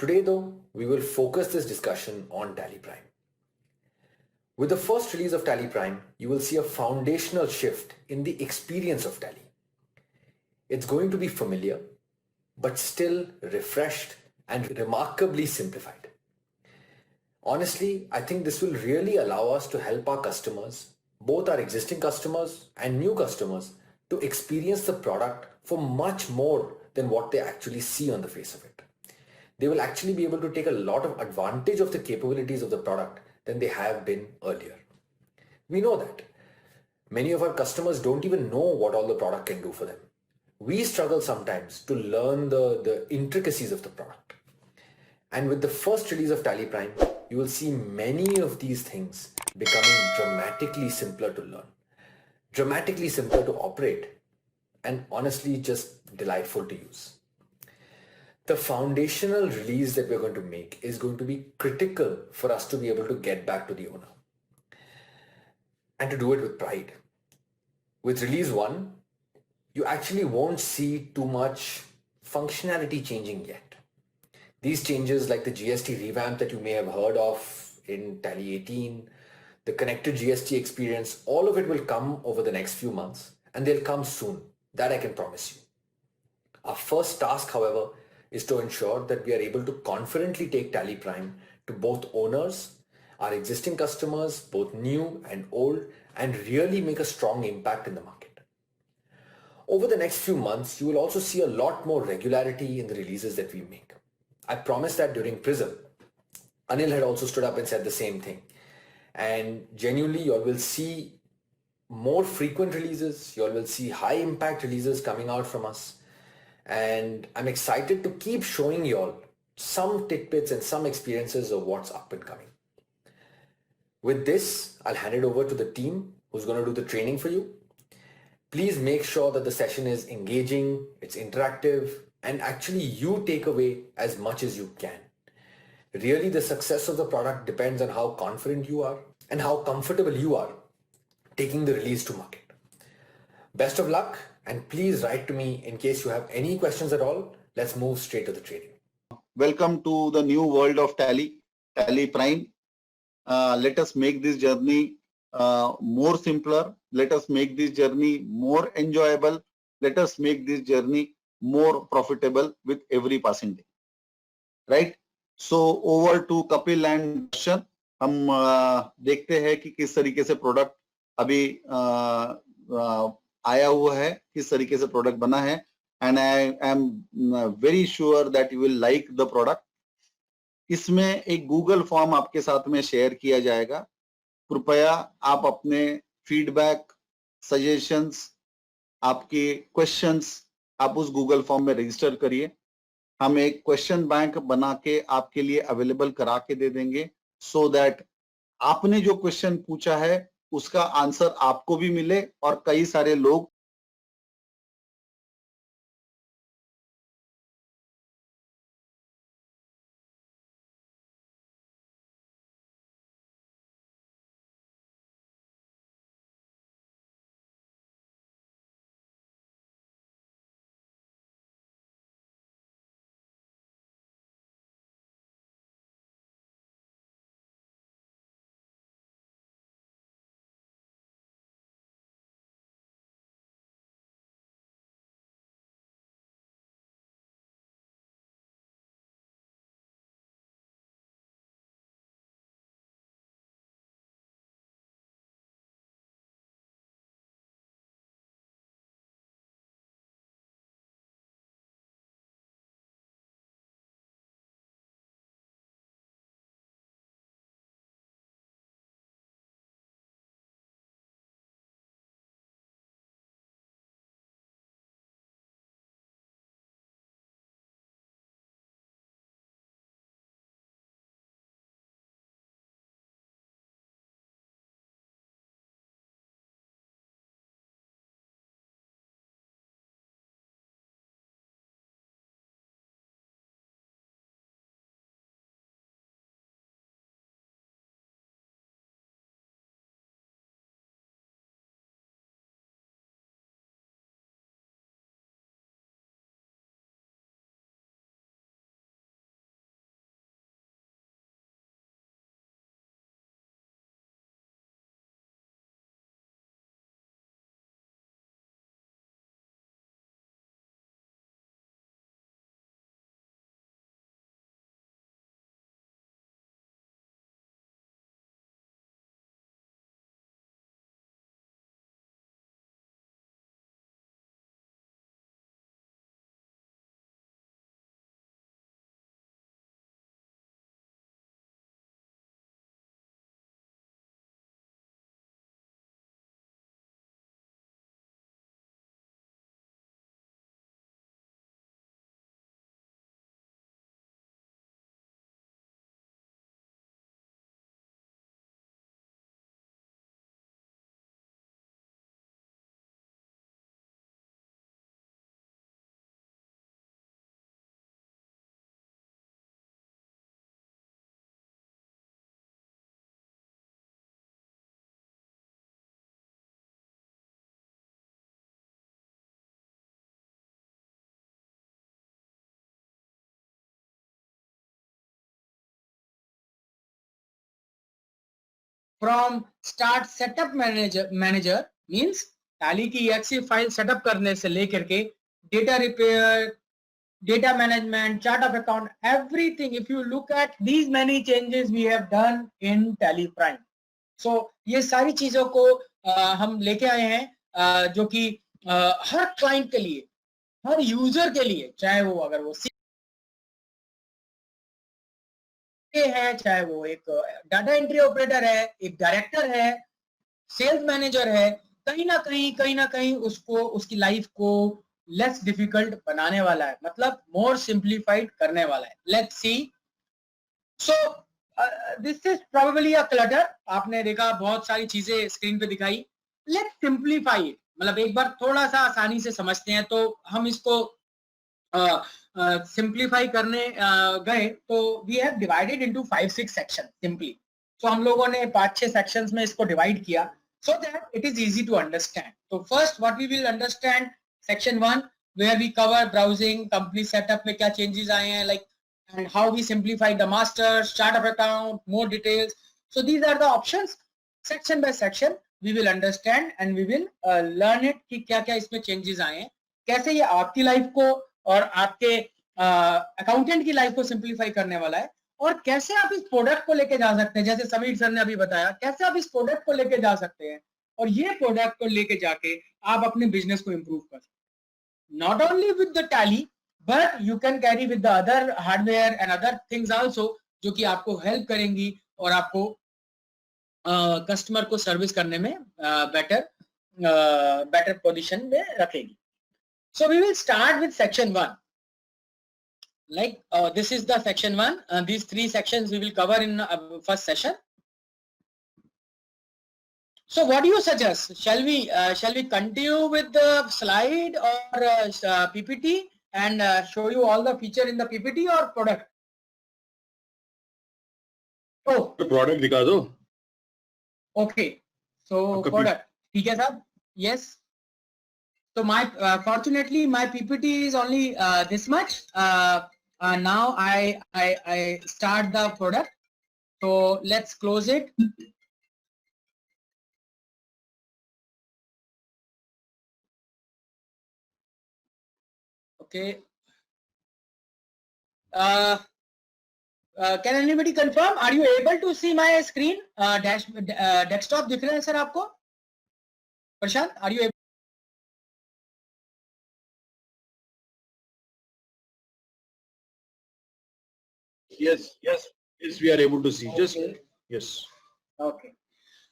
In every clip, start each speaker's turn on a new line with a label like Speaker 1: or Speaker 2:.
Speaker 1: Today though, we will focus this discussion on Tally Prime. With the first release of Tally Prime, you will see a foundational shift in the experience of Tally. It's going to be familiar, but still refreshed and remarkably simplified. Honestly, I think this will really allow us to help our customers, both our existing customers and new customers, to experience the product for much more than what they actually see on the face of it. They will actually be able to take a lot of advantage of the capabilities of the product than they have been earlier. We know that. Many of our customers don't even know what all the product can do for them. We struggle sometimes to learn the intricacies of the product. And with the first release of Tally Prime, you will see many of these things becoming dramatically simpler to learn, dramatically simpler to operate, and honestly just delightful to use. The foundational release that we're going to make is going to be critical for us to be able to get back to the owner and to do it with pride. With release 1, you actually won't see too much functionality changing yet. These changes like the GST revamp that you may have heard of in Tally 18, the connected GST experience, all of it will come over the next few months and they'll come soon. That I can promise you. Our first task, however, is to ensure that we are able to confidently take Tally Prime to both owners, our existing customers, both new and old, and really make a strong impact in the market. Over the next few months, you will also see a lot more regularity in the releases that we make. I promised that during Prism. Anil had also stood up and said the same thing. And genuinely, you all will see more frequent releases. You all will see high impact releases coming out from us. And I'm excited to keep showing you all some tidbits and some experiences of what's up and coming. With this, I'll hand it over to the team who's going to do the training for you. Please make sure that the session is engaging, it's interactive, and actually you take away as much as you can. Really, the success of the product depends on how confident you are and how comfortable you are taking the release to market. Best of luck, and please write to me in case you have any questions at all. Let's move straight to the training.
Speaker 2: Welcome to the new world of Tally Prime. Let us make this journey more simpler. Let us make this journey more enjoyable. Let us make this journey more profitable with every passing day. Right? So over to Kapil and Darshan. हम देखते हैं कि किस तरीके से product अभी आया हुआ है, किस तरीके से प्रोडक्ट बना है, and I am very sure that you will like the product. इसमें एक गूगल फॉर्म आपके साथ में शेयर किया जाएगा. कृपया आप अपने फीडबैक, सजेशंस, आपके क्वेश्चंस आप उस गूगल फॉर्म में रजिस्टर करिए. हम एक क्वेश्चन बैंक बना के आपके लिए अवेलेबल करा के दे देंगे, सो दैट आपने जो क्वेश्चन पूछा है उसका आंसर आपको भी मिले और कई सारे लोग
Speaker 3: from start setup manager means tally की exe फाइल सेटअप करने से लेकर के data repair, data management, chart of account, everything. If you look at these many changes we have done in Tally Prime. So ये सारी चीजों को हम लेके आए हैं जो कि हर क्लाइंट के लिए, हर यूजर के लिए, चाहे वो अगर वो है, चाहे वो एक डाटा एंट्री ऑपरेटर है, एक डायरेक्टर है, सेल्स मैनेजर है, कहीं ना कहीं उसको उसकी लाइफ को लेस डिफिकल्ट बनाने वाला है, मतलब मोर सिंप्लीफाइड करने वाला है. Let's see. So this is probably a clutter. आपने देखा बहुत सारी चीजें स्क्रीन पे दिखाई. Let's simplify it. मतलब एक बार थोड़ा सा आसानी से समझते हैं. तो हम इसको सिंप्लीफाई करने गए तो we have divided into 5-6 section simply. तो हम लोगों ने 5-6 सेक्शंस में इसको डिवाइड किया so that it is easy to understand. So first what we will understand section 1 where we cover browsing, company setup में क्या changes आए हैं, like and how we simplify the master, chart of account, more details. So these are the options. Section by section we will understand and we will learn it कि क्या क्या इसमें changes आए हैं, कैसे ये आपकी लाइफ को और आपके अकाउंटेंट की लाइफ को सिंप्लीफाई करने वाला है, और कैसे आप इस प्रोडक्ट को लेके जा सकते हैं. जैसे समीर सर ने अभी बताया कैसे आप इस प्रोडक्ट को लेके जा सकते हैं और ये प्रोडक्ट को लेके जाके आप अपने बिजनेस को इंप्रूव कर सकते हैं. Not only with the tally but you can carry with the other hardware and other things also जो कि आपको हेल्प करेंगी और आपको कस्टमर को सर्विस करने में बेटर पोजीशन में रखेगी. So we will start with section 1. Like this is the section 1. These 3 sections we will cover in first session. So what do you suggest? Shall we continue with the slide or PPT and show you all the feature in the PPT or product? Oh,
Speaker 4: product दिखा दो.
Speaker 3: okay. So product. ठीक है साहब. Yes. So my fortunately my PPT is only this much. Now I start the product. So let's close it. Okay. Can anybody confirm? Are you able to see my screen? Desktop दिख रहा है sir आपको? प्रशांत, are you able?
Speaker 4: Yes, we are able to see. Just
Speaker 3: Okay.
Speaker 4: yes.
Speaker 3: Okay.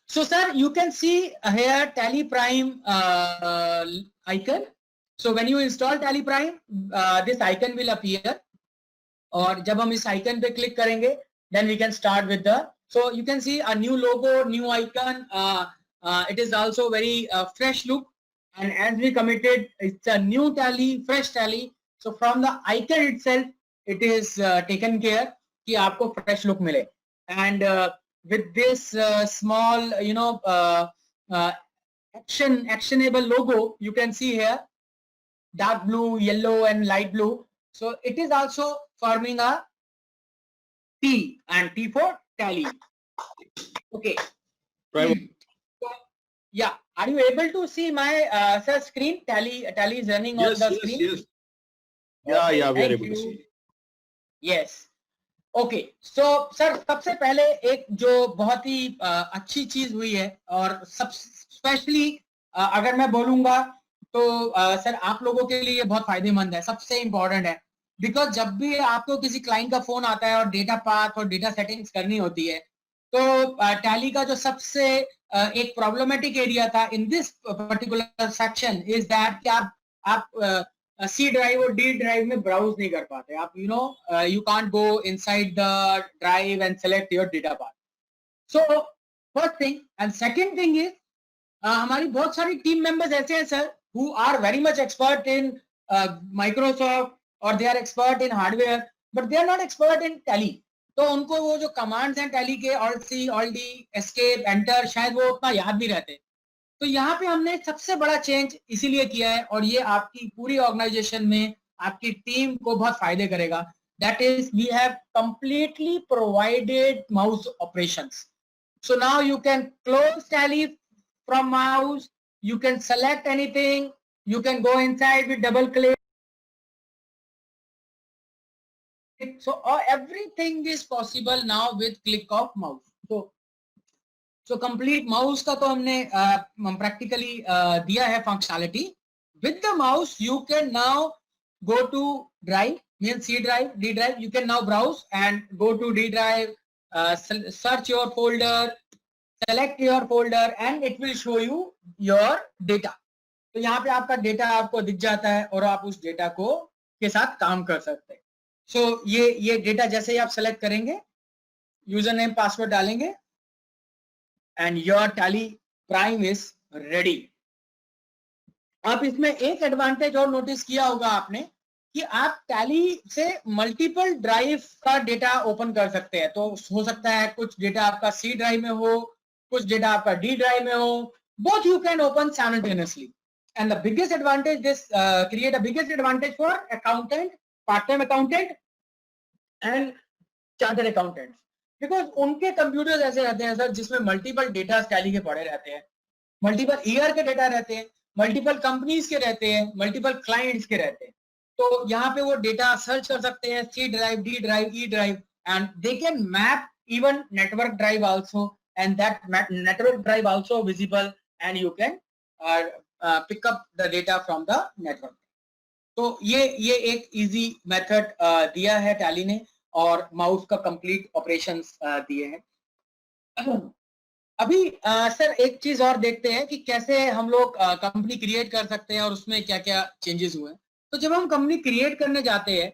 Speaker 3: So sir, you can see here Tally Prime icon. So when you install Tally Prime, this icon will appear. और जब हम इस icon पे click करेंगे, then we can start with the. So you can see a new logo, new icon. It is also very fresh look. And as we committed, it's a new Tally, fresh Tally. So from the icon itself, it is taken care कि आपको fresh look मिले. And with this small, actionable logo, you can see here, dark blue, yellow, and light blue. So it is also forming a T, and T for Tally. Okay.
Speaker 4: Prime.
Speaker 3: So, yeah. Are you able to see my sir screen? Tally is running on the screen.
Speaker 4: Yes. Yeah,
Speaker 3: Okay,
Speaker 4: we are
Speaker 3: thank
Speaker 4: able to
Speaker 3: you.
Speaker 4: see.
Speaker 3: Yes. Okay. So sir सबसे पहले एक जो बहुत ही अच्छी चीज हुई है, और सब स्पेशली अगर मैं बोलूंगा तो सर आप लोगों के लिए बहुत फायदेमंद है, सबसे इम्पोर्टेंट है. बिकॉज जब भी आपको किसी क्लाइंट का फोन आता है और डेटा पाथ और डेटा सेटिंग्स करनी होती है, तो टैली का जो सबसे एक प्रॉब्लमेटिक एरिया था in this particular section is that कि आप सी ड्राइव और डी ड्राइव में ब्राउज नहीं कर पाते. आप you can't go inside the drive and select your data path. So first thing. And second thing is हमारी बहुत सारी टीम मेंबर्स ऐसे हैं sir who are very much expert in Microsoft, or they are expert in hardware, but they are not expert in Tally. तो उनको वो जो commands हैं टैली के, Alt C, Alt D, Escape, Enter, शायद वो उतना याद नहीं रहते. तो यहाँ पे हमने सबसे बड़ा चेंज इसीलिए किया है, और ये आपकी पूरी ऑर्गेनाइजेशन में आपकी टीम को बहुत फायदे करेगा. That is we have completely provided mouse operations. So now you can close Tally from mouse. You can select anything. You can go inside with double click. So everything is possible now with click of mouse. So complete mouse का तो हमने practically दिया है functionality. With the mouse, you can now go to drive, means C drive, D drive. You can now browse and go to D drive, search your folder, select your folder, and it will show you your data. तो यहाँ पे आपका data आपको दिख जाता है और आप उस डेटा को के साथ काम कर सकते हैं. सो ये डेटा जैसे ही आप सेलेक्ट करेंगे, यूजर नेम पासवर्ड डालेंगे, and your tally prime is ready. आप इसमें एक एडवांटेज और नोटिस किया होगा आपने कि आप टैली से मल्टीपल ड्राइव का डेटा ओपन कर सकते हैं. तो हो सकता है कुछ डेटा आपका सी ड्राइव में हो, कुछ डेटा आपका डी ड्राइव में हो. Both you can open simultaneously. And the biggest advantage, this create a biggest advantage for accountant, part-time accountant and chartered accountants, because उनके कंप्यूटर्स ऐसे रहते हैं सर जिसमें मल्टीपल डेटा टैली के पड़े रहते हैं, मल्टीपल ईयर के डेटा रहते हैं, मल्टीपल कंपनीज के रहते हैं, मल्टीपल क्लाइंट्स के रहते हैं. तो यहाँ पे वो डेटा सर्च कर सकते हैं, C drive, D drive, E drive, and they can map even network drive also, and that network drive also visible, and you can pick up the data from the network. तो ये एक easy method दिया है tally ने, और mouse का complete operations दिए हैं. अभी सर एक चीज और देखते हैं कि कैसे हम लोग कंपनी क्रिएट कर सकते हैं और उसमें क्या क्या चेंजेस हुए हैं. तो जब हम कंपनी क्रिएट करने जाते हैं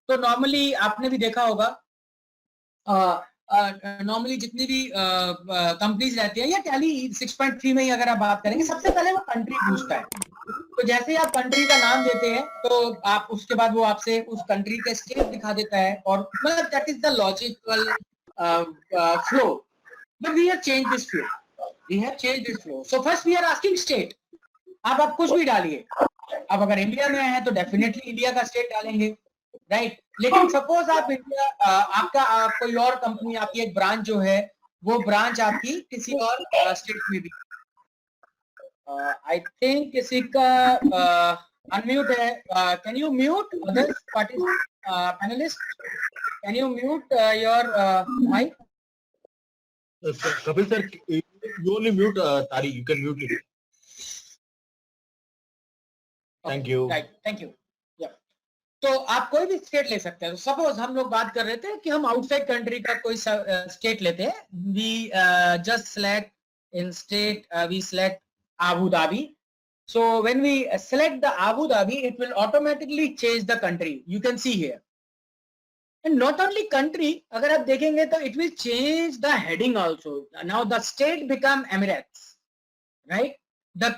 Speaker 3: तो नॉर्मली आपने भी देखा होगा, नॉर्मली जितनी भी कंपनीज रहती है या टैली 6.3 में ही अगर आप बात करेंगे, सबसे पहले वो कंट्री पूछता है. तो जैसे ही आप कंट्री का नाम देते हैं तो आप उसके बाद वो आपसे उस कंट्री के स्टेट दिखा देता है, और मतलब that is the logical flow. But we have change this flow, we have change this flow. So first we are asking state. आप कुछ भी डालिए. आप अगर इंडिया में हैं तो डेफिनेटली इंडिया का स्टेट डालेंगे, राइट. लेकिन सपोज आप इंडिया, आपका कोई और कंपनी, आपकी एक ब्रांच जो है वो ब्रांच आपकी किसी और स्टेट में भी, आई थिंक किसी का अनम्यूट है. Can you mute others panelist? Can you mute your mic?
Speaker 4: Kapil sir, you only mute Tari. You can mute it. Thank you.
Speaker 3: Right, thank you. तो आप कोई भी स्टेट ले सकते हैं. तो सपोज हम लोग बात कर रहे थे कि हम आउटसाइड कंट्री का कोई स्टेट लेते हैं. We just select in state, we select Abu Dhabi. So when we select the Abu Dhabi, it will automatically change the country. You can see here. And not only country, अगर आप देखेंगे तो it will change the heading also. Now the state become Emirates, right? The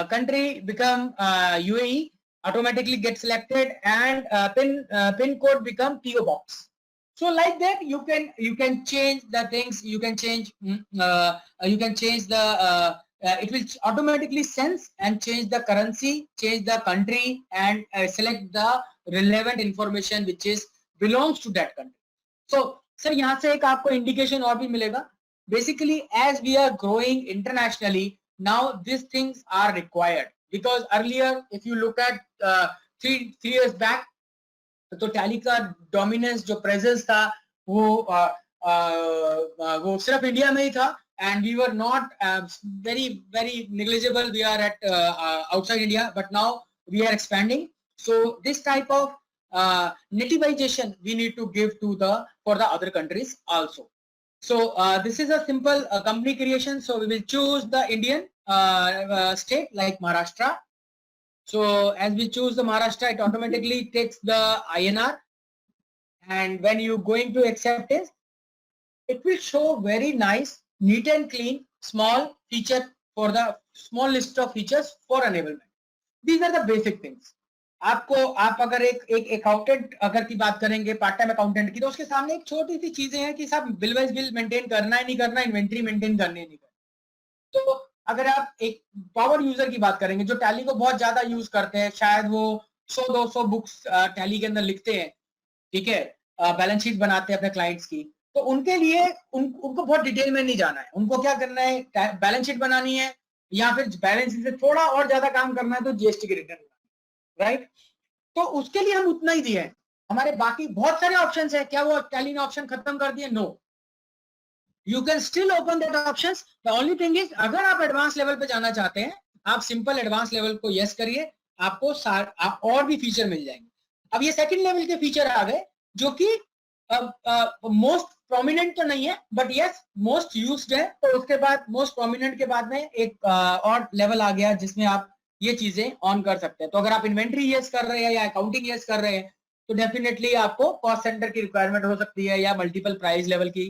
Speaker 3: country become UAE, automatically get selected, and pin code become PO box. So like that you can change the things. You can change the it will automatically sense and change the currency, change the country, and select the relevant information which is belongs to that country. So sir, यहाँ से एक आपको indication और भी मिलेगा. Basically, as we are growing internationally, now these things are required, because earlier if you look at 3 years back, तो tally का dominance जो प्रेजेंस था वो सिर्फ इंडिया में ही था, and we were not very negligible. We are at outside India, but now we are expanding. So this type of nativization we need to give to for the other countries also. So this is a simple company creation. So we will choose the Indian state like Maharashtra. So as we choose the Maharashtra, it automatically takes the INR, and when you going to accept it will show very nice, neat and clean, small feature for the small list of features for enablement. These are the basic things. आप अगर एक accountant अगर की बात करेंगे, part time accountant की, तो उसके सामने एक छोटी सी चीजें हैं कि साहब बिल वाइज बिल मेंटेन करना है नहीं करना, इन्वेंट्री मेंटेन करनी है नहीं करना. तो अगर आप एक पावर यूजर की बात करेंगे जो टैली को बहुत ज्यादा यूज करते हैं, शायद वो 100-200 बुक्स टैली के अंदर लिखते हैं, ठीक है, बैलेंस शीट बनाते हैं अपने क्लाइंट्स की, तो उनके लिए उनको बहुत डिटेल में नहीं जाना है, उनको क्या करना है, बैलेंस शीट बनानी है या फिर बैलेंस शीट से थोड़ा और ज्यादा काम करना है तो जीएसटी की रिटर्न, राइट। तो उसके लिए हम उतना ही दिए हैं। हमारे बाकी बहुत सारे ऑप्शंस है, क्या वो टैली ने ऑप्शन खत्म कर दिए? No, you can still open that options. The only thing is, अगर आप एडवांस लेवल पे जाना चाहते हैं, आप सिंपल एडवांस लेवल को यस करिए, आपको और भी फीचर मिल जाएंगे। अब ये सेकंड लेवल के फीचर आ गए जो कि मोस्ट प्रोमिनेंट तो नहीं है बट यस मोस्ट यूज्ड है। तो उसके बाद मोस्ट प्रोमिनेंट के बाद में एक और लेवल आ गया जिसमें आप ये चीजें ऑन कर सकते हैं। तो अगर आप इन्वेंट्री यस कर रहे हैं या अकाउंटिंग यस कर रहे हैं तो डेफिनेटली आपको कॉस्ट सेंटर की रिक्वायरमेंट हो सकती है या मल्टीपल प्राइस लेवल की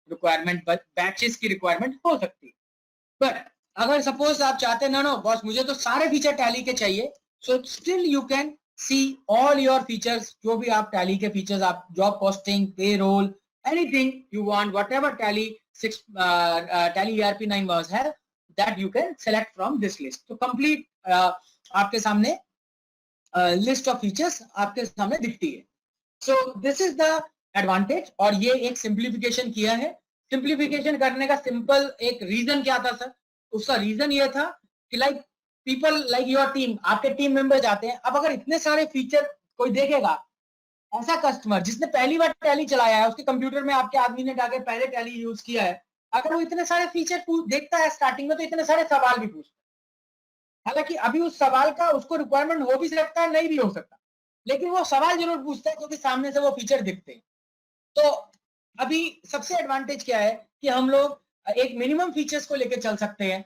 Speaker 3: रिक्वायरमेंट, बैचेस की रिक्वायरमेंट हो सकती है। बट अगर सपोज आप चाहते हैं नो बॉस मुझे तो सारे फीचर टैली के चाहिए, so still you can see all your features, जो भी आप टैली के फीचर्स, आप job posting, payroll, anything you want, whatever tally 6 tally ERP 9 was have, that you can select from this list. तो complete आपके सामने लिस्ट ऑफ फीचर्स आपके सामने दिखती है। So this is the advantage, और ये एक सिंप्लीफिकेशन किया है। सिंप्लीफिकेशन करने का सिंपल एक रीजन क्या था सर? उसका रीजन ये था कि like people like your team, आपके टीम मेंबर्स आते हैं, अब अगर इतने सारे फीचर कोई देखेगा, ऐसा कस्टमर जिसने पहली बार टैली चलाया है, उसके कंप्यूटर में आपके आदमी ने जाके पहले टैली यूज किया है, अगर वो इतने सारे फीचर देखता है स्टार्टिंग में तो इतने सारे सवाल भी पूछता है। हालांकि अभी उस सवाल का उसको रिक्वायरमेंट हो भी सकता है, नहीं भी हो सकता, लेकिन वो सवाल जरूर पूछता है क्योंकि सामने से वो फीचर दिखते हैं। तो अभी सबसे एडवांटेज क्या है कि हम लोग एक मिनिमम फीचर्स को लेकर चल सकते हैं,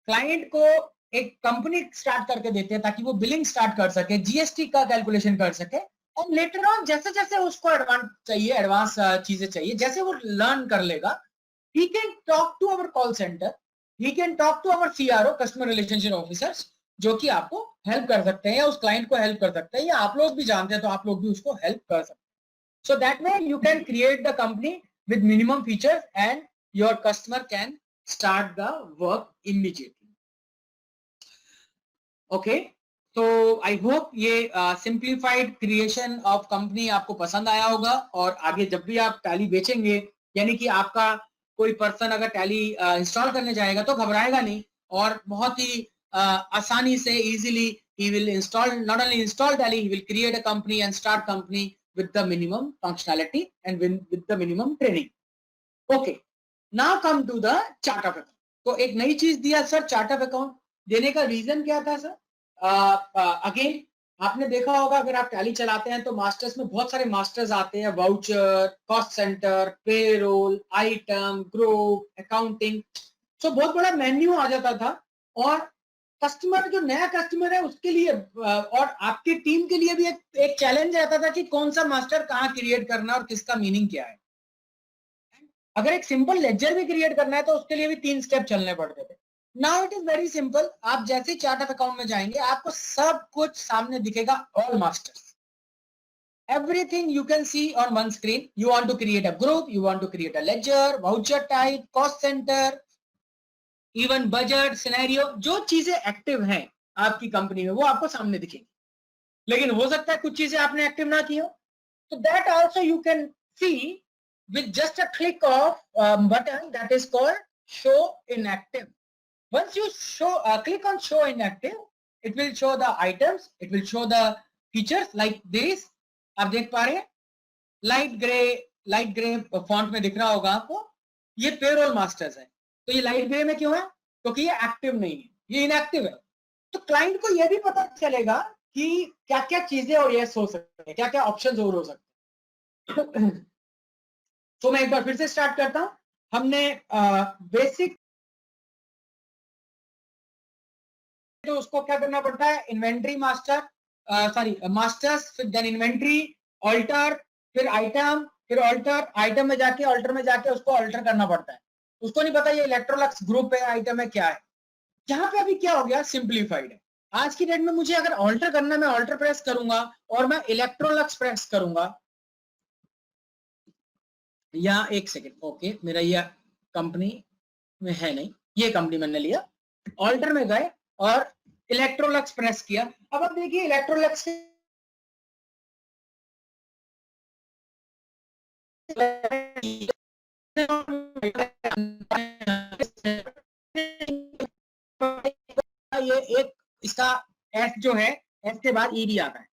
Speaker 3: क्लाइंट को एक कंपनी स्टार्ट करके देते हैं ताकि वो बिलिंग स्टार्ट कर सके, जीएसटी का कैलकुलेशन कर सके, और लेटर ऑन जैसे जैसे उसको एडवांस चीजें चाहिए, जैसे वो लर्न कर लेगा, he can talk to our call center, he can talk to our CRO, customer relationship officers, जो कि आपको हेल्प कर सकते हैं या उस क्लाइंट को हेल्प कर सकते हैं, या आप लोग भी जानते हैं तो आप लोग भी उसको हेल्प कर सकते हैं। So that way you can create the company with minimum features and your customer can start the work immediately. Okay, so I hope ये simplified creation of company आपको पसंद आया होगा, और आगे जब भी आप टैली बेचेंगे, यानी कि आपका कोई पर्सन अगर टैली इंस्टॉल करने जाएगा तो घबराएगा नहीं, और बहुत ही आसानी से easily he will install, not only install Tally, he will create a company and start company with the minimum functionality and with the minimum training. Okay, now come to the chart of account. तो एक नई चीज दिया sir, chart of account देने का reason क्या था sir? Again आपने देखा होगा, अगर आप टैली चलाते हैं तो मास्टर्स में बहुत सारे मास्टर्स आते हैं, voucher, cost centre, payroll, item, group, accounting. So बहुत बड़ा मेन्यू आ जाता था, और कस्टमर जो नया कस्टमर है उसके लिए और आपकी टीम के लिए भी एक चैलेंज रहता था कि कौन सा मास्टर कहाँ क्रिएट करना और किसका मीनिंग क्या है। अगर एक सिंपल लेजर भी क्रिएट करना है तो उसके लिए भी 3 स्टेप चलने पड़ते थे। Now it is very simple, आप जैसे चार्ट ऑफ अकाउंट में जाएंगे आपको सब कुछ सामने दिखेगा, all masters, everything you can see on one screen. You want to create a group, you want to create a ledger, voucher type, cost center, even budget, scenario, जो चीजें active हैं आपकी कंपनी में वो आपको सामने दिखेंगी। लेकिन हो सकता है कुछ चीजें आपने एक्टिव ना की हो, तो that also you can see with just a click of button that is called show inactive. Once you click on show inactive, it will show the items, it will show the features like this. आप देख पा रहे हैं light grey font में दिख रहा होगा आपको, ये पेरोल मास्टर्स है। तो ये लाइट ग्रे में क्यों है? क्योंकि ये एक्टिव नहीं है, ये इनएक्टिव है। तो क्लाइंट को ये भी पता चलेगा कि क्या क्या चीजें और यस हो सकते हैं, क्या क्या ऑप्शन और हो सकते हैं। तो मैं एक बार फिर से स्टार्ट करता हूं। हमने बेसिक तो उसको क्या करना पड़ता है, इन्वेंट्री मास्टर, मास्टर्स, फिर देन इन्वेंट्री, ऑल्टर, फिर आइटम, फिर ऑल्टर, आइटम में जाके ऑल्टर में जाके उसको ऑल्टर करना पड़ता है। उसको नहीं पता ये इलेक्ट्रोलक्स ग्रुप है, आइटम है, क्या है। यहाँ पे अभी क्या हो गया, सिंप्लीफाइड है। आज की डेट में मुझे अगर ऑल्टर करना है, मैं ऑल्टर प्रेस करूंगा और मैं इलेक्ट्रोलक्स प्रेस करूंगा, या एक सेकेंड, ओके मेरा ये कंपनी में है नहीं, ये कंपनी मैंने लिया, ऑल्टर में गए और इलेक्ट्रोलक्स प्रेस किया। अब आप देखिए इलेक्ट्रोलक्स ये एक इसका एस जो है, एस के बाद ई भी आता है,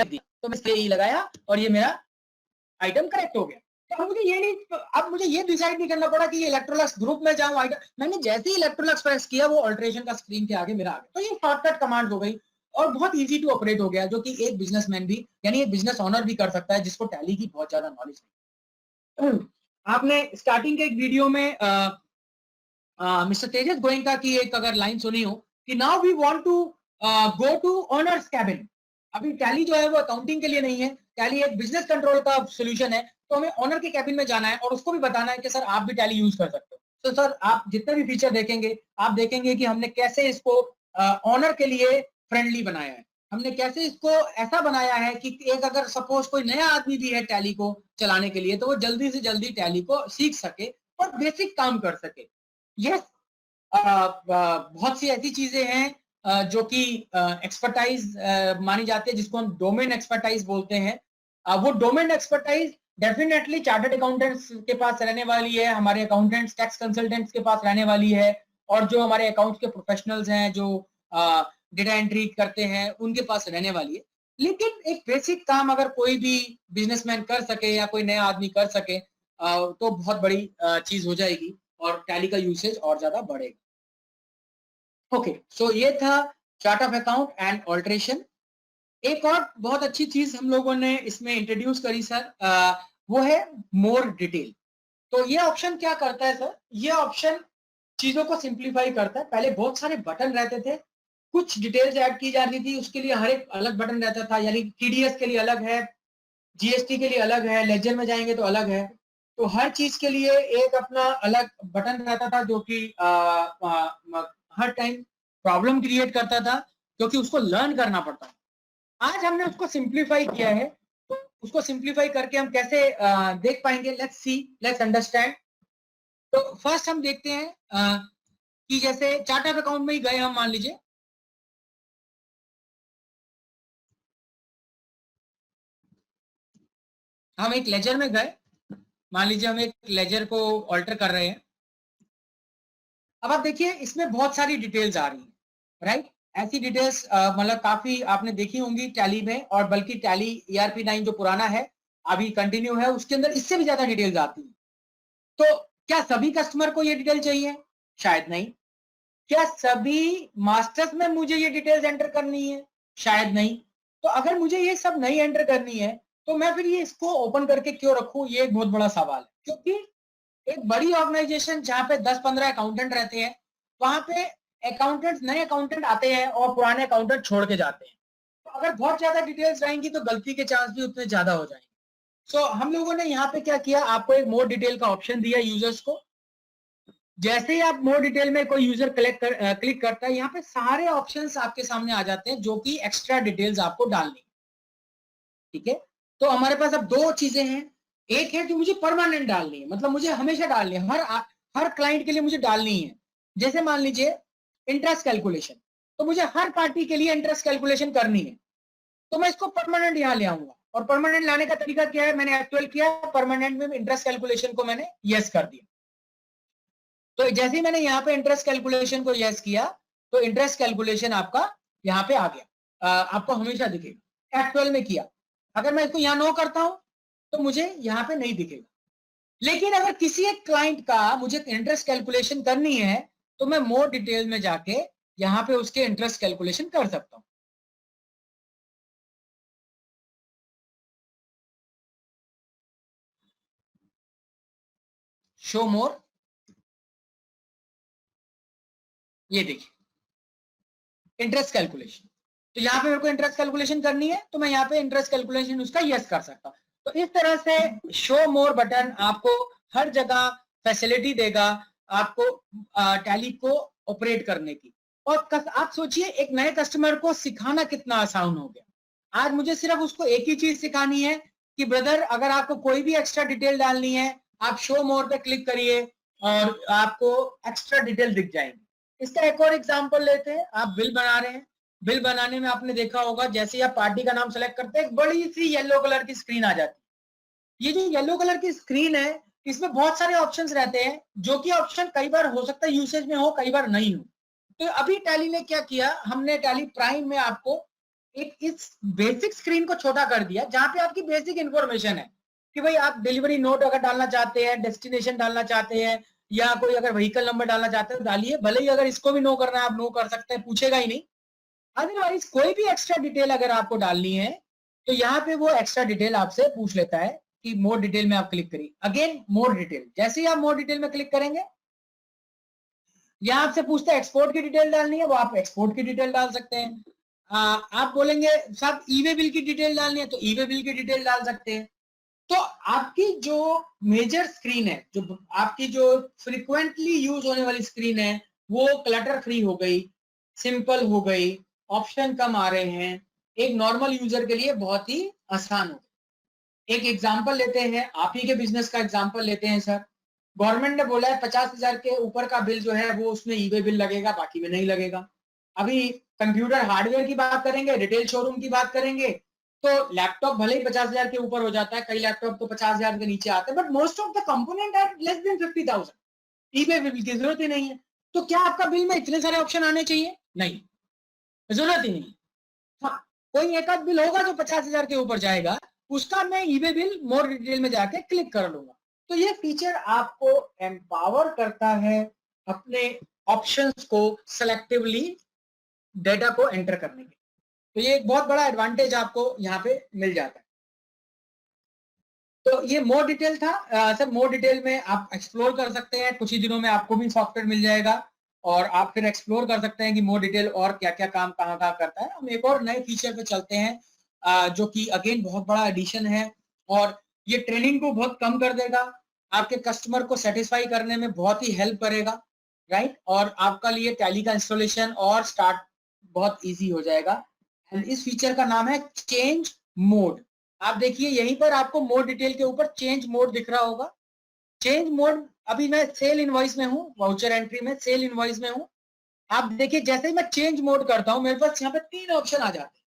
Speaker 3: तो मैं ई लगाया और ये मेरा आइटम करेक्ट हो गया। तो अब मुझे ये नहीं, अब मुझे ये डिसाइड नहीं करना पड़ा कि ये इलेक्ट्रोलक्स ग्रुप में जाऊं आइटम, मैंने जैसे ही इलेक्ट्रोलक्स प्रेस किया वो अल्टरेशन का स्क्रीन के आगे मेरा आ गया। तो ये शॉर्टकट कमांड हो गई और बहुत इजी टू ऑपरेट हो गया, जो कि एक बिजनेसमैन भी, यानी एक बिजनेस ओनर भी कर सकता है जिसको टैली की बहुत ज्यादा नॉलेज नहीं। आपने स्टार्टिंग के एक वीडियो में मिस्टर तेजस गोयनका की एक अगर लाइन सुनी हो कि now we want to go to owners cabin. अभी टैली जो है वो अकाउंटिंग के लिए नहीं है, टैली एक बिजनेस कंट्रोल का सॉल्यूशन है। तो हमें ओनर के कैबिन में जाना है और उसको भी बताना है कि सर आप भी टैली यूज कर सकते हो। तो सर आप जितने भी फीचर देखेंगे, आप देखेंगे कि हमने कैसे इसको ओनर के लिए फ्रेंडली बनाया है, हमने कैसे इसको ऐसा बनाया है कि एक अगर सपोज कोई नया आदमी भी है टैली को चलाने के लिए, तो वो जल्दी से जल्दी टैली को सीख सके और बेसिक काम कर सके। यस, बहुत सी ऐसी चीजें हैं जो कि एक्सपर्टाइज मानी जाती है, जिसको हम डोमेन एक्सपर्टाइज बोलते हैं। वो domain expertise definitely chartered accountants के पास रहने वाली है, हमारे अकाउंटेंट्स, टैक्स कंसल्टेंट्स के पास रहने वाली है, और जो हमारे अकाउंट्स के प्रोफेशनल्स हैं, जो डेटा एंट्री करते हैं, उनके पास रहने वाली है। लेकिन एक बेसिक काम अगर कोई भी बिजनेसमैन कर सके या कोई नया आदमी कर सके तो बहुत बड़ी चीज हो जाएगी और टैली का यूसेज और ज्यादा बढ़ेगा। ओके, सो ये था chart of account and alteration. एक और बहुत अच्छी चीज हम लोगों ने इसमें इंट्रोड्यूस करी सर, वो है मोर डिटेल। तो ये ऑप्शन क्या करता है सर? ये ऑप्शन चीजों को सिंप्लीफाई करता है। पहले बहुत सारे बटन रहते थे, कुछ डिटेल्स ऐड की जाती थी, उसके लिए हर एक अलग बटन रहता था, यानी टीडीएस के लिए अलग है, जीएसटी के लिए अलग है, लेजर में जाएंगे तो अलग है। तो हर चीज के लिए एक अपना अलग बटन रहता था, जो कि हर टाइम प्रॉब्लम क्रिएट करता था, क्योंकि उसको लर्न करना पड़ता। आज हमने उसको सिंप्लीफाई किया है, तो उसको सिंप्लीफाई करके हम कैसे देख पाएंगे? Let's see, let's understand. तो फर्स्ट हम देखते हैं कि जैसे चार्ट ऑफ अकाउंट में ही गए हम, मान लीजिए हम एक लेजर में गए, मान लीजिए हम एक लेजर को ऑल्टर कर रहे हैं। अब आप देखिए इसमें बहुत सारी डिटेल्स आ रही हैं, राइट? ऐसी डिटेल्स मतलब काफी आपने देखी होंगी टैली में, और बल्कि टैली ERP 9 जो पुराना है अभी कंटिन्यू है, उसके अंदर इससे भी ज्यादा डिटेल्स आती है। तो क्या सभी कस्टमर को ये डिटेल चाहिए? शायद नहीं। क्या सभी मास्टर्स में मुझे ये डिटेल्स एंटर करनी है? शायद नहीं। तो अगर मुझे ये सब नहीं एंटर करनी है, तो मैं फिर ये इसको ओपन करके क्यों रखूं? ये एक बहुत बड़ा सवाल है। क्योंकि एक बड़ी ऑर्गेनाइजेशन जहां पे 10-15 अकाउंटेंट रहते हैं, वहां पे अकाउंटेंट्स, नए अकाउंटेंट आते हैं और पुराने अकाउंटेंट छोड़ के जाते हैं। तो अगर बहुत ज्यादा डिटेल्स रहेंगी तो गलती के चांस भी उतने ज्यादा हो जाएंगे। सो हम लोगों ने यहाँ पे क्या किया, आपको एक मोर डिटेल का ऑप्शन दिया यूजर्स को। जैसे ही आप मोर डिटेल में कोई यूजर क्लिक करता है, यहाँ पे सारे ऑप्शंस आपके सामने आ जाते हैं, जो कि एक्स्ट्रा डिटेल्स आपको डालनी। ठीक है, तो हमारे पास अब दो चीजें हैं। एक है जो मुझे परमानेंट डालनी है, मतलब मुझे हमेशा डालनी है, हर क्लाइंट के लिए मुझे डालनी है। जैसे मान लीजिए इंटरेस्ट कैलकुलेशन, तो मुझे हर पार्टी के लिए इंटरेस्ट कैलकुलेशन करनी है, तो मैं इसको परमानेंट यहाँ ले आऊंगा। और परमानेंट लाने का तरीका क्या है? मैंने एक्चुअल किया, परमानेंट में इंटरेस्ट कैलकुलेशन को मैंने यस कर दिया। तो जैसे ही मैंने यहाँ पे इंटरेस्ट कैलकुलेशन को यस किया, तो इंटरेस्ट कैलकुलेशन आपका यहाँ पे आ गया, आपको हमेशा दिखेगा। एक्चुअल में किया, अगर मैं इसको यहाँ नो करता हूं तो मुझे यहाँ पे नहीं दिखेगा। लेकिन अगर किसी एक क्लाइंट का मुझे इंटरेस्ट कैलकुलेशन करनी है, तो मैं मोर डिटेल में जाके यहाँ पे उसके इंटरेस्ट कैलकुलेशन कर सकता हूं। शो मोर, ये देखिए इंटरेस्ट कैलकुलेशन। तो यहाँ पे मेरे को इंटरेस्ट कैलकुलेशन करनी है, तो मैं यहाँ पे इंटरेस्ट कैलकुलेशन उसका यस कर सकता हूँ। तो इस तरह से शो मोर बटन आपको हर जगह फैसिलिटी देगा आपको टैली को ऑपरेट करने की। और आप सोचिए एक नए कस्टमर को सिखाना कितना आसान हो गया। आज मुझे सिर्फ उसको एक ही चीज सिखानी है कि ब्रदर, अगर आपको कोई भी एक्स्ट्रा डिटेल डालनी है, आप शो मोर पे क्लिक करिए और आपको एक्स्ट्रा डिटेल दिख जाएंगे। इसका एक और एग्जांपल लेते हैं। आप बिल बना रहे हैं, बिल बनाने में आपने देखा होगा जैसे ही आप पार्टी का नाम सेलेक्ट करते हैं, एक बड़ी सी येलो कलर की स्क्रीन आ जाती है। ये जो येलो कलर की स्क्रीन है, इसमें बहुत सारे ऑप्शंस रहते हैं, जो कि ऑप्शन कई बार हो सकता है यूसेज में हो, कई बार नहीं हो। तो अभी टैली ने क्या किया, हमने टैली प्राइम में आपको एक इस बेसिक स्क्रीन को छोटा कर दिया, जहां पे आपकी बेसिक इंफॉर्मेशन है कि भाई आप डिलीवरी नोट अगर डालना चाहते हैं, डेस्टिनेशन डालना चाहते हैं, या कोई अगर व्हीकल नंबर डालना चाहते हैं तो डालिए, भले ही अगर इसको भी नो करना है आप नो कर सकते हैं, पूछेगा ही नहीं। अदरवाइज कोई भी एक्स्ट्रा डिटेल अगर आपको डालनी है तो यहाँ पे वो एक्स्ट्रा डिटेल आपसे पूछ लेता है कि मोर डिटेल में आप क्लिक करिए। अगेन मोर डिटेल, जैसे ही आप मोर डिटेल में क्लिक करेंगे यहाँ आपसे पूछता है एक्सपोर्ट की डिटेल डालनी है, वो आप एक्सपोर्ट की डिटेल डाल सकते हैं। आप बोलेंगे साहब ई-वे बिल की डिटेल डालनी है तो ई-वे बिल की डिटेल डाल सकते हैं। तो आपकी जो मेजर स्क्रीन है, जो आपकी जो फ्रिक्वेंटली यूज होने वाली स्क्रीन है, वो क्लटर फ्री हो गई, सिंपल हो गई, ऑप्शन कम आ रहे हैं, एक नॉर्मल यूजर के लिए बहुत ही आसान हो। एक एग्जांपल लेते हैं, आप ही के बिजनेस का एग्जांपल लेते हैं सर। गवर्नमेंट ने बोला है 50,000 के ऊपर का बिल जो है वो उसमें ई-वे बिल लगेगा, बाकी में नहीं लगेगा। अभी कंप्यूटर हार्डवेयर की बात करेंगे, रिटेल शोरूम की बात करेंगे, तो लैपटॉप भले ही 50,000 के ऊपर हो जाता है, कई लैपटॉप तो 50,000 के नीचे आते हैं, but most of the component are less than 50,000। E-way bill की जरूरत ही नहीं है। तो क्या आपका बिल में इतने सारे ऑप्शन आने चाहिए? नहीं, जरूरत ही नहीं। हाँ, कोई एक आध बिल होगा जो 50,000 के ऊपर जाएगा, उसका मैं ई-वे बिल मोर डिटेल में जाके क्लिक कर लूंगा। तो ये फीचर आपको एम्पावर करता है अपने ऑप्शंस को सेलेक्टिवली डेटा को एंटर करने के। तो ये एक बहुत बड़ा एडवांटेज आपको यहाँ पे मिल जाता है। तो ये मोर डिटेल था सर। मोर डिटेल में आप एक्सप्लोर कर सकते हैं, कुछ ही दिनों में आपको भी सॉफ्टवेयर मिल जाएगा और आप फिर एक्सप्लोर कर सकते हैं कि मोर डिटेल और क्या क्या काम कहाँ करता है। हम एक और नए फीचर पे चलते हैं जो कि अगेन बहुत बड़ा एडिशन है और ये ट्रेनिंग को बहुत कम कर देगा, आपके कस्टमर को सेटिस्फाई करने में बहुत ही हेल्प करेगा, राइट। और आपका लिए टैली का इंस्टॉलेशन और स्टार्ट बहुत इजी हो जाएगा। एंड इस फीचर का नाम है चेंज मोड। आप देखिए यहीं पर आपको मोड डिटेल के ऊपर चेंज मोड दिख रहा होगा। चेंज मोड, अभी मैं सेल इनवॉइस में हूँ, वाउचर एंट्री में सेल इनवॉइस में हूँ। आप देखिए जैसे ही मैं चेंज मोड करता हूं मेरे पास यहाँ पे 3 ऑप्शन आ जाते हैं,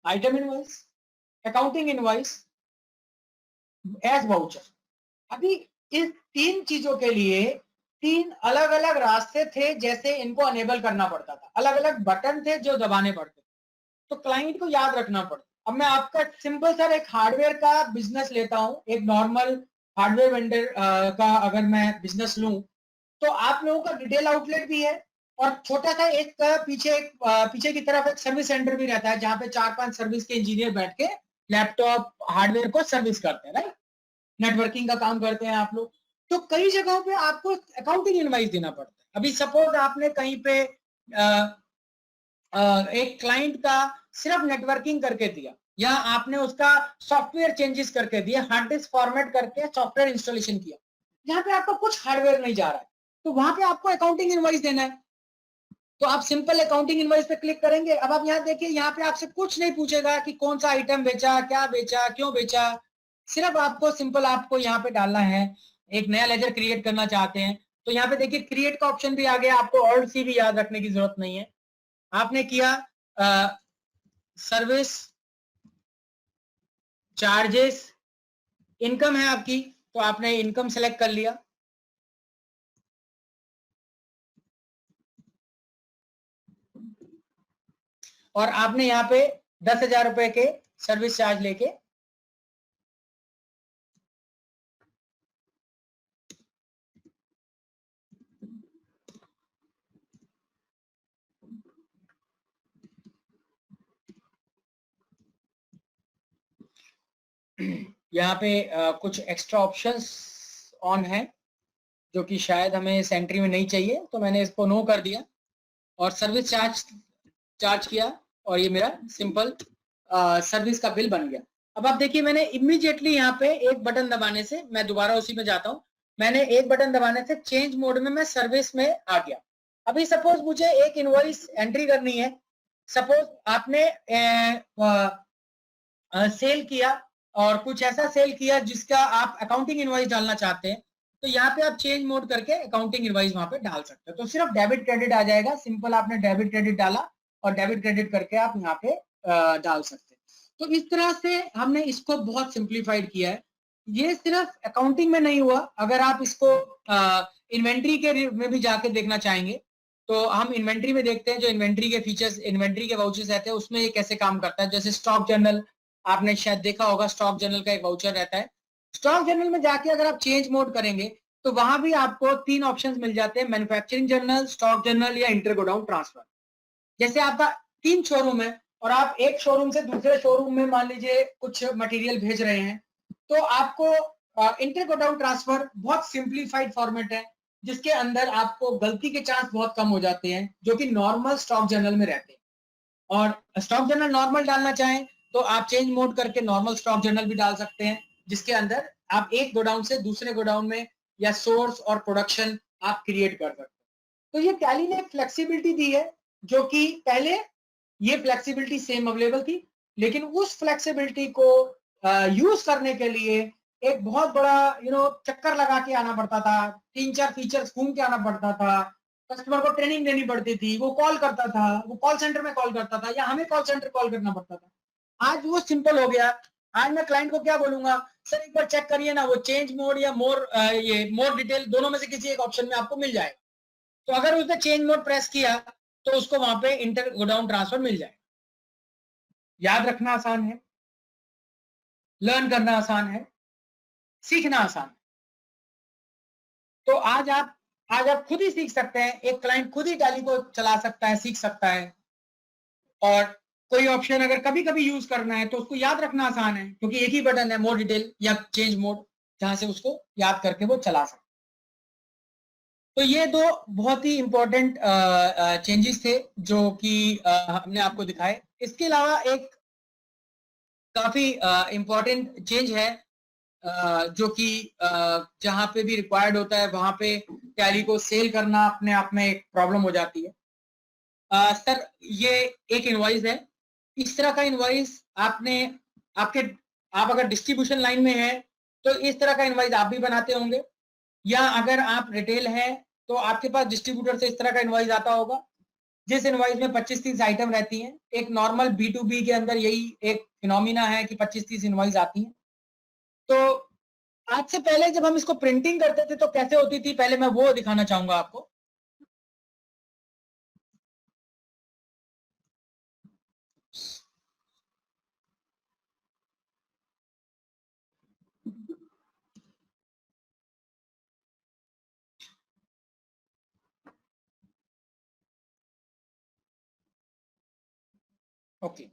Speaker 3: item invoice, accounting invoice, as voucher. अभी इस 3 चीजों के लिए 3 अलग अलग रास्ते थे जैसे इनको अनेबल करना पड़ता था, अलग अलग बटन थे जो दबाने पड़ते, तो क्लाइंट को याद रखना पड़ता। अब मैं आपका सिंपल सर एक हार्डवेयर का बिजनेस लेता हूं, एक नॉर्मल हार्डवेयर वेंडर का अगर मैं बिजनेस लूं, तो आप लोगों का रिटेल आउटलेट भी है और छोटा सा एक पीछे की तरफ एक सर्विस सेंटर भी रहता है जहां पे 4-5 सर्विस के इंजीनियर बैठ के लैपटॉप हार्डवेयर को सर्विस करते हैं, राइट। नेटवर्किंग का काम करते हैं आप लोग। तो कई जगहों पे आपको अकाउंटिंग इनवॉइस देना पड़ता है। अभी सपोज आपने कहीं पे एक क्लाइंट का सिर्फ नेटवर्किंग करके दिया, या आपने उसका सॉफ्टवेयर चेंजेस करके दिया, हार्ड डिस्क फॉर्मेट करके सॉफ्टवेयर इंस्टॉलेशन किया, जहां पे आपका कुछ हार्डवेयर नहीं जा रहा है, तो वहां पे आपको अकाउंटिंग इनवॉइस देना है। तो आप सिंपल अकाउंटिंग इनवॉइस पे क्लिक करेंगे। अब आप यहाँ देखिए, यहाँ पे आपसे कुछ नहीं पूछेगा कि कौन सा आइटम बेचा, क्या बेचा, क्यों बेचा। सिर्फ आपको सिंपल आपको यहाँ पे डालना है, एक नया लेजर क्रिएट करना चाहते हैं तो यहाँ पे देखिए क्रिएट का ऑप्शन भी आ गया। आपको ऑल्ट सी भी याद रखने की जरूरत नहीं है। आपने किया सर्विस चार्जेस, इनकम है आपकी, तो आपने इनकम सेलेक्ट कर लिया। और आपने यहाँ पे 10,000 रुपए के सर्विस चार्ज लेके यहाँ पे कुछ एक्स्ट्रा ऑप्शंस ऑन है जो कि शायद हमें इस एंट्री में नहीं चाहिए, तो मैंने इसको नो कर दिया और सर्विस चार्ज किया और ये मेरा सिंपल सर्विस का बिल बन गया। अब आप देखिए मैंने इमीडिएटली यहाँ पे एक बटन दबाने से, मैं दोबारा उसी में जाता हूँ, मैंने एक बटन दबाने से चेंज मोड में मैं सर्विस में आ गया। अभी सपोज मुझे एक इनवॉइस एंट्री करनी है, सपोज आपने सेल किया और कुछ ऐसा सेल किया जिसका आप अकाउंटिंग इनवॉइस डालना चाहते हैं, तो यहाँ पे आप चेंज मोड करके अकाउंटिंग इनवॉइस वहां पे डाल सकते हो। तो सिर्फ डेबिट क्रेडिट आ जाएगा, सिंपल आपने डेबिट क्रेडिट डाला और डेबिट क्रेडिट करके आप यहाँ पे डाल सकते हैं। तो इस तरह से हमने इसको बहुत सिंप्लीफाइड किया है। ये सिर्फ अकाउंटिंग में नहीं हुआ, अगर आप इसको इन्वेंट्री के में भी जाके देखना चाहेंगे तो हम इन्वेंट्री में देखते हैं, जो इन्वेंट्री के फीचर्स, इन्वेंट्री के वाउचर्स रहते हैं उसमें ये कैसे काम करता है। जैसे स्टॉक जर्नल आपने शायद देखा होगा, स्टॉक जर्नल का एक वाउचर रहता है। स्टॉक जर्नल में जाके अगर आप चेंज मोड करेंगे तो वहां भी आपको 3 ऑप्शंस मिल जाते हैं, मैन्युफैक्चरिंग जर्नल, स्टॉक जर्नल या इंटर गोडाउन ट्रांसफर। जैसे आपका 3 शोरूम है और आप एक शोरूम से दूसरे शोरूम में मान लीजिए कुछ मटेरियल भेज रहे हैं, तो आपको इंटर गोडाउन ट्रांसफर बहुत सिंप्लीफाइड फॉर्मेट है जिसके अंदर आपको गलती के चांस बहुत कम हो जाते हैं, जो कि नॉर्मल स्टॉक जर्नल में रहते हैं। और स्टॉक जर्नल नॉर्मल डालना चाहें तो आप चेंज मोड करके नॉर्मल स्टॉक जर्नल भी डाल सकते हैं, जिसके अंदर आप एक गोडाउन से दूसरे गोडाउन में या सोर्स और प्रोडक्शन आप क्रिएट कर सकते हैं। तो ये टैली ने फ्लेक्सिबिलिटी दी है, जो कि पहले ये फ्लेक्सिबिलिटी सेम अवेलेबल थी, लेकिन उस फ्लेक्सिबिलिटी को यूज करने के लिए एक बहुत बड़ा चक्कर लगा के आना पड़ता था, 3-4 फीचर्स घूम के आना पड़ता था, कस्टमर को ट्रेनिंग देनी पड़ती थी, वो कॉल करता था, वो कॉल सेंटर में कॉल करता था या हमें कॉल सेंटर कॉल करना पड़ता था। आज वो सिंपल हो गया। आज मैं क्लाइंट को क्या बोलूंगा, सर एक बार चेक करिए ना, वो चेंज मोड या मोर डिटेल दोनों में से किसी एक ऑप्शन में आपको मिल जाएगा। तो अगर उसने चेंज मोड प्रेस किया तो उसको वहां पे इंटर गोडाउन ट्रांसफर मिल जाएगा। याद रखना आसान है, लर्न करना आसान है, सीखना आसान है। तो आज आप खुद ही सीख सकते हैं, एक क्लाइंट खुद ही टैली को चला सकता है, सीख सकता है। और कोई ऑप्शन अगर कभी कभी यूज करना है तो उसको याद रखना आसान है, क्योंकि एक ही बटन है, मोर डिटेल या चेंज मोड, जहां से उसको याद करके वो चला सकता है। तो ये 2 बहुत ही इंपॉर्टेंट चेंजेस थे जो कि हमने आपको दिखाए। इसके अलावा एक काफी इंपॉर्टेंट चेंज है जो कि जहां पे भी रिक्वायर्ड होता है वहां पे टैली को सेल करना अपने आप में एक प्रॉब्लम हो जाती है। सर ये एक इनवॉइस है, इस तरह का इनवॉइस आप अगर डिस्ट्रीब्यूशन लाइन में है तो इस तरह का इनवॉइस आप भी बनाते होंगे, या अगर आप रिटेल है तो आपके पास डिस्ट्रीब्यूटर से इस तरह का इनवॉइस आता होगा, जिस इनवॉइस में 25-30 आइटम रहती हैं। एक नॉर्मल B2B के अंदर यही एक फिनोमिना है कि 25-30 इनवॉइस आती हैं। तो आज से पहले जब हम इसको प्रिंटिंग करते थे तो कैसे होती थी, पहले मैं वो दिखाना चाहूंगा आपको। ओके,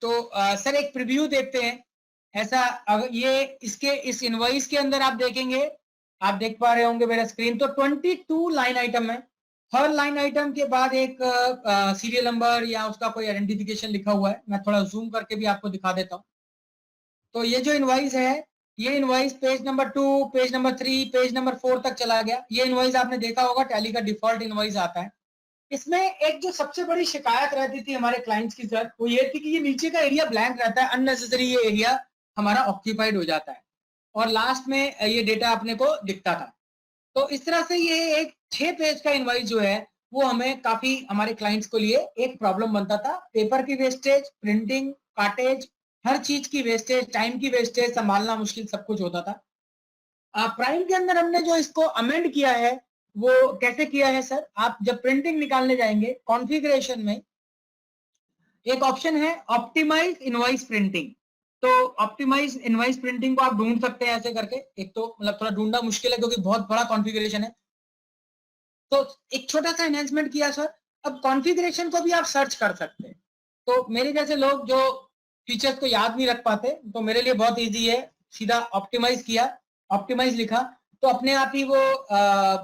Speaker 3: तो सर एक प्रीव्यू देखते हैं। ऐसा ये इस इनवॉइस के अंदर आप देखेंगे, आप देख पा रहे होंगे मेरा स्क्रीन, तो 22 लाइन आइटम है। हर लाइन आइटम के बाद एक सीरियल नंबर या उसका कोई आइडेंटिफिकेशन लिखा हुआ है। मैं थोड़ा जूम करके भी आपको दिखा देता हूँ। तो ये जो इनवॉइस है, ये invoice page number 2, page number 3, page number 4 तक चला गया। ये इनवॉइस आपने देखा होगा, टैली का डिफॉल्ट इनवॉइस आता है। इसमें एक जो सबसे बड़ी शिकायत रहती थी हमारे क्लाइंट्स की सर, वो ये थी कि ये नीचे का एरिया ब्लैंक रहता है, अननेसेसरी ये एरिया हमारा ऑक्यूपाइड हो जाता है और लास्ट में ये डेटा अपने को दिखता था। तो इस तरह से ये एक 6 पेज का इनवॉइस जो है वो हमें काफी हमारे क्लाइंट्स को लिए एक प्रॉब्लम बनता था। पेपर की वेस्टेज, प्रिंटिंग, कार्टेज, हर चीज की वेस्टेज, टाइम की वेस्टेज, संभालना मुश्किल, सब कुछ होता था। प्राइम के अंदर हमने जो इसको अमेंड किया है वो कैसे किया है सर, आप जब प्रिंटिंग निकालने जाएंगे कॉन्फ़िगरेशन में एक ऑप्शन है ऑप्टिमाइज इनवॉइस प्रिंटिंग। तो ऑप्टिमाइज इनवॉइस प्रिंटिंग को आप ढूंढ सकते हैं ऐसे करके। एक तो मतलब थोड़ा ढूंढना मुश्किल है क्योंकि बहुत बड़ा कॉन्फ़िगरेशन है, तो एक छोटा सा एनहेंसमेंट किया सर। अब कॉन्फ़िगरेशन को भी आप सर्च कर सकते हैं। तो मेरे जैसे लोग जो फीचर्स को याद नहीं रख पाते, तो मेरे लिए बहुत इजी है, सीधा ऑप्टिमाइज किया, ऑप्टिमाइज लिखा तो अपने आप ही वो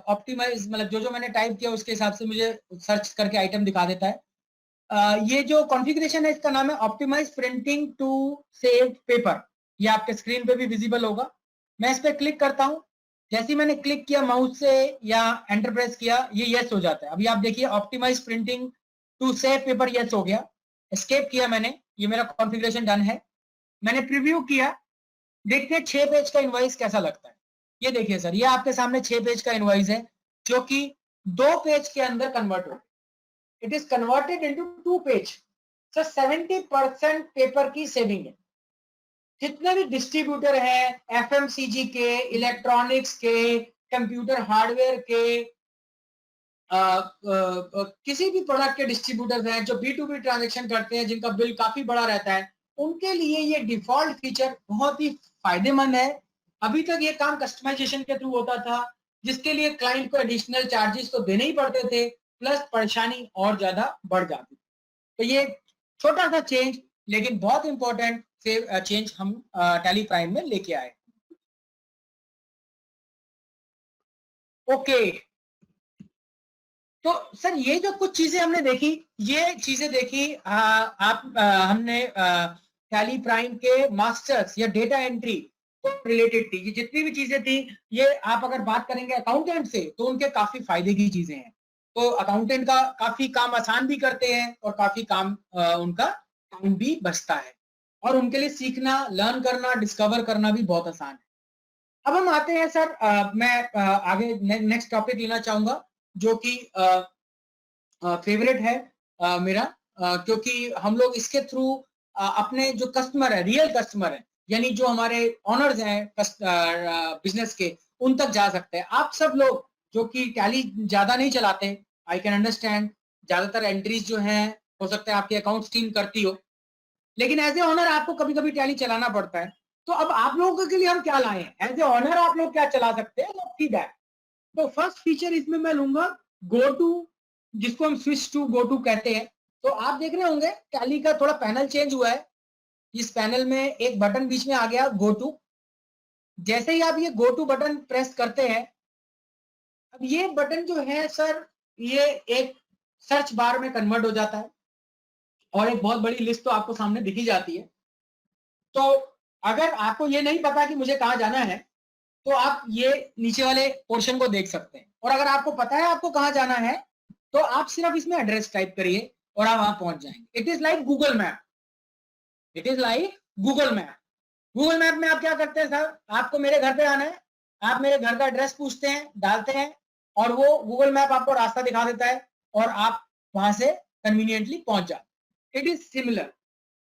Speaker 3: ऑप्टिमाइज मतलब जो मैंने टाइप किया उसके हिसाब से मुझे सर्च करके आइटम दिखा देता है। ये जो कॉन्फ़िगरेशन है इसका नाम है optimise printing to save paper. ये आपके स्क्रीन पे भी विजिबल होगा। मैं इस पे क्लिक करता हूं, जैसे ही मैंने क्लिक किया माउस से या एंटर प्रेस किया ये यस हो जाता है। अभी आप देखिए optimise printing to save paper yes हो गया। एस्केप किया मैंने, ये मेरा कॉन्फ़िगरेशन डन है। मैंने प्रीव्यू किया, देखते हैं 6 पेज का इनवॉइस कैसा लगता है। ये देखिए सर, ये आपके सामने 6 पेज का इनवॉइस है जो कि 2 पेज के अंदर कन्वर्ट हो। It is converted into 2 page. Sir 70% paper की सेविंग है। जितने भी डिस्ट्रीब्यूटर हैं एफएमसीजी के, इलेक्ट्रॉनिक्स के, कंप्यूटर हार्डवेयर के, किसी भी प्रोडक्ट के डिस्ट्रीब्यूटर्स हैं जो B2B ट्रांजैक्शन करते हैं, जिनका बिल काफी बड़ा रहता है, उनके लिए ये डिफॉल्ट फीचर बहुत ही फायदेमंद है। अभी तक ये काम कस्टमाइजेशन के थ्रू होता था, जिसके लिए क्लाइंट को एडिशनल चार्जेस तो देने ही पड़ते थे, प्लस परेशानी और ज्यादा बढ़ जाती। तो ये छोटा सा चेंज लेकिन बहुत इंपॉर्टेंट चेंज हम टैली प्राइम में लेके आए। ओके, तो सर ये जो कुछ चीजें हमने देखी, ये चीजें देखी हमने टैली प्राइम के मास्टर्स या डेटा एंट्री को रिलेटेड थी। ये जितनी भी चीजें थी, ये आप अगर बात करेंगे अकाउंटेंट से तो उनके काफी फायदे की चीजें हैं। तो अकाउंटेंट का काफी काम आसान भी करते हैं और काफी काम उनका टाइम भी बचता है, और उनके लिए सीखना, लर्न करना, डिस्कवर करना भी बहुत आसान है। अब हम आते हैं सर, मैं आगे नेक्स्ट टॉपिक लेना चाहूंगा जो कि फेवरेट है मेरा, क्योंकि हम लोग इसके थ्रू अपने जो कस्टमर है, रियल कस्टमर है, यानी जो हमारे ओनर्स हैं बिजनेस के, उन तक जा सकते हैं। आप सब लोग जो कि टैली ज्यादा नहीं चलाते, आई कैन अंडरस्टैंड, ज्यादातर एंट्रीज जो हैं हो सकता है आपकी अकाउंट्स टीम करती हो, लेकिन एज ए ओनर आपको कभी कभी टैली चलाना पड़ता है। तो अब आप लोगों के लिए हम क्या लाए हैं, एज ए ओनर आप लोग क्या चला सकते हैं, सी दैट। तो फर्स्ट फीचर इसमें मैं लूंगा गो टू, जिसको हम स्विच टू गो टू कहते हैं। तो आप देख रहे होंगे टैली का थोड़ा पैनल चेंज हुआ है। इस पैनल में एक बटन बीच में आ गया गो टू। जैसे ही आप ये गो टू बटन प्रेस करते हैं, अब ये बटन जो है सर, ये एक सर्च बार में कन्वर्ट हो जाता है और एक बहुत बड़ी लिस्ट तो आपको सामने दिखी जाती है। तो अगर आपको ये नहीं पता कि मुझे कहाँ जाना है, तो आप ये नीचे वाले पोर्शन को देख सकते हैं, और अगर आपको पता है आपको कहाँ जाना है, तो आप सिर्फ इसमें एड्रेस टाइप करिए और आप वहां पहुंच जाएंगे। It is like Google map, it is like Google map. Google map में आप क्या करते हैं सर, आपको मेरे घर पे आना है, आप मेरे घर का एड्रेस पूछते हैं, डालते हैं, और वो गूगल मैप आपको रास्ता दिखा देता है और आप वहां से कन्वीनियंटली पहुंच जाते। It is similar,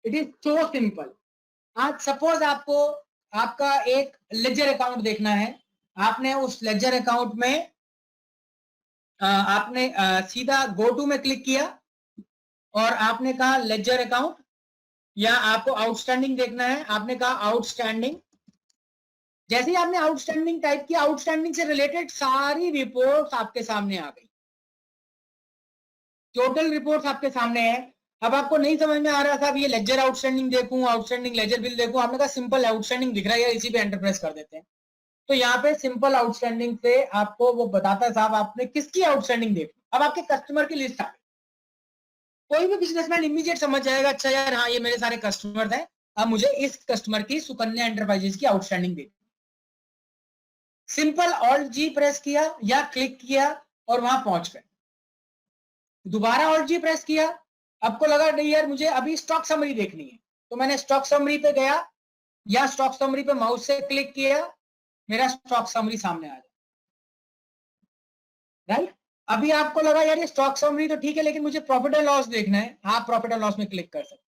Speaker 3: it is so simple. आज सपोज आपको आपका एक लेजर अकाउंट देखना है, आपने उस लेजर अकाउंट में आपने सीधा गो टू में क्लिक किया और आपने कहा लेजर अकाउंट, या आपको आउटस्टैंडिंग देखना है, आपने कहा आउटस्टैंडिंग। जैसे ही आपने आउटस्टैंडिंग टाइप किया, आउटस्टैंडिंग से रिलेटेड सारी रिपोर्ट्स आपके सामने आ गई, टोटल रिपोर्ट्स आपके सामने है। अब आपको नहीं समझ में आ रहा साहब ये लेजर आउटस्टैंडिंग देखूं, आउटस्टैंडिंग लेजर बिल देखूं, आपने कहा सिंपल आउटस्टैंडिंग दिख रहा है, इसी पे एंटर प्रेस कर देते हैं। तो यहाँ पे सिंपल आउटस्टैंडिंग से आपको वो बताता है साहब आपने किसकी आउटस्टैंडिंग देखी। अब आपके कस्टमर की लिस्ट आ गई, कोई भी बिजनेसमैन इमीडिएट समझ जाएगा, अच्छा यार हाँ ये मेरे सारे कस्टमर हैं, अब मुझे इस कस्टमर की सुकन्या एंटरप्राइजेज की आउटस्टैंडिंग देखी। सिंपल ऑल्ट जी प्रेस किया या क्लिक किया और वहां पहुंच गए। दोबारा ऑल्ट जी प्रेस किया, आपको लगा नहीं यार मुझे अभी स्टॉक समरी देखनी है, तो मैंने स्टॉक समरी पे गया या स्टॉक समरी पे माउस से क्लिक किया, मेरा स्टॉक समरी सामने आ जाए, राइट। अभी आपको लगा यार ये स्टॉक समरी तो ठीक है, लेकिन मुझे प्रॉफिट एंड लॉस देखना है, आप प्रॉफिट एंड लॉस में क्लिक कर सकते।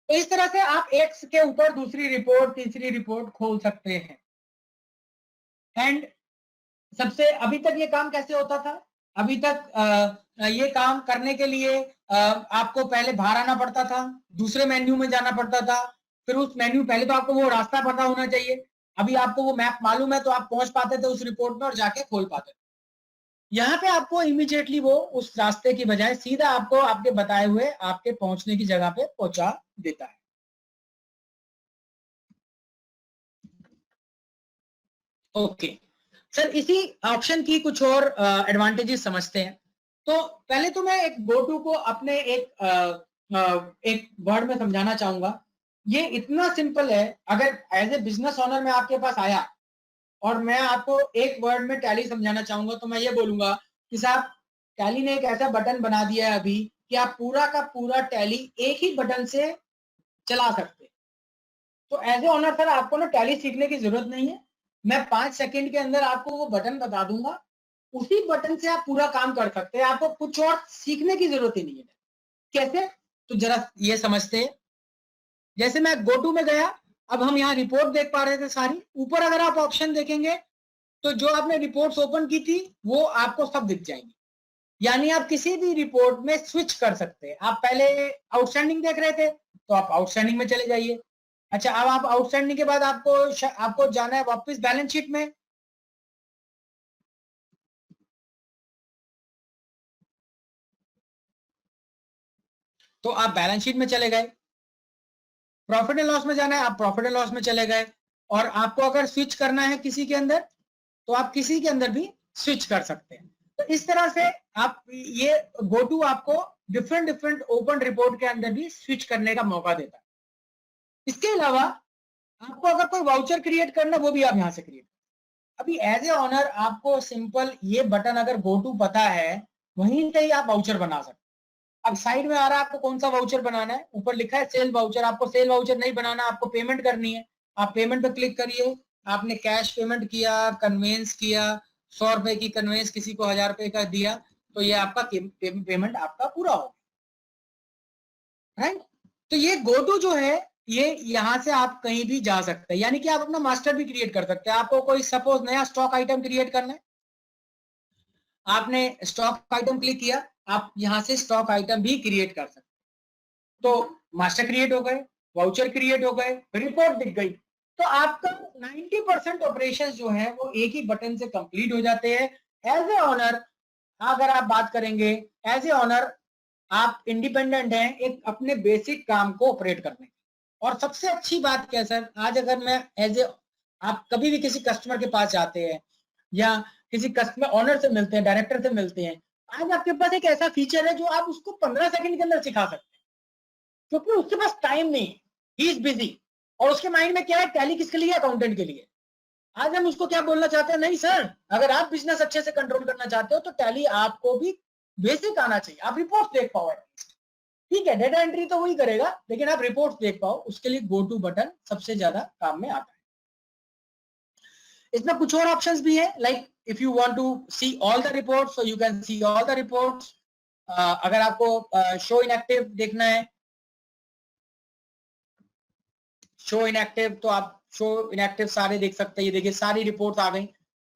Speaker 3: तो इस तरह से आप एक के ऊपर दूसरी रिपोर्ट, तीसरी रिपोर्ट खोल सकते हैं। एंड सबसे अभी तक ये काम कैसे होता था, अभी तक ये काम करने के लिए आपको पहले बाहर आना पड़ता था, दूसरे मेन्यू में जाना पड़ता था, फिर उस मेन्यू, पहले तो आपको वो रास्ता पता होना चाहिए, अभी आपको वो मैप मालूम है तो आप पहुंच पाते थे उस रिपोर्ट में और जाके खोल पाते थे। यहाँ पे आपको इमीडिएटली वो उस रास्ते की बजाय सीधा आपको आपके बताए हुए आपके पहुंचने की जगह पे पहुंचा देता है। ओके सर, इसी ऑप्शन की कुछ और एडवांटेजेस समझते हैं। तो पहले तो मैं एक गो टू को अपने एक वर्ड में समझाना चाहूंगा। ये इतना सिंपल है, अगर एज ए बिजनेस ओनर मैं आपके पास आया और मैं आपको एक वर्ड में टैली समझाना चाहूंगा, तो मैं ये बोलूंगा कि साहब टैली ने एक ऐसा बटन बना दिया है अभी कि आप पूरा का पूरा टैली एक ही बटन से चला सकते। तो एज ए ओनर सर आपको ना टैली सीखने की जरूरत नहीं है, मैं 5 सेकंड के अंदर आपको वो बटन बता दूंगा उसी बटन से आप पूरा काम कर सकते हैं, आपको कुछ और सीखने की जरूरत ही नहीं है। कैसे? तो जरा ये समझते हैं। जैसे मैं गो टू में गया, अब हम यहाँ रिपोर्ट देख पा रहे थे सारी। ऊपर अगर आप ऑप्शन देखेंगे तो जो आपने रिपोर्ट्स ओपन की थी वो आपको सब दिख जाएंगी, यानी आप किसी भी रिपोर्ट में स्विच कर सकते हैं। आप पहले आउटस्टैंडिंग देख रहे थे तो आप आउटस्टैंडिंग में चले जाइए। अच्छा, अब आप आउटस्टैंडिंग के बाद आपको जाना है वापस बैलेंस शीट में। तो आप बैलेंस शीट में चले गए। प्रॉफिट एंड लॉस में जाना है, आप प्रॉफिट एंड लॉस में चले गए। और आपको अगर स्विच करना है किसी के अंदर तो आप किसी के अंदर भी स्विच कर सकते हैं। तो इस तरह से आप ये गो टू आपको डिफरेंट ओपन रिपोर्ट के अंदर भी स्विच करने का मौका देता है। इसके अलावा आपको अगर कोई वाउचर क्रिएट करना, वो भी आप यहां से क्रिएट। अभी एज ए ऑनर आपको सिंपल ये बटन अगर गो टू पता है, वहीं से ही आप वाउचर बना सकते हैं। अब साइड में आ रहा है आपको कौन सा वाउचर बनाना है, ऊपर लिखा है सेल वाउचर। आपको सेल वाउचर नहीं बनाना, आपको पेमेंट करनी है। आप पेमेंट पे क्लिक करिए। आपने कैश पेमेंट किया, कन्वेंस किया, 100 रुपए की कन्वेंस किसी को 1000 रुपए का दिया, तो ये आपका पेमेंट आपका पूरा हो गया, राइट। तो ये गो टू जो है, ये यहां से आप कहीं भी जा सकते हैं, यानी कि आप अपना मास्टर भी क्रिएट कर सकते हैं। आपको कोई सपोज नया स्टॉक आइटम क्रिएट करना है, आपने स्टॉक आइटम क्लिक किया, आप यहां से स्टॉक आइटम भी क्रिएट कर सकते हैं। तो मास्टर क्रिएट हो गए, वाउचर क्रिएट हो गए, रिपोर्ट दिख गई। तो आपका 90% ऑपरेशंस जो है वो एक ही बटन से कंप्लीट हो जाते हैं। एज ए ऑनर अगर आप बात करेंगे, एज ए ऑनर आप इंडिपेंडेंट हैं एक अपने बेसिक काम को ऑपरेट करने की। और सबसे अच्छी बात क्या है सर, आज अगर मैं एज ए, आप कभी भी किसी कस्टमर के पास जाते हैं या किसी कस्टमर ऑनर से मिलते हैं, डायरेक्टर से मिलते हैं, आज आपके पास एक ऐसा फीचर है जो आप उसको 15 सेकंड के अंदर सिखा सकते हैं, क्योंकि उसके पास टाइम नहीं है, ही इज बिजी। और उसके माइंड में क्या है, टैली किसके लिए, अकाउंटेंट के लिए। आज हम उसको क्या बोलना चाहते हैं, नहीं सर, अगर आप बिजनेस अच्छे से कंट्रोल करना चाहते हो तो टैली आपको भी बेसिक आना चाहिए, आप रिपोर्ट देख पाओ एटलीस्ट। ठीक है, डेटा एंट्री तो वही करेगा, लेकिन आप रिपोर्ट देख पाओ, उसके लिए गो टू बटन सबसे ज्यादा काम में आता है। इसमें कुछ और ऑप्शंस भी है, like if you want to see all the reports so you can see all the reports. अगर आपको शो इनएक्टिव देखना है, शो इनएक्टिव, तो आप शो इनएक्टिव सारे देख सकते हैं। ये देखिए सारी रिपोर्ट्स आ गई,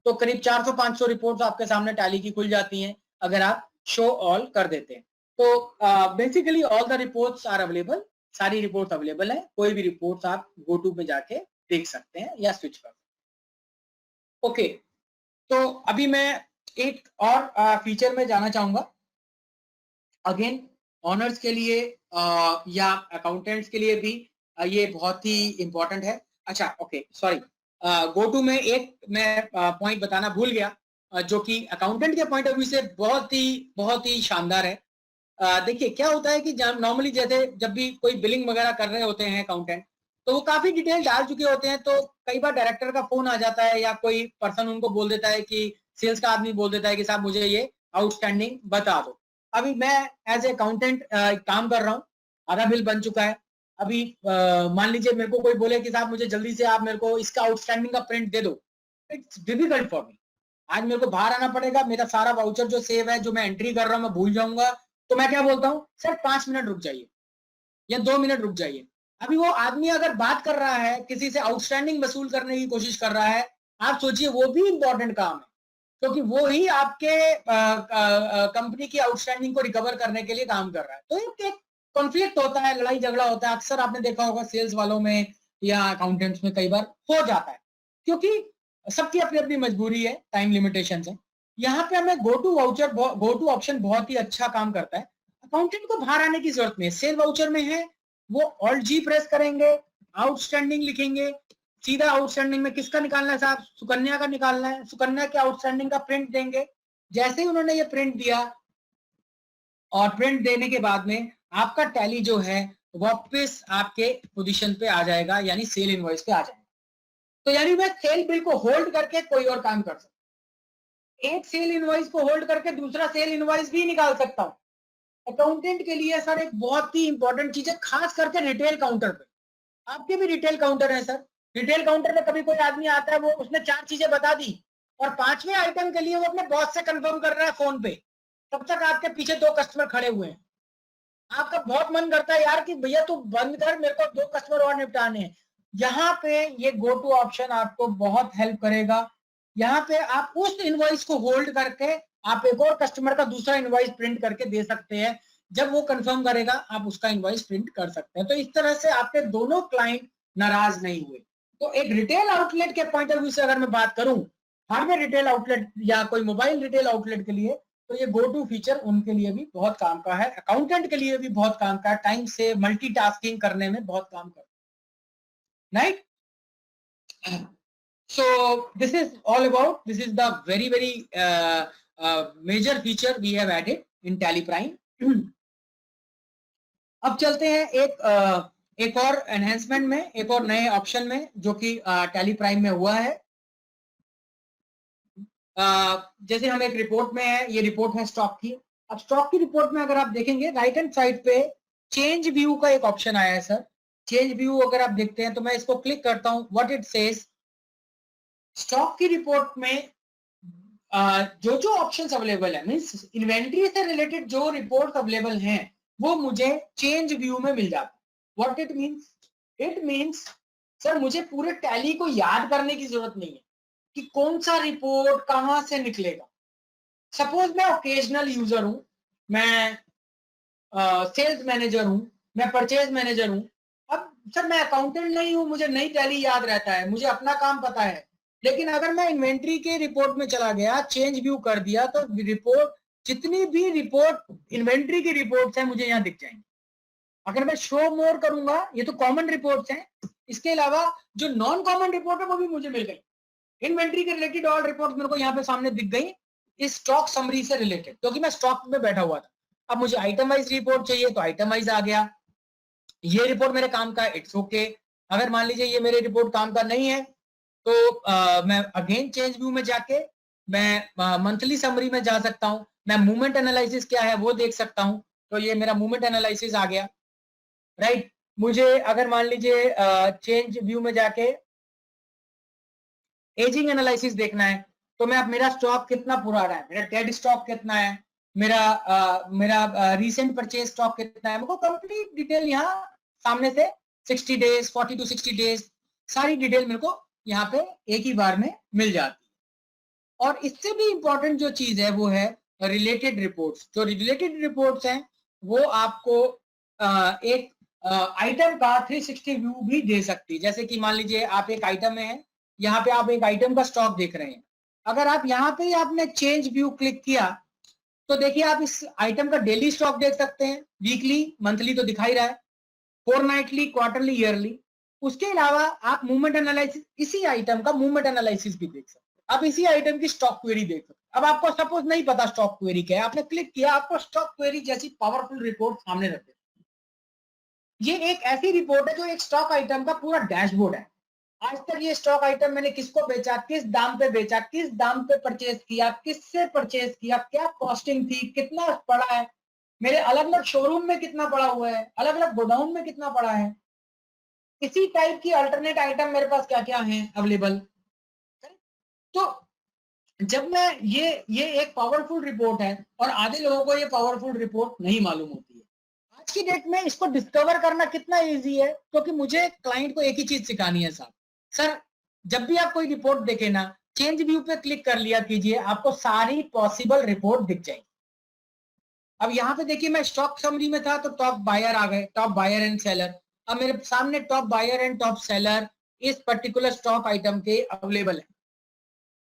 Speaker 3: तो करीब 400-500 रिपोर्ट्स आपके सामने टैली की खुल जाती हैं अगर आप शो ऑल कर देते हैं। तो basically all the reports are available, सारी रिपोर्ट्स अवेलेबल है। कोई भी रिपोर्ट्स आप गो टू पे जाके देख सकते हैं या स्विच कर सकते हैं। ओके, तो अभी मैं एक और फीचर में जाना चाहूंगा, अगेन ऑनर्स के लिए या अकाउंटेंट्स के लिए भी ये बहुत ही इंपॉर्टेंट है। अच्छा ओके, सॉरी, गो टू में एक मैं पॉइंट बताना भूल गया, जो कि अकाउंटेंट के पॉइंट ऑफ व्यू से बहुत ही शानदार है। देखिए क्या होता है कि नॉर्मली जैसे जब भी कोई बिलिंग वगैरह कर रहे होते हैं अकाउंटेंट, तो वो काफी डिटेल डाल चुके होते हैं, तो कई बार डायरेक्टर का फोन आ जाता है या कोई पर्सन उनको बोल देता है कि सेल्स का आदमी बोल देता है कि साहब मुझे ये आउटस्टैंडिंग बता दो। अभी मैं एज ए अकाउंटेंट काम कर रहा हूँ, आधा बिल बन चुका है। अभी मान लीजिए मेरे को कोई बोले कि साहब मुझे जल्दी से आप मेरे को इसका आउटस्टैंडिंग का प्रिंट दे दो, इट्स डिफिकल्ट फॉर मी। आज मेरे को बाहर आना पड़ेगा, मेरा सारा वाउचर जो सेव है, जो मैं एंट्री कर रहा हूँ, मैं भूल जाऊंगा। तो मैं क्या बोलता हूँ, सर 5 मिनट रुक जाइए या 2 मिनट रुक जाइए। अभी वो आदमी अगर बात कर रहा है, किसी से आउटस्टैंडिंग वसूल करने की कोशिश कर रहा है, आप सोचिए वो भी इंपॉर्टेंट काम है, क्योंकि वो ही आपके कंपनी की आउटस्टैंडिंग को रिकवर करने के लिए काम कर रहा है। तो एक कॉन्फ्लिक्ट होता है, लड़ाई झगड़ा होता है, अक्सर आपने देखा होगा सेल्स वालों में या अकाउंटेंट्स में कई बार हो जाता है, क्योंकि सबकी अपनी अपनी मजबूरी है, टाइम लिमिटेशन है। यहाँ पे हमें go to voucher, go to option बहुत ही अच्छा काम करता है। अकाउंटेंट को बाहर आने की जरूरत नहीं है, सेल वाउचर में है, वो ऑल्ट जी प्रेस करेंगे, आउटस्टैंडिंग लिखेंगे, सीधा आउटस्टैंडिंग में किसका निकालना है साहब, सुकन्या का निकालना है, सुकन्या के आउटस्टैंडिंग का प्रिंट देंगे। जैसे ही उन्होंने ये प्रिंट दिया, और प्रिंट देने के बाद में आपका टैली जो है वापस आपके पोजीशन पे आ जाएगा, यानी सेल इनवॉइस पे आ जाएगा। तो यानी मैं सेल बिल को होल्ड करके कोई और काम कर सकता हूं, एक सेल इनवॉइस को होल्ड करके दूसरा सेल इनवॉइस भी निकाल सकता हूं। अकाउंटेंट के लिए सर एक बहुत ही इंपॉर्टेंट चीज है, खास करके रिटेल काउंटर पे। आपके भी रिटेल काउंटर है सर, रिटेल काउंटर में कभी कोई आदमी आता है, वो उसने 4 चीजें बता दी और 5वें आइटम के लिए वो अपने बॉस से कंफर्म कर रहा है फोन पे, तब तक आपके पीछे 2 कस्टमर खड़े हुए हैं। आपका बहुत मन करता है यार कि भैया तू बंद कर, मेरे को 2 कस्टमर और निपटाने हैं। यहाँ पे ये गो टू ऑप्शन आपको बहुत हेल्प करेगा। यहाँ पे आप उस इनवॉइस को होल्ड करके आप एक और कस्टमर का दूसरा इनवॉइस प्रिंट करके दे सकते हैं। जब वो कंफर्म करेगा आप उसका इनवॉइस प्रिंट कर सकते हैं। तो इस तरह से आपके दोनों क्लाइंट नाराज नहीं हुए। तो एक रिटेल आउटलेट के पॉइंट ऑफ व्यू से अगर मैं बात करूं, हार्डवेयर रिटेल आउटलेट या कोई मोबाइल रिटेल आउटलेट के लिए, तो ये गो टू फीचर उनके लिए भी बहुत काम का है, अकाउंटेंट के लिए भी बहुत काम का है, टाइम से मल्टीटास्किंग करने में बहुत काम का है, right? So this is all about, this is the very major feature we have added in Tally Prime. अब चलते हैं एक और एनहेंसमेंट में, एक और नए ऑप्शन में जो कि Tally Prime में हुआ है। जैसे हम एक रिपोर्ट में है, ये रिपोर्ट है स्टॉक की। अब स्टॉक की रिपोर्ट में अगर आप देखेंगे राइट हैंड साइड पे चेंज व्यू का एक ऑप्शन आया है सर। चेंज व्यू अगर आप देखते हैं तो मैं इसको क्लिक करता हूं, व्हाट इट सेज, स्टॉक की रिपोर्ट में जो जो ऑप्शंस अवेलेबल है, मींस इन्वेंट्री से रिलेटेड जो रिपोर्ट्स अवेलेबल हैं वो मुझे चेंज व्यू में मिल जाता है। What it means, it means sir मुझे पूरे टैली को याद करने की जरूरत नहीं है कि कौन सा रिपोर्ट कहां से निकलेगा। सपोज मैं ओकेजनल यूजर हूं, मैं सेल्स मैनेजर हूं, मैं परचेज मैनेजर हूं। अब सर मैं अकाउंटेंट नहीं हूं, मुझे नई टैली याद रहता है, मुझे अपना काम पता है, लेकिन अगर मैं इन्वेंट्री के रिपोर्ट में चला गया, चेंज व्यू कर दिया, तो रिपोर्ट, जितनी भी रिपोर्ट इन्वेंट्री की रिपोर्ट्स हैं मुझे यहाँ दिख जाएंगी। अगर मैं शो मोर करूंगा, ये तो कॉमन रिपोर्ट्स हैं, इसके अलावा जो नॉन कॉमन रिपोर्ट है वो भी मुझे मिल गई। इन्वेंट्री के रिलेटेड ऑल रिपोर्ट मेरे को यहाँ पे सामने दिख गई इस स्टॉक समरी से रिलेटेड, क्योंकि मैं स्टॉक में बैठा हुआ था। अब मुझे आइटम वाइज रिपोर्ट चाहिए तो आइटम वाइज आ गया। ये रिपोर्ट मेरे काम का, इट्स ओके। अगर मान लीजिए ये मेरे रिपोर्ट काम का नहीं है तो मैं अगेन चेंज व्यू में जाके मैं मंथली समरी में जा सकता हूं, मैं मूवमेंट एनालिसिस क्या है वो देख सकता हूं। तो ये मेरा मूवमेंट एनालिसिस आ गया, राइट। मुझे अगर मान लीजिए चेंज व्यू में जाके एजिंग एनालिसिस देखना है तो मैं अब मेरा स्टॉक कितना पुराना है, मेरा डेड स्टॉक कितना है, मेरा रीसेंट परचेज स्टॉक कितना है, मुझको कंप्लीट डिटेल यहाँ सामने से 60 डेज 40 to 60 डेज सारी डिटेल मेरे को यहाँ पे एक ही बार में मिल जाती है। और इससे भी इंपॉर्टेंट जो चीज है वो है रिलेटेड रिपोर्ट्स। जो रिलेटेड रिपोर्ट्स हैं वो आपको एक आइटम का 360 व्यू भी दे सकती है। जैसे कि मान लीजिए आप एक आइटम में हैं, यहाँ पे आप एक आइटम का स्टॉक देख रहे हैं, अगर आप यहाँ पे आपने चेंज व्यू क्लिक किया तो देखिए आप इस आइटम का डेली स्टॉक देख सकते हैं, वीकली मंथली तो दिखाई रहा है, फोरनाइटली, क्वार्टरली, ईयरली। उसके अलावा आप मूवमेंट एनालिसिस, इसी आइटम का मूवमेंट एनालिसिस भी देख सकते हैं। आप इसी आइटम की स्टॉक क्वेरी देख सकते हैं। अब आपको सपोज नहीं पता स्टॉक क्वेरी क्या है, आपने क्लिक किया, आपको स्टॉक क्वेरी जैसी पावरफुल रिपोर्ट सामने रख देती है। ये एक ऐसी रिपोर्ट है जो एक स्टॉक आइटम का पूरा डैशबोर्ड है। आज तक ये स्टॉक आइटम मैंने किसको बेचा, किस दाम पे बेचा, किस दाम पे परचेज किया, किससे परचेज किया, क्या कॉस्टिंग थी, कितना पड़ा है, मेरे अलग अलग शोरूम में कितना पड़ा हुआ है, अलग अलग गोडाउन में कितना पड़ा है, इसी टाइप की अल्टरनेट आइटम मेरे पास क्या क्या है अवेलेबल। तो जब मैं ये एक पावरफुल रिपोर्ट है और आधे लोगों को ये पावरफुल रिपोर्ट नहीं मालूम होती है। आज की डेट में इसको डिस्कवर करना कितना इजी है, क्योंकि मुझे क्लाइंट को एक ही चीज सिखानी है साहब, सर जब भी आप कोई रिपोर्ट देखे ना, चेंज व्यू पे क्लिक कर लिया कीजिए, आपको सारी पॉसिबल रिपोर्ट दिख जाएगी। अब यहाँ पे देखिए मैं स्टॉक समरी में था तो टॉप बायर आ गए, टॉप बायर एंड सेलर। अब मेरे सामने top buyer and top seller इस पर्टिकुलर स्टॉक आइटम के अवेलेबल है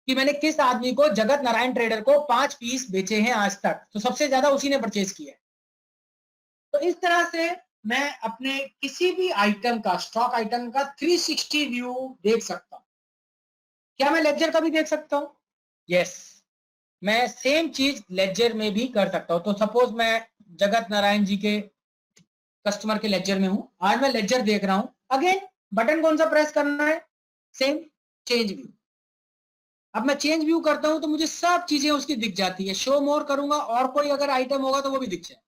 Speaker 3: कि मैंने किस आदमी को, जगत नारायण ट्रेडर को 5 पीस बेचे हैं आज तक, तो सबसे ज्यादा उसी ने परचेज किया है। तो इस तरह से मैं अपने किसी भी आइटम का, स्टॉक आइटम का 360 व्यू देख सकता हूं। क्या मैं लेजर का भी देख सकता हूं? यस, मैं सेम चीज लेजर में भी कर सकता हूं। तो सपोज मैं जगत नारायण जी के कस्टमर के लेजर में हूं, आज मैं लेजर देख रहा हूं। अगेन बटन कौन सा प्रेस करना है, सेम चेंज व्यू। अब मैं चेंज व्यू करता हूं तो मुझे सब चीजें उसकी दिख जाती है। शो मोर करूंगा और कोई अगर आइटम होगा तो वो भी दिख जाए।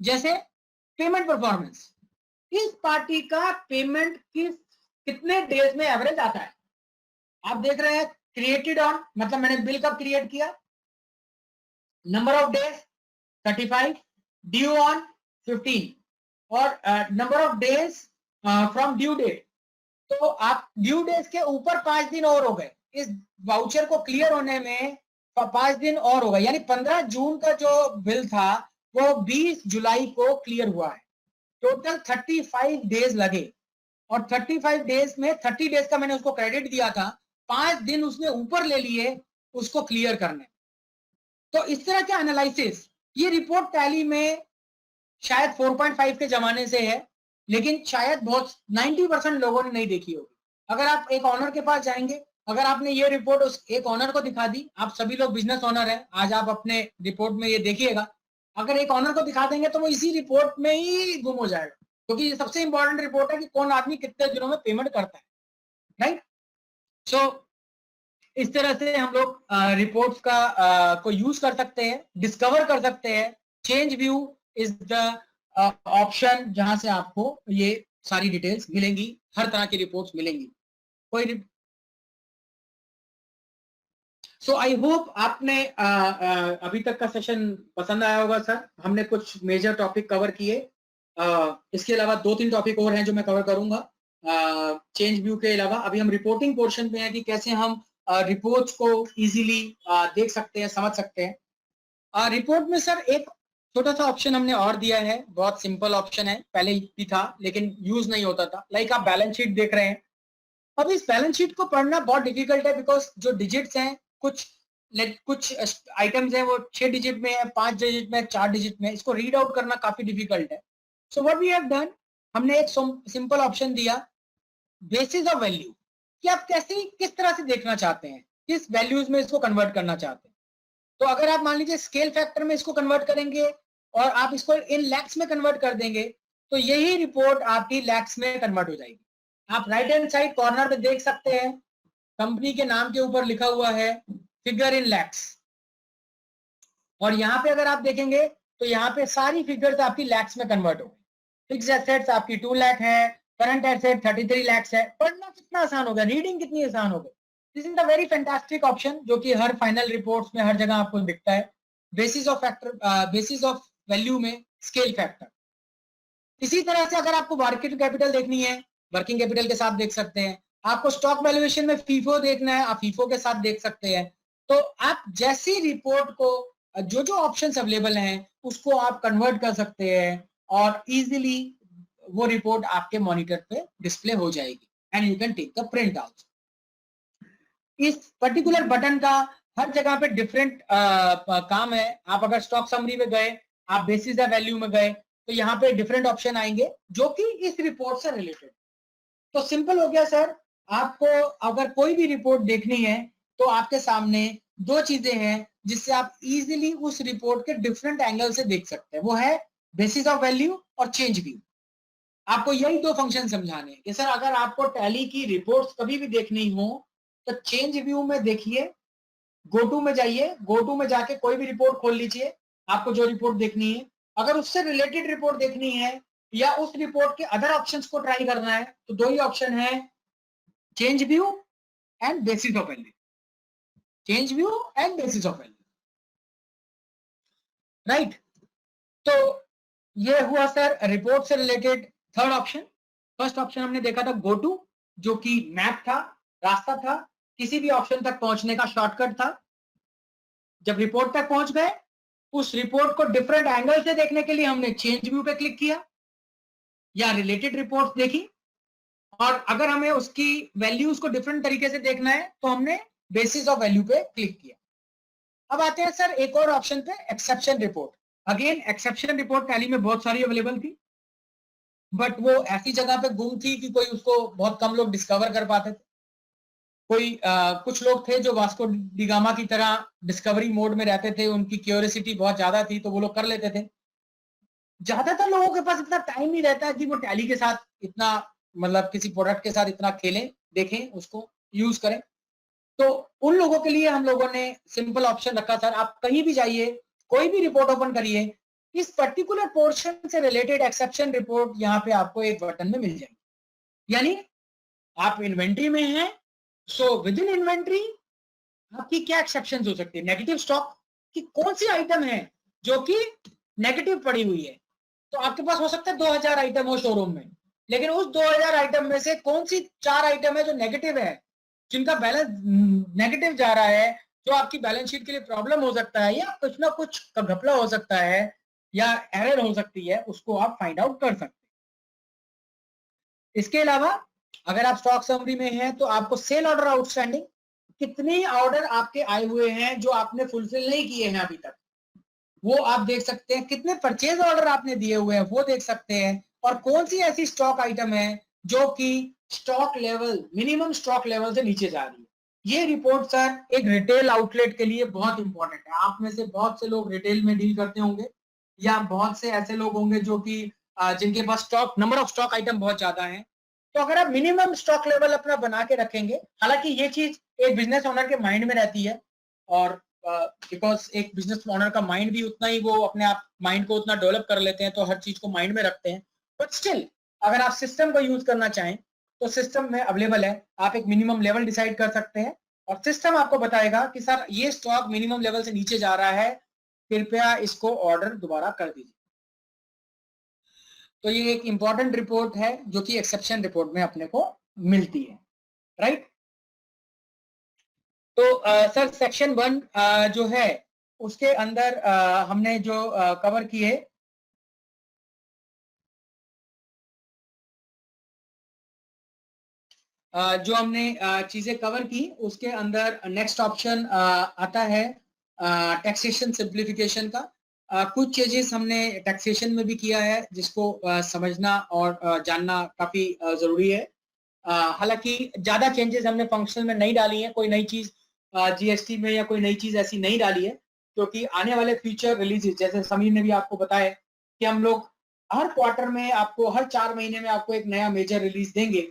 Speaker 3: जैसे पेमेंट परफॉर्मेंस, इस पार्टी का पेमेंट कितने डेज में एवरेज आता है। आप देख रहे हैं क्रिएटेड ऑन मतलब मैंने बिल कब क्रिएट किया, number of days 35, due on 15 और number of days from due date. तो आप ड्यू डेज के ऊपर 5 दिन और हो गए, इस वाउचर को क्लियर होने में 5 दिन और हो गए, यानी 15 जून का जो बिल था वो 20 जुलाई को क्लियर हुआ है। टोटल 35 डेज लगे और 35 डेज में 30 डेज का मैंने उसको क्रेडिट दिया था, 5 दिन उसने ऊपर ले लिए उसको क्लियर करने। तो इस तरह के एनालिसिस, ये रिपोर्ट टैली में शायद 4.5 के जमाने से है, लेकिन शायद बहुत 90% लोगों ने नहीं देखी होगी। अगर आप एक ऑनर के पास जाएंगे, अगर आपने ये रिपोर्ट उस एक ऑनर को दिखा दी, आप सभी लोग बिजनेस ऑनर हैं, आज आप अपने रिपोर्ट में ये देखिएगा, अगर एक ऑनर को दिखा देंगे तो वो इसी रिपोर्ट में ही गुम हो जाएगा, क्योंकि ये सबसे इंपॉर्टेंट रिपोर्ट है कि कौन आदमी कितने दिनों में पेमेंट करता है, राइट। सो इस तरह से हम लोग रिपोर्ट्स का को यूज कर सकते हैं, डिस्कवर कर सकते हैं। Change view is the option जहां से आपको ये सारी डिटेल्स मिलेंगी, हर तरह की रिपोर्ट्स मिलेंगी। कोई सो आई होप आपने अभी तक का सेशन पसंद आया होगा सर। हमने कुछ मेजर टॉपिक कवर किए, इसके अलावा 2-3 टॉपिक और हैं जो मैं कवर करूंगा चेंज व्यू के अलावा। अभी हम रिपोर्टिंग पोर्शन पे हैं कि कैसे हम रिपोर्ट्स को इजीली देख सकते हैं, समझ सकते हैं। रिपोर्ट में सर एक छोटा सा ऑप्शन हमने और दिया है, बहुत सिंपल ऑप्शन है, पहले भी था लेकिन यूज नहीं होता था। लाइक आप बैलेंस शीट देख रहे हैं, अब इस बैलेंस शीट को पढ़ना बहुत डिफिकल्ट है, बिकॉज जो डिजिट्स हैं, कुछ आइटम्स हैं वो 6 डिजिट में है, 5 डिजिट में, 4 डिजिट में, इसको रीड आउट करना काफी डिफिकल्ट है। So what we have done, हमने एक सिंपल ऑप्शन दिया, बेसिस ऑफ वैल्यू, कि आप कैसे किस तरह से देखना चाहते हैं, किस वैल्यूज में इसको कन्वर्ट करना चाहते हैं। तो अगर आप मान लीजिए स्केल फैक्टर में इसको कन्वर्ट करेंगे और आप इसको इन लैक्स में कन्वर्ट कर देंगे, तो यही रिपोर्ट आपकी लैक्स में कन्वर्ट हो जाएगी। आप राइट हैंड साइड कॉर्नर पे देख सकते हैं, कंपनी के नाम के ऊपर लिखा हुआ है फिगर इन लैक्स, और यहाँ पे अगर आप देखेंगे तो यहाँ पे सारी फिगर्स आपकी लैक्स में कन्वर्ट हो गई। फिक्स एसेट्स आपकी 2 लाख है, करंट एसेट 33 लाख है। पढ़ना कितना आसान हो गया, रीडिंग कितनी आसान हो गई। This is the very fantastic option जो कि हर फाइनल रिपोर्ट्स में हर जगह आपको दिखता है। Basis of factor, basis of value में स्केल फैक्टर। इसी तरह से अगर आपको मार्केट कैपिटल देखनी है, वर्किंग कैपिटल के साथ देख सकते हैं। आपको स्टॉक वैल्यूएशन में फीफो देखना है, आप फीफो के साथ देख सकते हैं। तो आप जैसी रिपोर्ट को जो जो ऑप्शंस अवेलेबल हैं उसको आप कन्वर्ट कर सकते हैं और इजीली वो रिपोर्ट आपके मॉनिटर पे डिस्प्ले हो जाएगी and you can take the print out. इस पर्टिकुलर बटन का हर जगह पे डिफरेंट काम है। आप अगर स्टॉक समरी में गए, आप बेसिस द वैल्यू में गए, तो यहाँ पे डिफरेंट ऑप्शन आएंगे जो कि इस रिपोर्ट से रिलेटेड। तो सिंपल हो गया सर, आपको अगर कोई भी रिपोर्ट देखनी है तो आपके सामने 2 चीजें हैं जिससे आप इजीली उस रिपोर्ट के डिफरेंट एंगल से देख सकते हैं, वो है बेसिस ऑफ वैल्यू और चेंज व्यू। आपको यही 2 फंक्शन समझाने हैं कि सर अगर आपको टैली की रिपोर्ट्स कभी भी देखनी हो तो चेंज व्यू में देखिए, गो टू में जाइए, गो टू में जाके कोई भी रिपोर्ट खोल लीजिए, आपको जो रिपोर्ट देखनी है। अगर उससे रिलेटेड रिपोर्ट देखनी है या उस रिपोर्ट के अदर ऑप्शंस को ट्राई करना है तो 2 ही ऑप्शन है, change view and bases of value. Change view and bases of value, right. तो ये हुआ सर रिपोर्ट से related third option. First option हमने देखा था गो टू, जो कि मैप था, रास्ता था, किसी भी ऑप्शन तक पहुंचने का शॉर्टकट था। जब रिपोर्ट तक पहुंच गए, उस रिपोर्ट को डिफरेंट एंगल से देखने के लिए हमने चेंज व्यू पे क्लिक किया या रिलेटेड रिपोर्ट्स देखी, और अगर हमें उसकी वैल्यूज को डिफरेंट तरीके से देखना है तो हमने बेसिस ऑफ वैल्यू पे क्लिक किया। अब आते हैं सर एक और ऑप्शन पे, exception report. Again exception report tally में बहुत सारी अवेलेबल थी, बट वो ऐसी जगह पे गुम थी कि कोई उसको बहुत कम लोग डिस्कवर कर पाते थे। कोई कुछ लोग थे जो वास्को डी गामा की तरह डिस्कवरी मोड में रहते थे, उनकी क्यूरियोसिटी बहुत ज्यादा थी तो वो लोग कर लेते थे। ज्यादातर लोगों के पास इतना टाइम नहीं रहता है कि वो टैली के साथ इतना, मतलब किसी प्रोडक्ट के साथ इतना खेलें, देखें, उसको यूज करें। तो उन लोगों के लिए हम लोगों ने सिंपल ऑप्शन रखा सर, आप कहीं भी जाइए, कोई भी रिपोर्ट ओपन करिए, इस पर्टिकुलर पोर्शन से रिलेटेड एक्सेप्शन रिपोर्ट यहाँ पे आपको एक बटन में मिल जाएगी। यानी आप इन्वेंट्री में हैं, सो विद इन इन्वेंट्री आपकी क्या एक्सेप्शन हो सकती है? नेगेटिव स्टॉक की कौन सी आइटम है जो कि नेगेटिव पड़ी हुई है? तो आपके पास हो सकता है 2000 आइटम हो शोरूम में, लेकिन उस 2000 आइटम में से कौन सी 4 आइटम है जो नेगेटिव है, जिनका बैलेंस नेगेटिव जा रहा है, जो आपकी बैलेंस शीट के लिए प्रॉब्लम हो सकता है, या कुछ ना कुछ का घपला हो सकता है, या एरर हो सकती है, उसको आप फाइंड आउट कर सकते हैं। इसके अलावा अगर आप स्टॉक समरी में हैं तो आपको सेल ऑर्डर आउटस्टैंडिंग, कितने ऑर्डर आपके आए हुए हैं जो आपने फुलफिल नहीं किए हैं अभी तक, वो आप देख सकते हैं। कितने परचेज ऑर्डर आपने दिए हुए हैं वो देख सकते हैं। और कौन सी ऐसी स्टॉक आइटम है जो कि stock level, minimum stock level से नीचे जा रही है। ये रिपोर्ट सर एक रिटेल आउटलेट के लिए बहुत इंपॉर्टेंट है। आप में से बहुत से लोग रिटेल में डील करते होंगे, या बहुत से ऐसे लोग होंगे जो कि जिनके पास stock number of stock item बहुत ज्यादा है। तो अगर आप मिनिमम स्टॉक लेवल अपना बना के रखेंगे, हालांकि ये चीज एक बिजनेस ओनर के माइंड में रहती है, और बिकॉज एक बिजनेस ओनर का माइंड भी उतना ही, वो अपने आप माइंड को उतना डेवलप कर लेते हैं तो हर चीज को माइंड में रखते हैं। बट स्टिल अगर आप सिस्टम को यूज करना चाहें तो सिस्टम में अवेलेबल है, आप एक मिनिमम लेवल डिसाइड कर सकते हैं और सिस्टम आपको बताएगा कि सर ये स्टॉक मिनिमम लेवल से नीचे जा रहा है, कृपया इसको ऑर्डर दोबारा कर दीजिए। तो ये एक इंपॉर्टेंट रिपोर्ट है जो कि एक्सेप्शन रिपोर्ट में अपने को मिलती है, राइट। तो सर सेक्शन 1 जो है उसके अंदर हमने जो कवर किए, जो हमने चीजें कवर की, उसके अंदर नेक्स्ट ऑप्शन आता है टैक्सेशन सिंप्लीफिकेशन का। कुछ चीजेस हमने टैक्सेशन में भी किया है जिसको समझना और जानना काफी जरूरी है। हालांकि ज्यादा चेंजेस हमने फंक्शनल में नहीं डाली है, कोई नई चीज जीएसटी में या कोई नई चीज ऐसी नहीं डाली है, क्योंकि आने वाले फ्यूचर रिलीजेस, जैसे समीर ने भी आपको बताया कि हम लोग हर क्वार्टर में आपको, हर 4 महीने में आपको एक नया मेजर रिलीज देंगे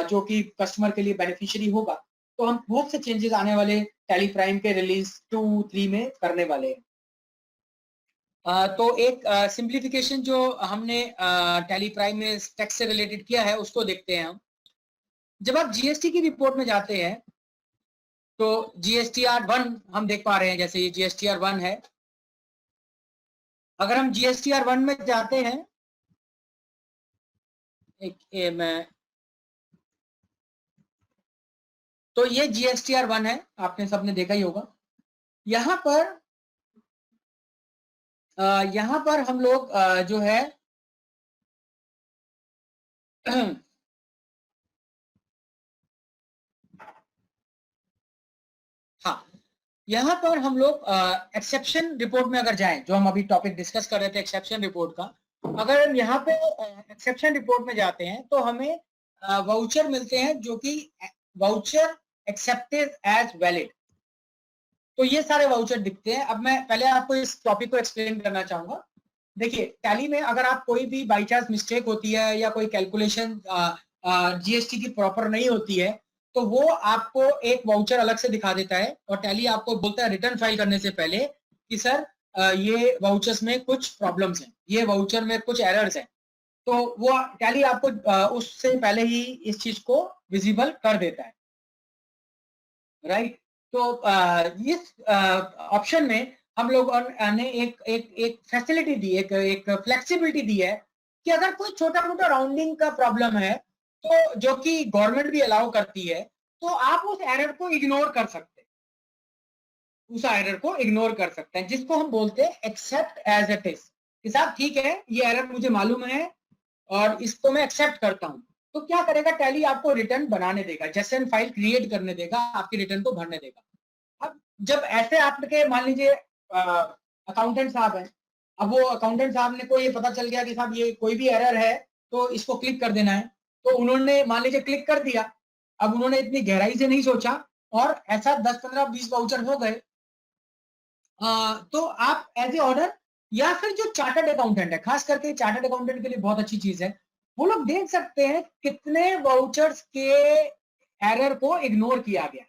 Speaker 3: जो कि कस्टमर के लिए बेनिफिशियरी होगा। तो हम बहुत से चेंजेस आने वाले टैली प्राइम के रिलीज 2-3 में करने वाले हैं। तो एक सिंप्लीफिकेशन जो हमने टैली प्राइम में टैक्स से रिलेटेड किया है उसको देखते हैं हम। जब आप जीएसटी की रिपोर्ट में जाते हैं तो जीएसटीआर 1 हम देख पा रहे हैं, जैसे ये जीएसटीआर 1 है। अगर हम जीएसटीआर 1 में जाते हैं, मैं तो ये जीएसटीआर 1 है, आपने सबने देखा ही होगा। यहाँ पर हम लोग जो है हाँ, यहाँ पर हम लोग एक्सेप्शन रिपोर्ट में अगर जाएं, जो हम अभी टॉपिक डिस्कस कर रहे थे एक्सेप्शन रिपोर्ट का, अगर हम यहाँ पे एक्सेप्शन रिपोर्ट में जाते हैं तो हमें वाउचर मिलते हैं जो कि वाउचर एक्सेप्टेड एज वैलिड। तो ये सारे वाउचर दिखते हैं। अब मैं पहले आपको इस टॉपिक को एक्सप्लेन करना चाहूंगा। देखिए, टैली में अगर आप कोई भी बाई चांस मिस्टेक होती है या कोई कैलकुलेशन जीएसटी की प्रॉपर नहीं होती है तो वो आपको एक वाउचर अलग से दिखा देता है, और टैली आपको बोलता है रिटर्न फाइल करने से पहले कि सर ये वाउचर्स में कुछ प्रॉब्लम्स हैं, ये वाउचर में कुछ एरर्स हैं। तो वो टैली आपको उससे पहले ही इस चीज को विजिबल कर देता है, राइट। तो इस ऑप्शन में हम लोग ने एक फैसिलिटी दी, एक फ्लेक्सिबिलिटी दी है कि अगर कोई छोटा मोटा राउंडिंग का प्रॉब्लम है तो जो कि गवर्नमेंट भी अलाउ करती है, तो आप उस एरर को इग्नोर कर सकते हैं, उस एरर को इग्नोर कर सकते हैं, जिसको हम बोलते हैं एक्सेप्ट एज इट इज। कि साहब ठीक है, ये एरर मुझे मालूम है और इसको मैं एक्सेप्ट करता हूं। तो क्या करेगा, टैली आपको रिटर्न बनाने देगा, जैसे फाइल क्रिएट करने देगा, आपकी रिटर्न को भरने देगा। अब जब ऐसे आपके मान लीजिए अकाउंटेंट साहब हैं, अब वो अकाउंटेंट साहब ने को ये पता चल गया कि साहब ये कोई भी एरर है तो इसको क्लिक कर देना है, तो उन्होंने मान लीजिए क्लिक कर दिया। अब उन्होंने इतनी गहराई से नहीं सोचा और ऐसा 10-15-20 वाउचर हो गए, तो आप एज ए ऑर्डर, या फिर जो चार्टर्ड अकाउंटेंट है, खास करके चार्टर्ड अकाउंटेंट के लिए बहुत अच्छी चीज है, वो लोग देख सकते हैं कितने वाउचर्स के एरर को इग्नोर किया गया है,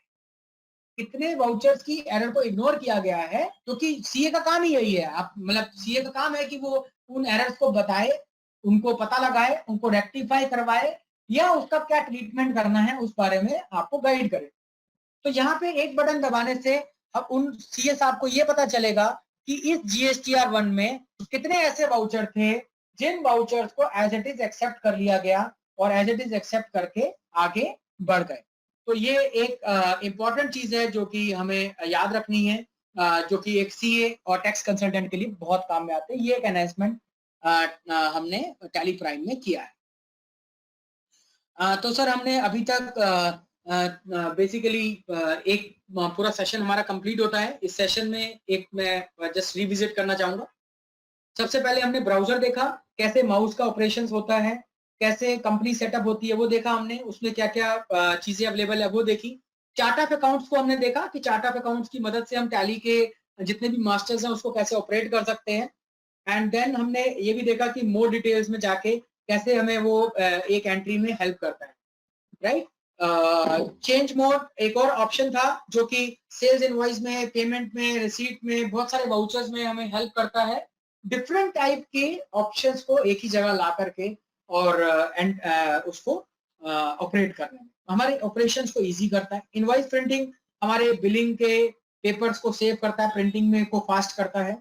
Speaker 3: कितने वाउचर्स की एरर को इग्नोर किया गया है, क्योंकि सीए का काम ही यही है। आप मतलब सीए का काम है कि वो उन एरर्स को बताए, उनको पता लगाए, उनको रेक्टिफाई करवाए, या उसका क्या ट्रीटमेंट करना है उस बारे में आपको गाइड करे। तो यहाँ पे एक बटन दबाने से अब उन सीए साहब को ये पता चलेगा कि इस GSTR1 में कितने ऐसे वाउचर थे जिन वाउचर्स को एज इट इज एक्सेप्ट कर लिया गया और एज इट इज एक्सेप्ट करके आगे बढ़ गए। तो ये एक इंपॉर्टेंट चीज है जो कि हमें याद रखनी है, जो कि एक सीए और टैक्स कंसल्टेंट के लिए बहुत काम में आते हैं। ये एक एनहांसमेंट हमने टैली प्राइम में किया है। तो सर हमने अभी तक बेसिकली एक पूरा सेशन हमारा कंप्लीट होता है। इस सेशन में एक मैं जस्ट रिविजिट करना चाहूंगा। सबसे पहले हमने ब्राउजर देखा, कैसे माउस का ऑपरेशंस होता है, कैसे कंपनी सेटअप होती है वो देखा हमने, उसमें क्या क्या चीजें अवेलेबल है वो देखी। चार्ट ऑफ अकाउंट्स को हमने देखा कि चार्ट ऑफ अकाउंट्स की मदद से हम टैली के जितने भी मास्टर्स हैं उसको कैसे ऑपरेट कर सकते हैं। एंड देन हमने ये भी देखा कि मोर डिटेल्स में जाके कैसे हमें वो एक एंट्री में हेल्प करता है, राइट। चेंज मोड एक और ऑप्शन था जो कि सेल्स इनवॉइस में, पेमेंट में, रिसीट में, बहुत सारे वाउचर्स में हमें हेल्प करता है डिफरेंट टाइप के ऑप्शंस को एक ही जगह ला करके और उसको ऑपरेट करने में हमारे ऑपरेशंस को इजी करता है। इनवॉइस प्रिंटिंग हमारे बिलिंग के पेपर्स को सेव करता है, प्रिंटिंग में को फास्ट करता है।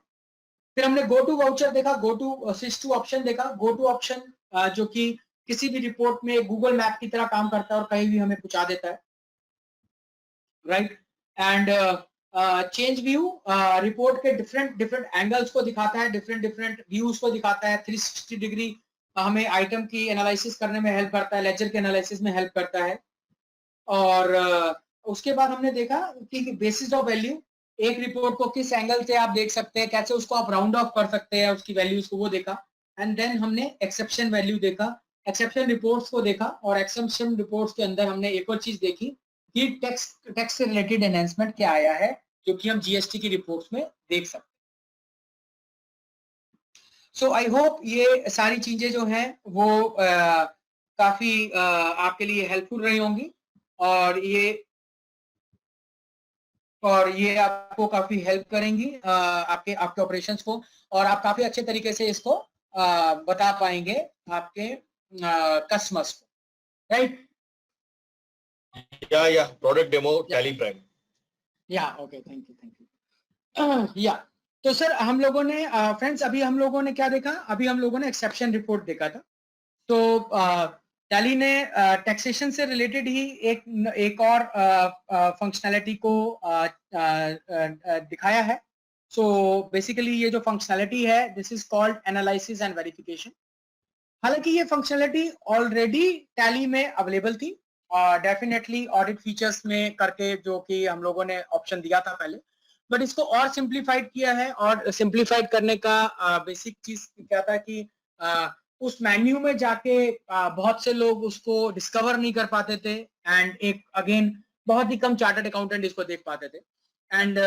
Speaker 3: फिर हमने गो टू वाउचर देखा, go to switch to option देखा। गो टू ऑप्शन जो कि किसी भी रिपोर्ट में गूगल मैप की तरह काम करता है और कहीं भी हमें पहुंचा देता है, right. And change view report के डिफरेंट एंगल्स को दिखाता है, डिफरेंट व्यूज को दिखाता है। 360 डिग्री हमें आइटम की एनालिसिस करने में हेल्प करता है, लेजर के एनालिसिस में हेल्प करता है। और उसके बाद हमने देखा कि बेसिस ऑफ वैल्यू, एक रिपोर्ट को किस एंगल से आप देख सकते हैं, कैसे उसको आप राउंड ऑफ कर सकते हैं उसकी वैल्यूज को, वो देखा। एंड देन हमने एक्सेप्शन वैल्यू देखा, एक्सेप्शन रिपोर्ट्स को देखा। और एक्सेप्शन रिपोर्ट्स के अंदर हमने एक और चीज देखी कि टैक्स से रिलेटेड एनहांसमेंट क्या आया है जो कि हम जीएसटी की रिपोर्ट्स में देख सकते हैं। सो आई होप ये सारी चीजें जो हैं वो काफी आपके लिए हेल्पफुल रही होंगी और ये आपको काफी हेल्प करेंगी आपके ऑपरेशंस को, और आप काफी अच्छे तरीके से इसको बता पाएंगे आपके कस्टमर्स को, right.
Speaker 4: Yeah, product demo, Tally Prime.
Speaker 3: या ओके, थैंक यू। या तो सर हम लोगों ने फ्रेंड्स अभी हम लोगों ने क्या देखा, अभी हम लोगों ने एक्सेप्शन रिपोर्ट देखा था। तो टैली ने टैक्सेशन से रिलेटेड ही एक और फंक्शनैलिटी को दिखाया है। सो बेसिकली ये जो फंक्शनैलिटी है this is called analysis and verification. हालांकि ये फंक्शनैलिटी ऑलरेडी टैली में अवेलेबल थी डेफिनेटली ऑडिट फीचर्स में करके, जो कि हम लोगों ने ऑप्शन दिया था पहले, बट इसको और सिंप्लीफाइड किया है। और सिंप्लीफाइड करने का बेसिक चीज क्या था कि उस मेन्यू में जाके बहुत से लोग उसको डिस्कवर नहीं कर पाते थे एंड एक अगेन बहुत ही कम चार्टर्ड अकाउंटेंट इसको देख पाते थे। एंड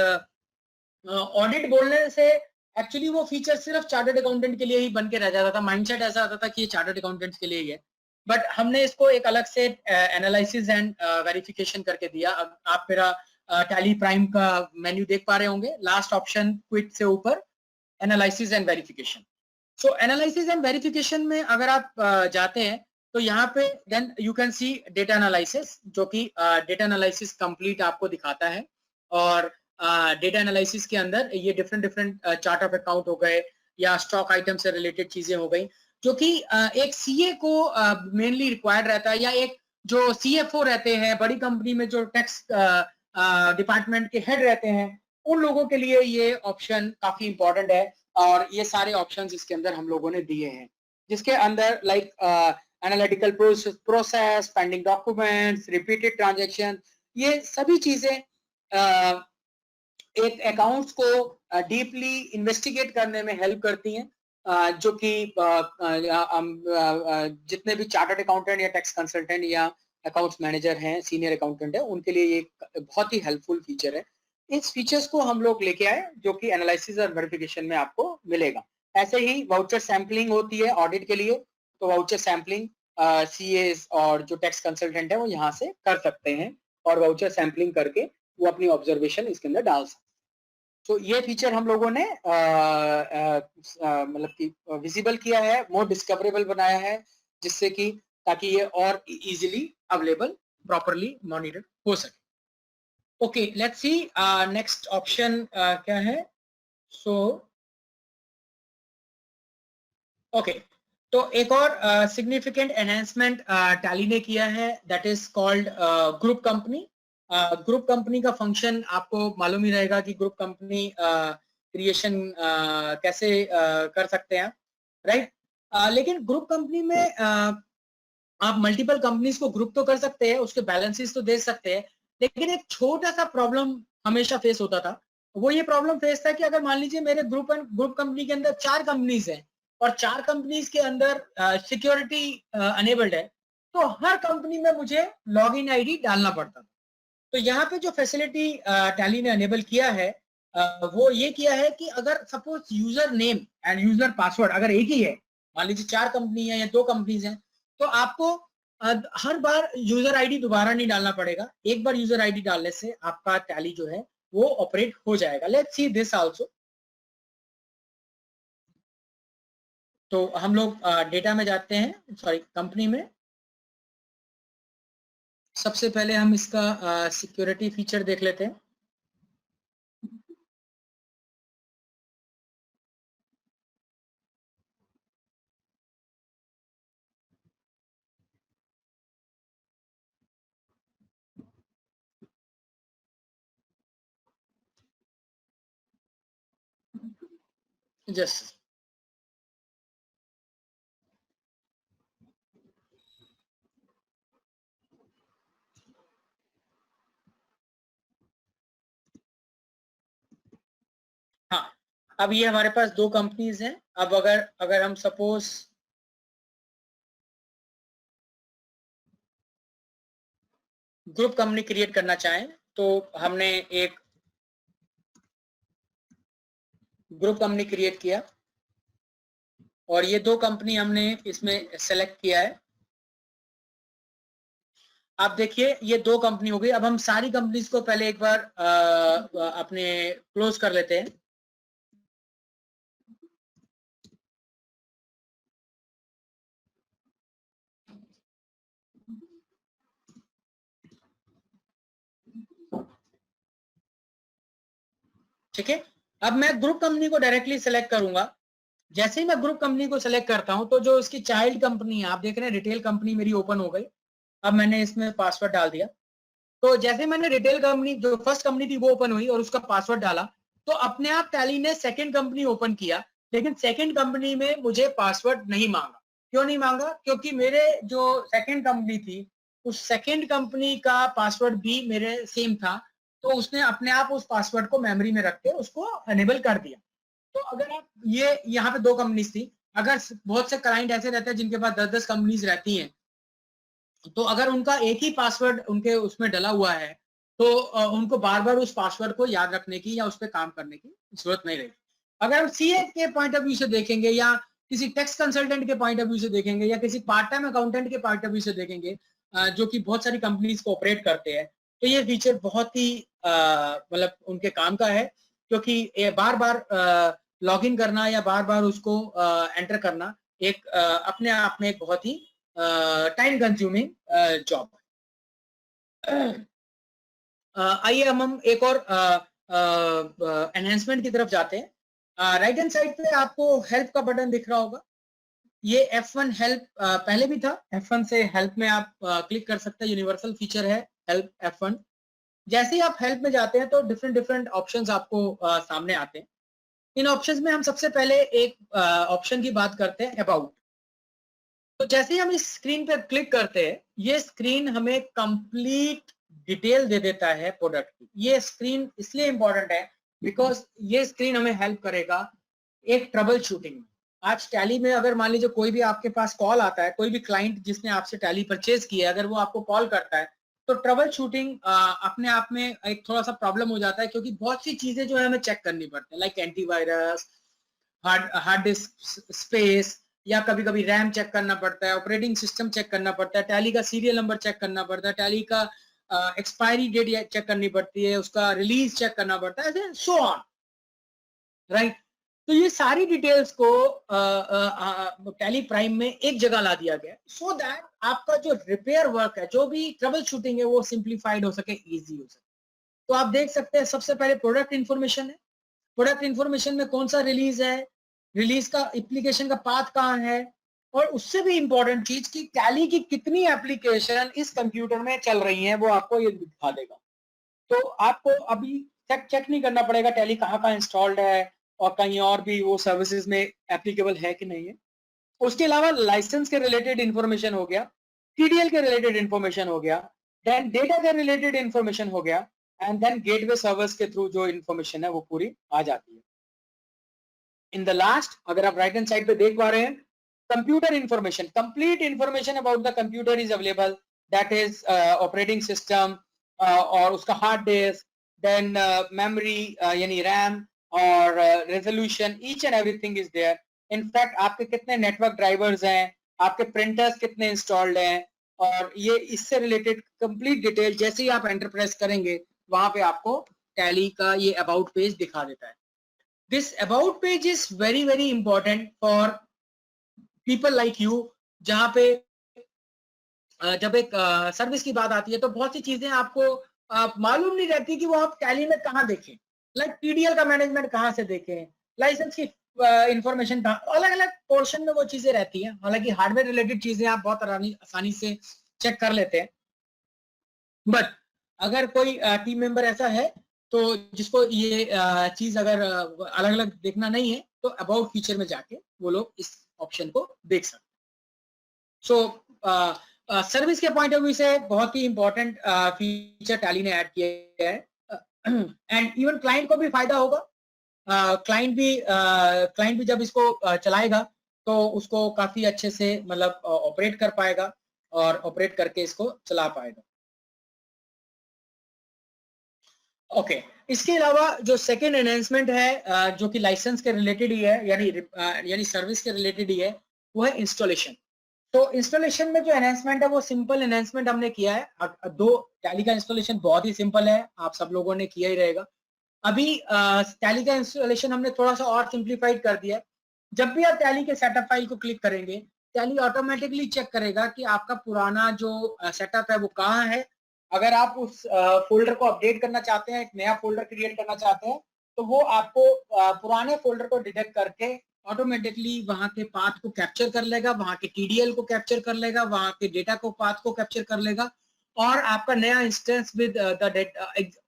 Speaker 3: ऑडिट बोलने से एक्चुअली वो फीचर सिर्फ चार्टर्ड अकाउंटेंट के लिए ही बन के रह जाता था, माइंडसेट ऐसा आता था कि ये चार्टर्ड अकाउंटेंट्स के लिए ही है। बट हमने इसको एक अलग से एनालिसिस एंड वेरिफिकेशन करके दिया। आप मेरा टैली प्राइम का मेन्यू देख पा रहे होंगे, लास्ट ऑप्शन क्विट से ऊपर analysis and verification. So analysis and verification में अगर आप जाते हैं तो यहाँ पे then you can see data analysis, जो कि डेटा एनालिसिस कंप्लीट आपको दिखाता है। और डेटा एनालिसिस के अंदर ये डिफरेंट चार्ट ऑफ अकाउंट हो गए या स्टॉक आइटम से रिलेटेड चीजें हो गई, जो कि एक सीए को मेनली रिक्वायर्ड रहता है, या एक जो सीएफओ रहते हैं बड़ी कंपनी में, जो टैक्स डिपार्टमेंट के हेड रहते हैं, उन लोगों के लिए ये ऑप्शन काफी इंपॉर्टेंट है। और ये सारे ऑप्शंस इसके अंदर हम लोगों ने दिए हैं, जिसके अंदर like analytical process, pending documents, repeated transaction, ये सभी चीजें एक अकाउंट्स को डीपली इन्वेस्टिगेट करने में हेल्प करती हैं, जो कि जितने भी चार्टर्ड अकाउंटेंट या टैक्स कंसल्टेंट या अकाउंट्स मैनेजर हैं, सीनियर अकाउंटेंट है, उनके लिए ये बहुत ही हेल्पफुल फीचर है। इस फीचर्स को हम लोग लेके आए जो कि एनालिसिस और वेरिफिकेशन में आपको मिलेगा। ऐसे ही वाउचर सैम्पलिंग होती है ऑडिट के लिए, तो वाउचर सैम्पलिंग सीएस और जो टैक्स कंसल्टेंट है वो यहाँ से कर सकते हैं और वाउचर सैम्पलिंग करके वो अपनी ऑब्जर्वेशन इसके अंदर डाल सकते हैं। तो ये फीचर हम लोगों ने मतलब कि विजिबल किया है, मोर डिस्कवरेबल बनाया है, जिससे कि ताकि ये और इजीली अवेलेबल, प्रॉपरली मॉनिटर हो सके। Okay, let's see next option क्या है. सो ओके, तो एक और सिग्निफिकेंट एनहांसमेंट टैली ने किया है, that is called group company. Group company का फंक्शन आपको मालूम ही रहेगा कि ग्रुप कंपनी क्रिएशन कैसे कर सकते हैं, राइट. लेकिन ग्रुप कंपनी में आप मल्टीपल कंपनीज को ग्रुप तो कर सकते हैं, उसके बैलेंसेस तो दे सकते हैं, लेकिन एक छोटा सा प्रॉब्लम हमेशा फेस होता था. वो ये प्रॉब्लम फेस था कि अगर मान लीजिए मेरे ग्रुप कंपनी के अंदर 4 कंपनीज हैं और 4 कंपनीज के अंदर सिक्योरिटी अनेबल्ड है, तो हर कंपनी में मुझे लॉगिन आईडी डालना पड़ता था. तो यहाँ पे जो फैसिलिटी टैली ने अनेबल किया है, वो ये किया है कि अगर suppose user name and user password अगर एक ही है, मान लीजिए 4 कंपनी है या 2 कंपनीज हैं, तो आपको हर बार यूजर आईडी दोबारा नहीं डालना पड़ेगा. एक बार यूजर आईडी डालने से आपका टैली जो है वो ऑपरेट हो जाएगा. Let's see this also. तो हम लोग डेटा में जाते हैं, सॉरी कंपनी में. सबसे पहले हम इसका सिक्योरिटी फीचर देख लेते हैं. जस्ट हाँ, अब ये हमारे पास 2 कंपनीज हैं. अब अगर हम सपोज ग्रुप कंपनी क्रिएट करना चाहें, तो हमने एक ग्रुप कंपनी क्रिएट किया और ये 2 कंपनी हमने इसमें सेलेक्ट किया है. आप देखिए ये 2 कंपनी हो गई. अब हम सारी कंपनीज को पहले एक बार अपने क्लोज कर लेते हैं. ठीक है, अब मैं ग्रुप कंपनी को डायरेक्टली सेलेक्ट करूंगा. जैसे ही मैं ग्रुप कंपनी को सेलेक्ट करता हूं, तो जो इसकी चाइल्ड कंपनी है, आप देख रहे हैं रिटेल कंपनी मेरी ओपन हो गई. अब मैंने इसमें पासवर्ड डाल दिया. तो जैसे मैंने रिटेल कंपनी जो फर्स्ट कंपनी थी वो ओपन हुई और उसका पासवर्ड डाला, तो अपने आप टैली ने सेकंड कंपनी ओपन किया. लेकिन सेकंड कंपनी में मुझे पासवर्ड नहीं मांगा. क्यों नहीं मांगा? क्योंकि मेरे जो सेकंड कंपनी थी, उस सेकंड कंपनी का पासवर्ड भी मेरे सेम था. तो उसने अपने आप उस पासवर्ड को मेमोरी में रख के उसको अनेबल कर दिया. तो अगर आप ये यहाँ पे 2 कंपनीज थी, अगर बहुत से क्लाइंट ऐसे रहते हैं जिनके पास 10-10 कंपनीज रहती हैं, तो अगर उनका एक ही पासवर्ड उनके उसमें डला हुआ है, तो उनको बार बार उस पासवर्ड को याद रखने की या उस पर काम करने की जरूरत नहीं रहेगी. अगर हम सीए के पॉइंट ऑफ व्यू से देखेंगे या किसी टैक्स कंसल्टेंट के पॉइंट ऑफ व्यू से देखेंगे या किसी पार्ट टाइम अकाउंटेंट के पॉइंट ऑफ व्यू से देखेंगे, जो कि बहुत सारी कंपनीज को ऑपरेट करते हैं, तो ये फीचर बहुत ही मतलब उनके काम का है. क्योंकि बार बार लॉग इन करना या बार बार उसको एंटर करना एक अपने आप में एक बहुत ही टाइम कंज्यूमिंग जॉब. आइए हम एक और एनहेंसमेंट की तरफ जाते हैं. राइट हैंड साइड पे आपको हेल्प का बटन दिख रहा होगा. ये F1 हेल्प पहले भी था. F1 से हेल्प में आप क्लिक कर सकते हैं. यूनिवर्सल फीचर है हेल्प F1. जैसे ही आप हेल्प में जाते हैं तो डिफरेंट ऑप्शंस आपको सामने आते हैं. इन ऑप्शंस में हम सबसे पहले एक ऑप्शन की बात करते हैं, अबाउट. तो जैसे ही हम इस स्क्रीन पर क्लिक करते हैं, ये स्क्रीन हमें कंप्लीट डिटेल दे देता है प्रोडक्ट की. ये स्क्रीन इसलिए इंपॉर्टेंट है बिकॉज ये स्क्रीन हमें हेल्प करेगा एक ट्रबल शूटिंग में. आज टैली में अगर मान लीजिए कोई भी आपके पास कॉल आता है, कोई भी क्लाइंट जिसने आपसे टैली परचेज किया है, अगर वो आपको कॉल करता है, तो ट्रबल शूटिंग अपने आप में एक थोड़ा सा प्रॉब्लम हो जाता है. क्योंकि बहुत सी चीजें जो है हमें चेक करनी पड़ती है, like antivirus, hard disk space, या कभी कभी रैम चेक करना पड़ता है, ऑपरेटिंग सिस्टम चेक करना पड़ता है, टैली का सीरियल नंबर चेक करना पड़ता है, टैली का एक्सपायरी डेट चेक करनी पड़ती है, उसका रिलीज चेक करना पड़ता है, सो ऑन, राइट. तो ये सारी डिटेल्स को टैली प्राइम में एक जगह ला दिया गया, सो दैट आपका जो रिपेयर वर्क है, जो भी ट्रबल शूटिंग है, वो सिंप्लीफाइड हो सके, इजी हो सके. तो आप देख सकते हैं सबसे पहले प्रोडक्ट इंफॉर्मेशन है। प्रोडक्ट इंफॉर्मेशन में कौन सा रिलीज है, रिलीज का एप्लीकेशन का पाथ कहाँ है, और उससे भी इंपॉर्टेंट चीज कि टैली की कितनी एप्लीकेशन इस कंप्यूटर में चल रही हैं, वो आपको ये दिखा देगा। तो आपको अभी चेक नहीं करना पड़ेगा टैली कहाँ कहाँ इंस्टॉल्ड है और कहीं और भी वो सर्विसेज में एप्लीकेबल है कि नहीं है। उसके अलावा लाइसेंस के रिलेटेड इंफॉर्मेशन हो गया, टीडीएल के रिलेटेड इंफॉर्मेशन हो गया, देन डेटा के रिलेटेड इंफॉर्मेशन हो गया, एंड देन गेटवे सर्वर्स के थ्रू जो इंफॉर्मेशन है वो पूरी आ जाती है। इन द लास्ट, अगर आप राइट हैंड साइड पे देख पा रहे हैं, computer information, complete information about the computer is available, that is operating system और उसका हार्ड डिस्क, देन मेमोरी यानी रैम और resolution, each and everything is there. In fact आपके कितने नेटवर्क ड्राइवर्स हैं, आपके प्रिंटर्स कितने इंस्टॉल्ड हैं, और ये इससे रिलेटेड कंप्लीट डिटेल जैसे ही आप एंटर प्रेस करेंगे वहां पे आपको टैली का ये अबाउट पेज दिखा देता है। This about page is very very important for people like you, जहां पे जब एक सर्विस की बात आती है तो बहुत सी चीजें आपको मालूम नहीं रहती कि वो आप टैली में कहाँ देखें, लाइक टीडीएल का मैनेजमेंट कहाँ से देखें, लाइसेंस की इंफॉर्मेशन, अलग अलग पोर्शन में वो चीजें रहती हैं। हालांकि हार्डवेयर रिलेटेड चीजें आप बहुत आसानी से चेक कर लेते हैं, बट अगर कोई टीम मेंबर ऐसा है तो जिसको ये चीज अगर अलग अलग देखना नहीं है तो अबाउट फीचर में जाके वो लोग इस ऑप्शन को देख सकते हैं। सो सर्विस के पॉइंट ऑफ व्यू से बहुत ही इंपॉर्टेंट फीचर टैली ने ऐड किया है, एंड इवन क्लाइंट को भी फायदा होगा। क्लाइंट भी जब इसको चलाएगा तो उसको काफी अच्छे से मतलब ऑपरेट कर पाएगा और ऑपरेट करके इसको चला पाएगा। ओके, इसके अलावा जो सेकेंड एनहेंसमेंट है जो कि लाइसेंस के रिलेटेड ही है, यानी सर्विस के रिलेटेड ही है, वो है इंस्टॉलेशन। तो इंस्टॉलेशन में जो एनहेंसमेंट है वो सिंपल एनहेंसमेंट हमने किया है। टैली का इंस्टॉलेशन बहुत ही सिंपल है, आप सब लोगों ने किया ही रहेगा। अभी टैली का इंस्टॉलेशन हमने थोड़ा सा और सिंप्लीफाइड कर दिया है। जब भी आप टैली के सेटअप फाइल को क्लिक करेंगे, टैली ऑटोमेटिकली चेक करेगा कि आपका पुराना जो सेटअप है वो कहाँ है। अगर आप उस फोल्डर को अपडेट करना चाहते हैं, एक नया फोल्डर क्रिएट करना चाहते हैं, तो वो आपको पुराने फोल्डर को डिटेक्ट करके ऑटोमेटिकली वहां के पाथ को कैप्चर कर लेगा, वहां के टीडीएल को कैप्चर कर लेगा, वहां के डेटा को पाथ को कैप्चर कर लेगा, और आपका नया instance with the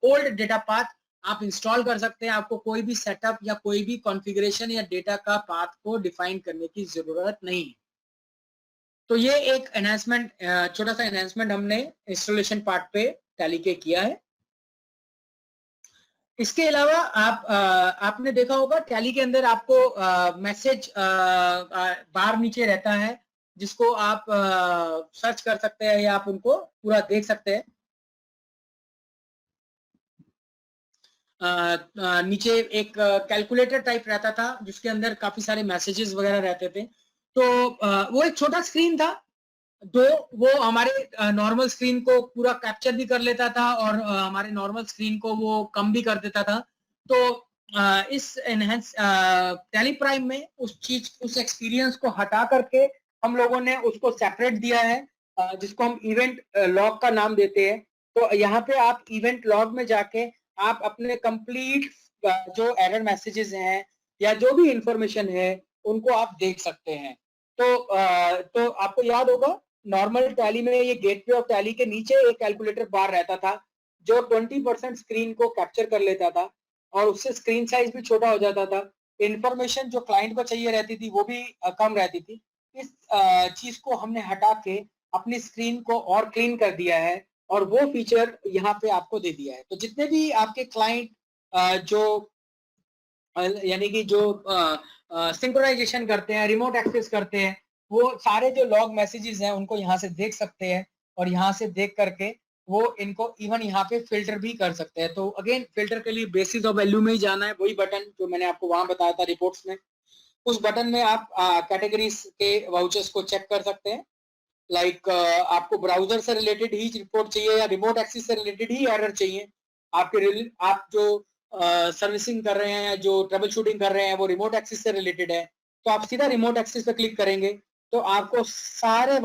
Speaker 3: old data path आप इंस्टॉल कर सकते हैं। आपको कोई भी सेटअप या कोई भी कॉन्फ़िगरेशन या डेटा का पाथ को डिफाइन करने की जरूरत नहीं है। तो ये एक एनहांसमेंट, छोटा सा एनहांसमेंट हमने इंस्टॉलेशन पार्ट पे टैली के किया है। इसके अलावा आपने देखा होगा टैली के अंदर आपको मैसेज बार नीचे रहता है, जिसको आप सर्च कर सकते हैं या आप उनको पूरा देख सकते हैं। नीचे एक कैलकुलेटर टाइप रहता था जिसके अंदर काफी सारे मैसेजेस वगैरह रहते थे। तो वो एक छोटा स्क्रीन था, तो वो हमारे नॉर्मल स्क्रीन को पूरा कैप्चर भी कर लेता था और हमारे नॉर्मल स्क्रीन को वो कम भी कर देता था। तो इस एनहेंस टैली प्राइम में उस एक्सपीरियंस को हटा करके हम लोगों ने उसको सेपरेट दिया है, जिसको हम इवेंट लॉग का नाम देते हैं। तो यहाँ पे आप इवेंट लॉग में जाके आप अपने कंप्लीट जो एरर मैसेजेस हैं या जो भी इंफॉर्मेशन है उनको आप देख सकते हैं। तो आपको याद होगा नॉर्मल टैली में ये गेटवे ऑफ टैली के नीचे एक कैलकुलेटर बार रहता था जो 20% स्क्रीन को कैप्चर कर लेता था और उससे स्क्रीन साइज भी छोटा हो जाता था। इंफॉर्मेशन जो क्लाइंट को चाहिए रहती थी वो भी कम रहती थी। इस चीज को हमने हटा के अपनी स्क्रीन को और क्लीन कर दिया है और वो फीचर यहाँ पे आपको दे दिया है। तो जितने भी आपके क्लाइंट जो यानी कि जो सिंक्रोनाइजेशन करते हैं, रिमोट एक्सेस करते हैं, वो सारे जो लॉग मैसेजेस हैं उनको यहाँ से देख सकते हैं और यहाँ से देख करके वो इनको इवन यहाँ पे फिल्टर भी कर सकते हैं। तो अगेन फिल्टर के लिए बेसिस ऑफ वैल्यू में ही जाना है, वही बटन जो मैंने आपको वहां बताया था रिपोर्ट्स में, उस बटन में आप कैटेगरीज के वाउचर्स को चेक कर सकते हैं। लाइक आपको ब्राउजर से रिलेटेड ही रिपोर्ट चाहिए या रिमोट एक्सेस से रिलेटेड ही एरर चाहिए, आप जो सर्विसिंग कर रहे हैं, जो ट्रबल शूटिंग कर रहे हैं वो रिमोट एक्सेस से रिलेटेड है, तो आप सीधा रिमोट एक्सेस पे क्लिक करेंगे तो आपको सारे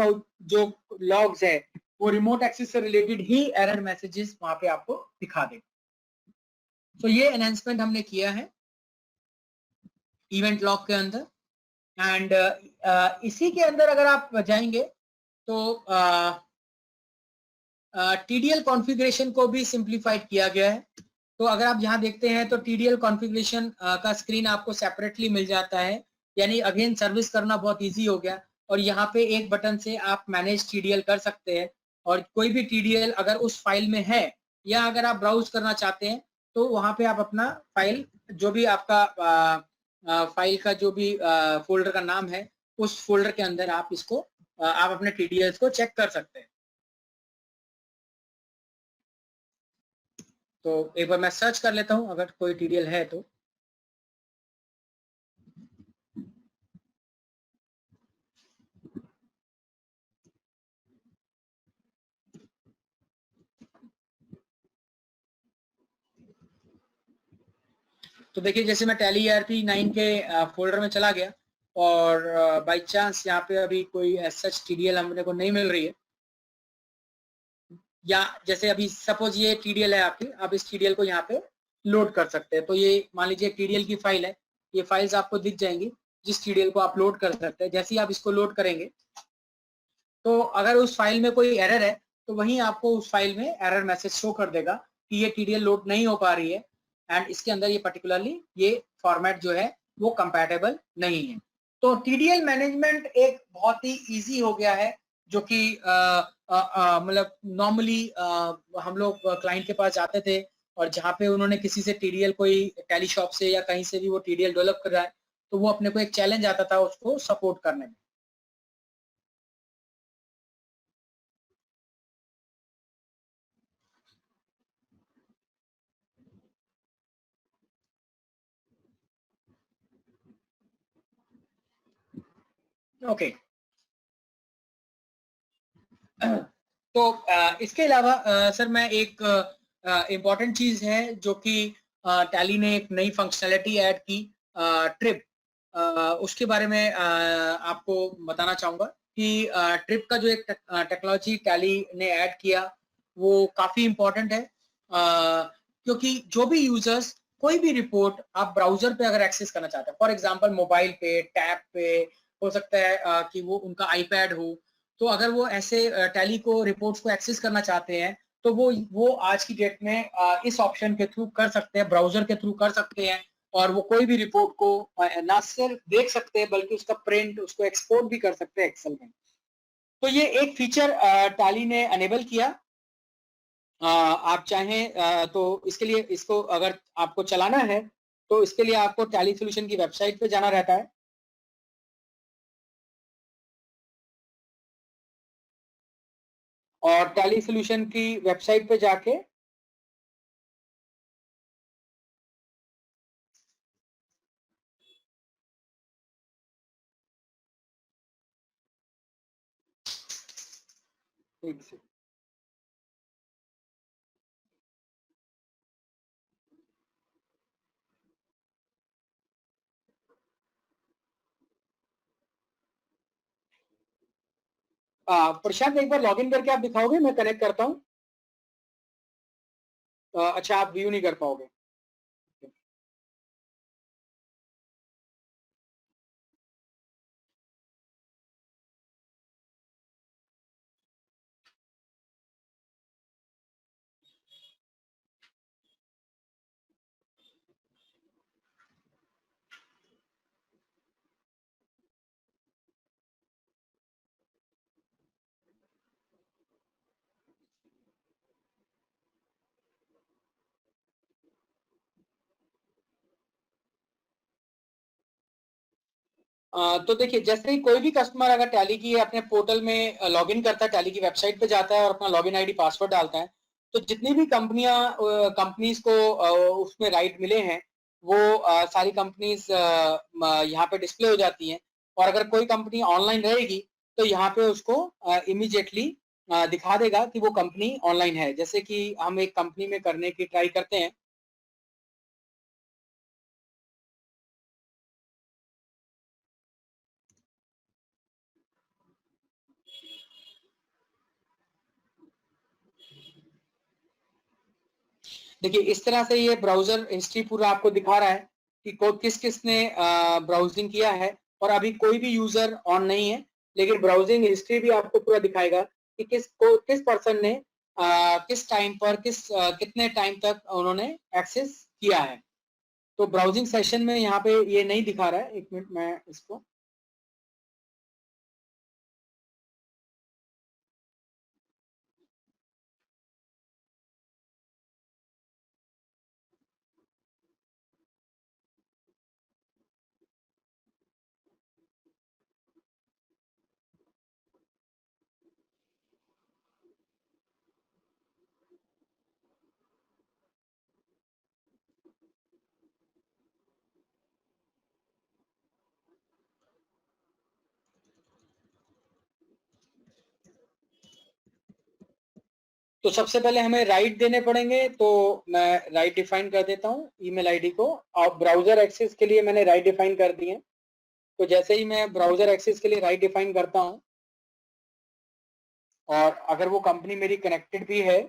Speaker 3: जो लॉग्स है वो रिमोट एक्सेस से रिलेटेड ही एरर मैसेजेस वहां पे आपको दिखा देगा। तो ये एनहांसमेंट हमने किया है इवेंट लॉग के अंदर। एंड इसी के अंदर अगर आप जाएंगे तो टीडीएल कॉन्फ़िगरेशन को भी सिंप्लीफाइड किया गया है। तो अगर आप यहाँ देखते हैं तो टीडीएल कॉन्फ़िगरेशन का स्क्रीन आपको सेपरेटली मिल जाता है, यानी अगेन सर्विस करना बहुत इजी हो गया। और यहाँ पे एक बटन से आप मैनेज टीडीएल कर सकते हैं, और कोई भी टीडीएल अगर उस फाइल में है या अगर आप ब्राउज करना चाहते हैं तो वहां पे आप अपना फाइल, जो भी आपका फाइल का जो भी फोल्डर का नाम है, उस फोल्डर के अंदर आप इसको आप अपने टीडीएल्स को चेक कर सकते हैं। तो एक बार मैं सर्च कर लेता हूं अगर कोई टीडीएल है तो। तो देखिए जैसे मैं टैली ईआरपी 9 के फोल्डर में चला गया और बाय चांस यहाँ पे अभी कोई सच टीडीएल हमने को नहीं मिल रही है, या जैसे अभी सपोज ये टीडीएल है आपकी, आप इस टीडीएल को यहाँ पे लोड कर सकते हैं। तो ये मान लीजिए टीडीएल की फाइल है, ये फाइल्स आपको दिख जाएंगी जिस टीडीएल को आप लोड कर सकते हैं। जैसे ही आप इसको लोड करेंगे तो अगर उस फाइल में कोई एरर है तो वहीं आपको उस फाइल में एरर मैसेज शो कर देगा कि ये टीडीएल लोड नहीं हो पा रही है, एंड इसके अंदर ये पर्टिकुलरली ये फॉर्मेट जो है वो कंपैटिबल नहीं है। तो टीडीएल मैनेजमेंट एक बहुत ही इजी हो गया है, जो कि मतलब नॉर्मली हम लोग क्लाइंट के पास जाते थे और जहाँ पे उन्होंने किसी से टीडीएल, कोई टैली शॉप से या कहीं से भी वो टीडीएल डेवलप कर रहा है, तो वो अपने को एक चैलेंज आता था उसको सपोर्ट करने में। ओके तो इसके अलावा सर मैं एक इम्पॉर्टेंट चीज है जो कि टैली ने एक नई फंक्शनैलिटी ऐड की, ट्रिप, उसके बारे में आपको बताना चाहूंगा कि ट्रिप का जो एक टेक्नोलॉजी टैली ने ऐड किया वो काफी इम्पोर्टेंट है, क्योंकि जो भी यूजर्स कोई भी रिपोर्ट आप ब्राउजर पे अगर एक्सेस करना चाहते हैं, फॉर एग्जांपल मोबाइल पे, टैब पे, हो सकता है कि वो उनका आईपैड हो, तो अगर वो ऐसे टैली को रिपोर्ट्स को एक्सेस करना चाहते हैं तो वो आज की डेट में इस ऑप्शन के थ्रू कर सकते हैं, ब्राउजर के थ्रू कर सकते हैं, और वो कोई भी रिपोर्ट को ना सिर्फ देख सकते हैं बल्कि उसका प्रिंट, उसको एक्सपोर्ट भी कर सकते हैं एक्सेल में। तो ये एक फीचर टैली ने अनेबल किया। आप चाहें तो इसके लिए, इसको अगर आपको चलाना है तो इसके लिए आपको टैली सॉल्यूशन की वेबसाइट पे जाना रहता है, और टैली सॉल्यूशन की वेबसाइट पे जाके एक से प्रशांत एक बार लॉगिन करके आप दिखाओगे, मैं कनेक्ट करता हूँ। अच्छा आप व्यू नहीं कर पाओगे। तो देखिए जैसे ही कोई भी कस्टमर अगर टैली की अपने पोर्टल में लॉगिन करता है, टैली की वेबसाइट पे जाता है और अपना लॉगिन आईडी पासवर्ड डालता है, तो जितनी भी कंपनीज को उसमें राइट मिले हैं वो सारी कंपनीज यहाँ पे डिस्प्ले हो जाती हैं। और अगर कोई कंपनी ऑनलाइन रहेगी तो यहाँ पे उसको इमीडिएटली दिखा देगा कि वो कंपनी ऑनलाइन है। जैसे कि हम एक कंपनी में करने की ट्राई करते हैं। देखिए इस तरह से ये ब्राउजर हिस्ट्री पूरा आपको दिखा रहा है कि किस किसने ब्राउजिंग किया है, और अभी कोई भी यूजर ऑन नहीं है, लेकिन ब्राउजिंग हिस्ट्री भी आपको पूरा दिखाएगा कि किस पर्सन ने किस टाइम पर कितने टाइम तक उन्होंने एक्सेस किया है। तो ब्राउजिंग सेशन में यहाँ पे ये नहीं दिखा रहा है, एक मिनट मैं इसको, तो सबसे पहले हमें राइट देने पड़ेंगे, तो मैं राइट डिफाइन कर देता हूँ ईमेल आईडी को, और ब्राउजर एक्सेस के लिए मैंने राइट डिफाइन कर दिए। तो जैसे ही मैं ब्राउजर एक्सेस के लिए राइट डिफाइन करता हूँ, और अगर वो कंपनी मेरी कनेक्टेड भी है,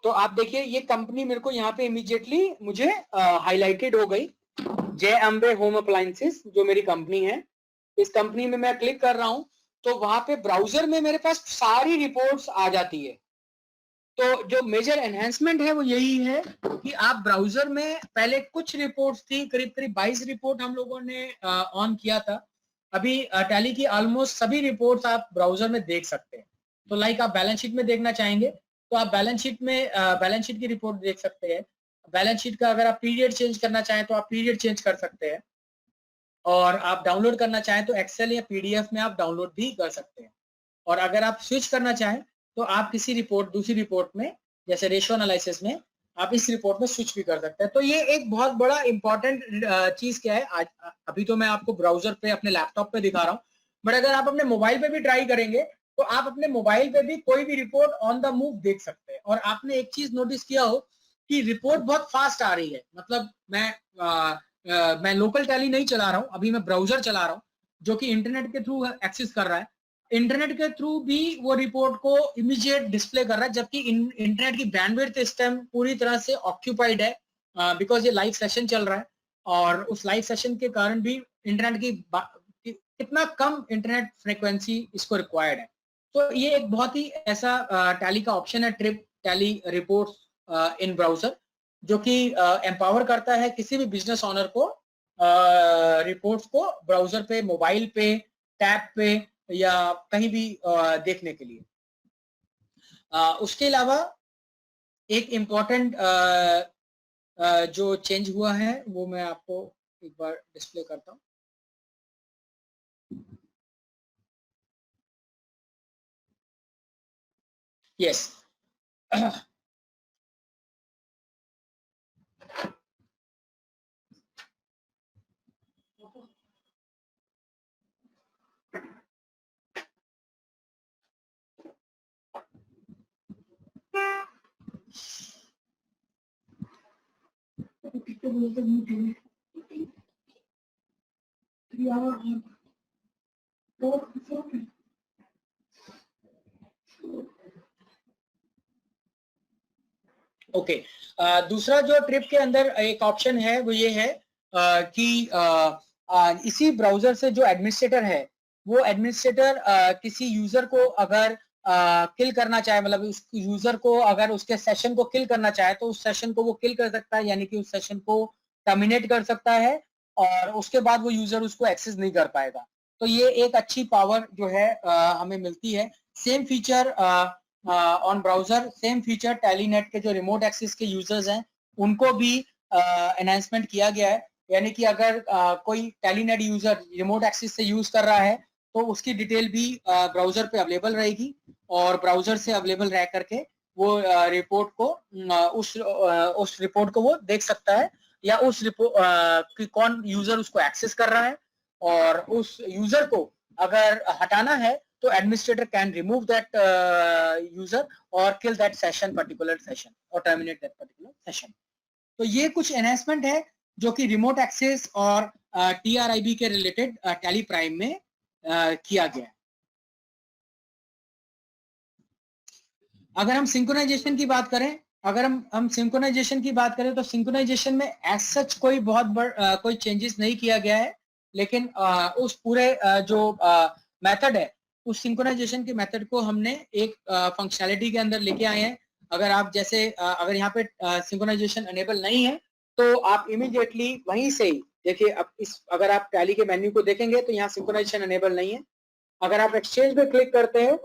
Speaker 3: तो आप देखिए ये कंपनी मेरे को यहाँ पे इमीडिएटली मुझे हाईलाइटेड हो गई, जय अम्बे होम अप्लायंसेस जो मेरी कंपनी है। इस कंपनी में मैं क्लिक कर रहा हूँ, तो वहां पे ब्राउजर में मेरे पास सारी रिपोर्ट्स आ जाती है। तो जो मेजर एनहेंसमेंट है वो यही है कि आप ब्राउजर में पहले कुछ रिपोर्ट्स थी, करीब करीब 22 रिपोर्ट हम लोगों ने ऑन किया था। अभी टैली की ऑलमोस्ट सभी रिपोर्ट्स आप ब्राउजर में देख सकते हैं। तो लाइक आप बैलेंस शीट में देखना चाहेंगे तो आप बैलेंस शीट की रिपोर्ट देख सकते हैं। बैलेंस शीट का अगर आप पीरियड चेंज करना चाहें तो आप पीरियड चेंज कर सकते हैं, और आप डाउनलोड करना चाहें तो एक्सेल या पीडीएफ में आप डाउनलोड भी कर सकते हैं। और अगर आप स्विच करना चाहें तो आप किसी दूसरी रिपोर्ट में, जैसे रेशियो एनालिसिस में, आप इस रिपोर्ट में स्विच भी कर सकते हैं। तो ये एक बहुत बड़ा इंपॉर्टेंट चीज क्या है, आज अभी तो मैं आपको ब्राउजर पे अपने लैपटॉप पे दिखा रहा हूँ, बट अगर आप अपने मोबाइल पे भी ट्राई करेंगे तो आप अपने मोबाइल पे भी कोई भी रिपोर्ट ऑन द मूव देख सकते हैं। और आपने एक चीज नोटिस किया हो कि रिपोर्ट बहुत फास्ट आ रही है, मतलब मैं लोकल टैली नहीं चला रहा हूँ, अभी मैं ब्राउजर चला रहा हूँ जो कि इंटरनेट के थ्रू एक्सेस कर रहा है। इंटरनेट के थ्रू भी वो रिपोर्ट को इमीडिएट डिस्प्ले कर रहा है, जबकि इंटरनेट की बैंडविड्थ इस टाइम पूरी तरह से ऑक्यूपाइड है, बिकॉज ये लाइव सेशन चल रहा है, और उस लाइव सेशन के कारण भी इंटरनेट की कितना कम इंटरनेट फ्रीक्वेंसी इसको रिक्वायर्ड है। तो ये एक बहुत ही ऐसा टैली का ऑप्शन है, trip tally reports in browser, जो कि एम्पावर करता है किसी भी बिजनेस ऑनर को रिपोर्ट्स को ब्राउजर पे, मोबाइल पे, टैब पे या कहीं भी देखने के लिए। उसके अलावा एक इम्पॉर्टेंट जो चेंज हुआ है वो मैं आपको एक बार डिस्प्ले करता हूँ। Yes, okay. दूसरा जो ट्रिप के अंदर एक ऑप्शन है वो ये है कि इसी ब्राउजर से जो एडमिनिस्ट्रेटर है वो एडमिनिस्ट्रेटर किसी यूजर को अगर किल करना चाहे, मतलब उस यूजर को अगर उसके सेशन को किल करना चाहे तो उस सेशन को वो किल कर सकता है, यानी कि उस सेशन को टर्मिनेट कर सकता है, और उसके बाद वो यूजर उसको एक्सेस नहीं कर पाएगा। तो ये एक अच्छी पावर जो है हमें मिलती है। Same feature on browser, same feature telnet के जो रिमोट एक्सेस के यूजर्स हैं उनको भी एनहांसमेंट किया गया है, यानी कि अगर कोई टेलीनेट यूजर रिमोट एक्सेस से यूज कर रहा है तो उसकी डिटेल भी ब्राउजर पे अवेलेबल रहेगी, और ब्राउजर से अवेलेबल रह करके वो रिपोर्ट को उस रिपोर्ट को वो देख सकता है, या उस रिपोर्ट कि कौन यूजर उसको एक्सेस कर रहा है, और उस यूजर को अगर हटाना है तो administrator can remove that user और kill that session, particular session, और टर्मिनेट दैट पर्टिकुलर सेशन। तो ये कुछ एनहांसमेंट है जो कि रिमोट एक्सेस और TRIB के रिलेटेड टैली प्राइम में किया गया है। अगर हम सिंक्रोनाइजेशन की बात करें, अगर हम सिंक्रोनाइजेशन की बात करें तो सिंक्रोनाइजेशन में एज सच कोई कोई चेंजेस नहीं किया गया है, लेकिन उस पूरे जो मेथड है, उस सिंक्रोनाइजेशन के मेथड को हमने एक फंक्शनैलिटी के अंदर लेके आए हैं। अगर आप जैसे अगर यहाँ पे सिंक्रोनाइजेशन अनेबल नहीं है तो आप इमीडिएटली वहीं से ही देखिए, अब इस अगर आप टैली के मेन्यू को देखेंगे तो यहाँ सिंक्रोनाइजेशन अनेबल नहीं है। अगर आप एक्सचेंज पे क्लिक करते हैं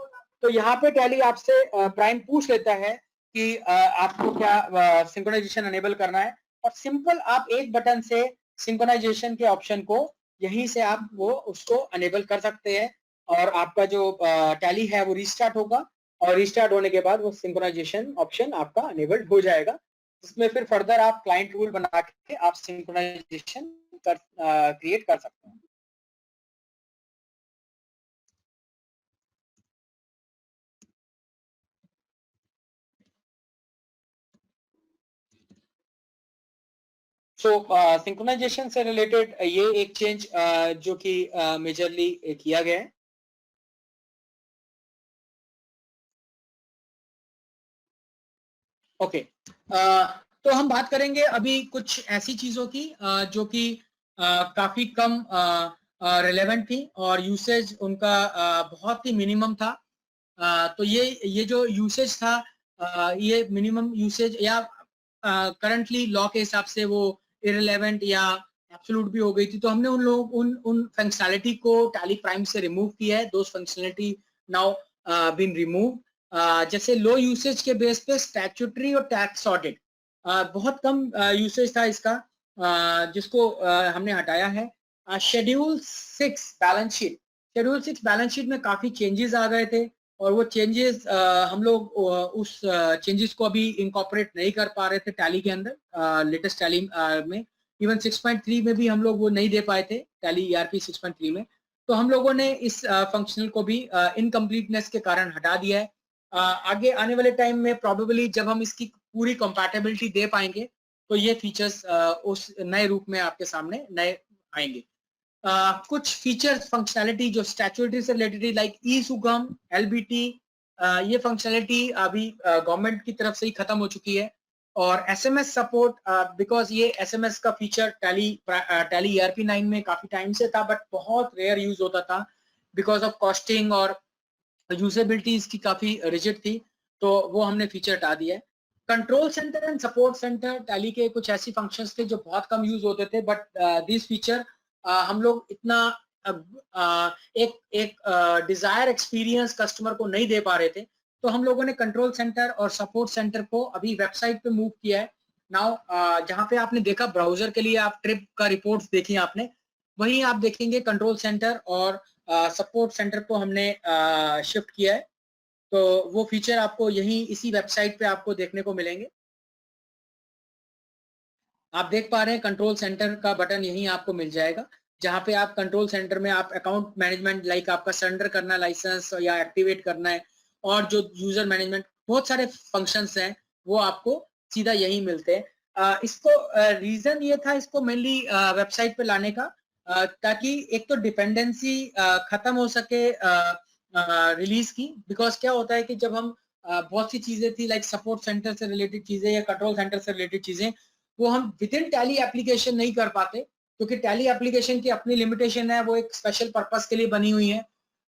Speaker 3: तो यहाँ पे टैली आपसे प्राइम पूछ लेता है कि आपको क्या सिंक्रोनाइजेशन अनेबल करना है, और सिंपल आप एक बटन से सिंक्रोनाइजेशन के ऑप्शन को यहीं से आप वो उसको अनेबल कर सकते हैं, और आपका जो टैली है वो रीस्टार्ट होगा, और रीस्टार्ट होने के बाद वो सिंक्रोनाइजेशन ऑप्शन आपका अनेबल्ड हो जाएगा, जिसमें फिर फर्दर आप क्लाइंट रूल बना के आप सिंक्रोनाइजेशन क्रिएट कर सकते हैं। सो सिंक्रोनाइजेशन से रिलेटेड ये एक चेंज जो कि मेजरली किया गया है। ओके, तो हम बात करेंगे अभी कुछ ऐसी चीजों की जो कि काफी कम रिलेवेंट थी और यूसेज उनका बहुत ही मिनिमम था। तो ये जो यूसेज था, ये मिनिमम यूसेज या करंटली लॉ के हिसाब से वो इररिलेवेंट या एब्सोल्यूट भी हो गई थी, तो हमने उन फंक्शनैलिटी को टैली प्राइम से रिमूव किया है। दोस फंक्शनैलिटी नाउ बीन रिमूव। जैसे लो यूसेज के बेस पे स्टैट्यूटरी और टैक्स ऑडिट, बहुत कम यूसेज था इसका, जिसको हमने हटाया है। Schedule 6 balance sheet, schedule 6 balance sheet में काफी चेंजेस आ गए थे, और वो चेंजेस हम लोग उस चेंजेस को अभी इनकॉर्पोरेट नहीं कर पा रहे थे टैली के अंदर, लेटेस्ट टैली में। इवन 6.3 में भी हम लोग वो नहीं दे पाए थे, टैली ERP 6.3 में। तो हम लोगों ने इस फंक्शनल को भी इनकम्प्लीटनेस के कारण हटा दिया है। आगे आने वाले टाइम में प्रोबेबली जब हम इसकी पूरी कंपैटिबिलिटी दे पाएंगे तो ये फीचर्स उस नए रूप में आपके सामने नए आएंगे। कुछ फीचर्स फंक्शनैलिटी जो स्टैट्यूटरी से रिलेटेड, लाइक ई सुगम, LBT, ये फंक्शनैलिटी अभी गवर्नमेंट की तरफ से ही खत्म हो चुकी है। और SMS सपोर्ट, बिकॉज ये SMS का फीचर टैली ERP 9 में काफी टाइम से था, बट बहुत रेयर यूज होता था बिकॉज ऑफ कॉस्टिंग और यूजेबिलिटी इसकी काफी रिजिड थी, तो वो हमने फीचर हटा दिया है। Control centre and support centre tally के कुछ ऐसी फंक्शंस थे जो बहुत कम यूज होते थे, बट दिस फीचर हम लोग इतना एक डिजायर एक्सपीरियंस कस्टमर को नहीं दे पा रहे थे, तो हम लोगों ने कंट्रोल सेंटर और सपोर्ट सेंटर को अभी वेबसाइट पे मूव किया है। नाउ जहाँ पे आपने देखा ब्राउजर के लिए आप ट्रिप का रिपोर्ट्स देखी आपने, वहीं आप देखेंगे कंट्रोल सेंटर और सपोर्ट सेंटर को हमने शिफ्ट किया है। तो वो फीचर आपको यहीं इसी वेबसाइट पे आपको देखने को मिलेंगे। आप देख पा रहे हैं कंट्रोल सेंटर का बटन यहीं आपको मिल जाएगा, जहां पे आप कंट्रोल सेंटर में आप अकाउंट मैनेजमेंट, लाइक आपका सरेंडर करना लाइसेंस या एक्टिवेट करना है, और जो यूजर मैनेजमेंट बहुत सारे फंक्शंस हैं वो आपको सीधा यहीं मिलते हैं। इसको रीजन ये था इसको मेनली वेबसाइट पे लाने का, ताकि एक तो डिपेंडेंसी खत्म हो सके रिलीज की। बिकॉज क्या होता है कि जब हम बहुत सी चीजें थी, लाइक सपोर्ट सेंटर से रिलेटेड चीजें या कंट्रोल सेंटर से रिलेटेड चीजें, वो हम विद इन टैली एप्लीकेशन नहीं कर पाते, क्योंकि टैली एप्लीकेशन की अपनी लिमिटेशन है, वो एक स्पेशल पर्पस के लिए बनी हुई है।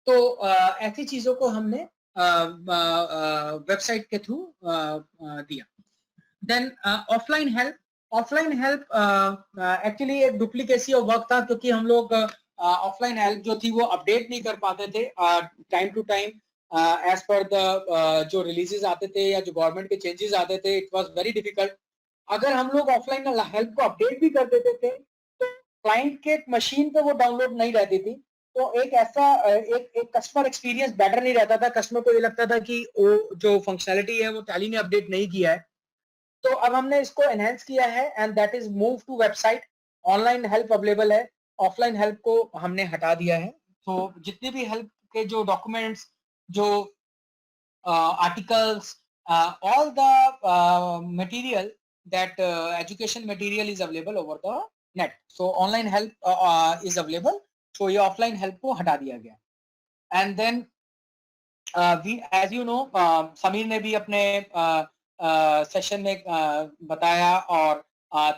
Speaker 3: तो ऐसी चीजों को हमने वेबसाइट के थ्रू दिया। देन ऑफलाइन हेल्प एक्चुअली एक डुप्लीकेसी ऑफ वर्क था, क्योंकि हम लोग ऑफलाइन हेल्प जो थी वो अपडेट नहीं कर पाते थे time to time as per the जो रिलीजेस आते थे या जो गवर्नमेंट के चेंजेस आते थे। It was very difficult. अगर हम लोग ऑफलाइन हेल्प को अपडेट भी कर देते थे तो क्लाइंट के मशीन पे वो डाउनलोड नहीं रहती थी, तो एक ऐसा एक कस्टमर एक्सपीरियंस बेटर नहीं रहता था। कस्टमर को ये लगता था कि वो जो फंक्शनैलिटी है वो टैली ने अपडेट नहीं किया है। तो अब हमने इसको एनहेंस किया है and that is move to website. Online help available है, ऑफलाइन हेल्प को हमने हटा दिया है। तो जितनी भी हेल्प के जो डॉक्यूमेंट्स, जो articles, all the material, that education material is available over the net. So online help is available. So ये offline help को हटा दिया गया. And then we, as you know, Sameer ने भी अपने सेशन में बताया और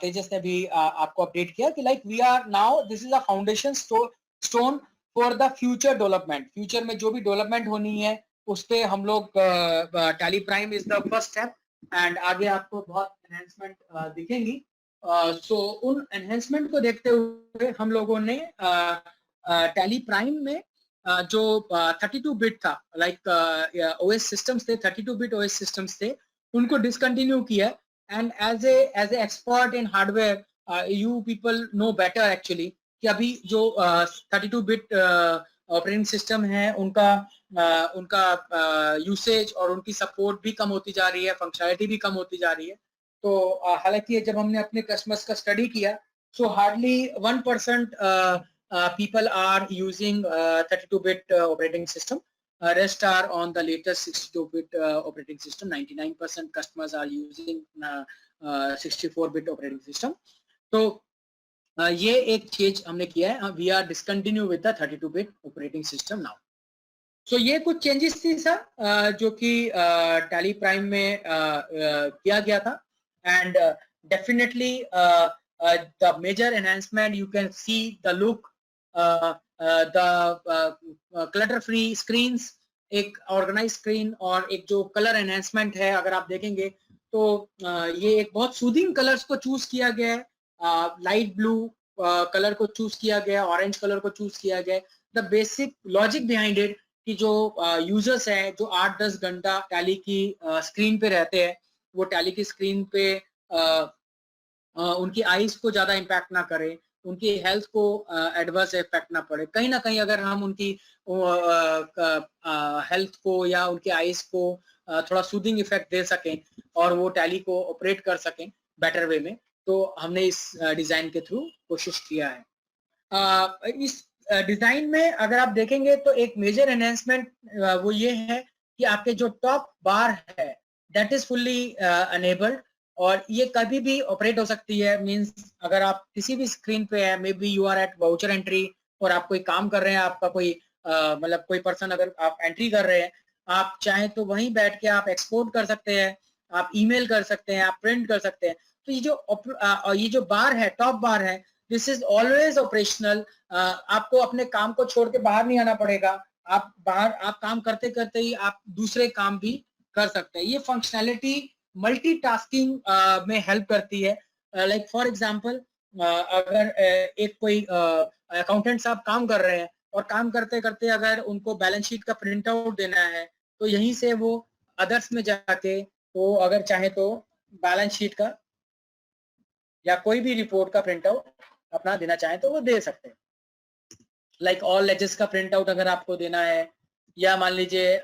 Speaker 3: तेजस ने भी आपको अपडेट किया कि like we are now, this is a foundation stone for the future development. Future में जो भी डेवलपमेंट होनी है उस पे हम लोग tally prime is the first step, and आगे आपको बहुत एनहेंसमेंट दिखेंगी. सो उन एनहेंसमेंट को देखते हुए हम लोगों ने टैली प्राइम में जो 32 बिट था, लाइक ओएस सिस्टम्स थे, 32 बिट ओएस सिस्टम्स थे, उनको डिसकंटिन्यू किया. And as a expert in hardware, you people know better actually कि अभी जो 32 बिट ऑपरेटिंग सिस्टम है उनका यूसेज और उनकी सपोर्ट भी कम होती जा रही है, फंक्शनैलिटी भी कम होती जा रही है. तो हालांकि जब हमने अपने कस्टमर्स का स्टडी किया, सो hardly 1% people are using 32-bit operating system. Rest are on the latest 62-bit operating system. 99% customers are using 64-bit operating system. तो ये एक चीज हमने किया है. We are discontinue with the 32-bit operating system now. So ये कुछ changes थी सर जो कि टैली प्राइम में किया गया था. And definitely the major enhancement, you can see the look, the clutter free screens, एक ऑर्गेनाइज स्क्रीन और एक जो कलर एनहेंसमेंट है, अगर आप देखेंगे तो ये एक बहुत सूदिंग कलर्स को चूज किया गया है. लाइट ब्लू कलर को चूज किया गया, ऑरेंज कलर को चूज किया गया. The basic logic behind it कि जो यूजर्स हैं जो 8-10 घंटा टैली की स्क्रीन पे रहते हैं, वो टैली की स्क्रीन पे उनकी आईज को ज्यादा इम्पैक्ट ना करे, उनकी हेल्थ को एडवर्स इफेक्ट ना पड़े. कहीं ना कहीं अगर हम उनकी हेल्थ को या उनकी आईज को थोड़ा सूदिंग इफेक्ट दे सकें और वो टैली को ऑपरेट कर सकें बेटर वे में, तो हमने इस डिजाइन के थ्रू कोशिश किया है. इस डिजाइन में अगर आप देखेंगे तो एक मेजर एनहेंसमेंट वो ये है कि आपके जो टॉप बार है दैट इज फुल्ली अनेबल्ड, और ये कभी भी ऑपरेट हो सकती है. मींस अगर आप किसी भी स्क्रीन पे है, maybe you are at voucher entry और आप कोई काम कर रहे हैं, आपका कोई मतलब कोई पर्सन अगर आप एंट्री कर रहे हैं, आप चाहें तो वहीं बैठ के आप एक्सपोर्ट कर सकते हैं, आप ईमेल कर सकते हैं, आप प्रिंट कर सकते हैं. तो ये जो बार है, टॉप बार है, दिस इज ऑलवेज ऑपरेशनल. आपको अपने काम को छोड़ के बाहर नहीं आना पड़ेगा. आप काम करते करते ही आप दूसरे काम भी कर सकते हैं. ये फंक्शनैलिटी मल्टीटास्किंग में हेल्प करती है. लाइक फॉर एग्जांपल, अगर एक कोई अकाउंटेंट साहब काम कर रहे हैं और काम करते करते अगर उनको बैलेंस शीट का प्रिंट आउट देना है, तो यहीं से वो अदर्स में जाके वो अगर चाहे तो बैलेंस शीट का या कोई भी रिपोर्ट का प्रिंट आउट अपना देना चाहे तो वो दे सकते हैं. लाइक ऑल लेजेस का प्रिंट आउट अगर आपको देना है, या मान लीजिए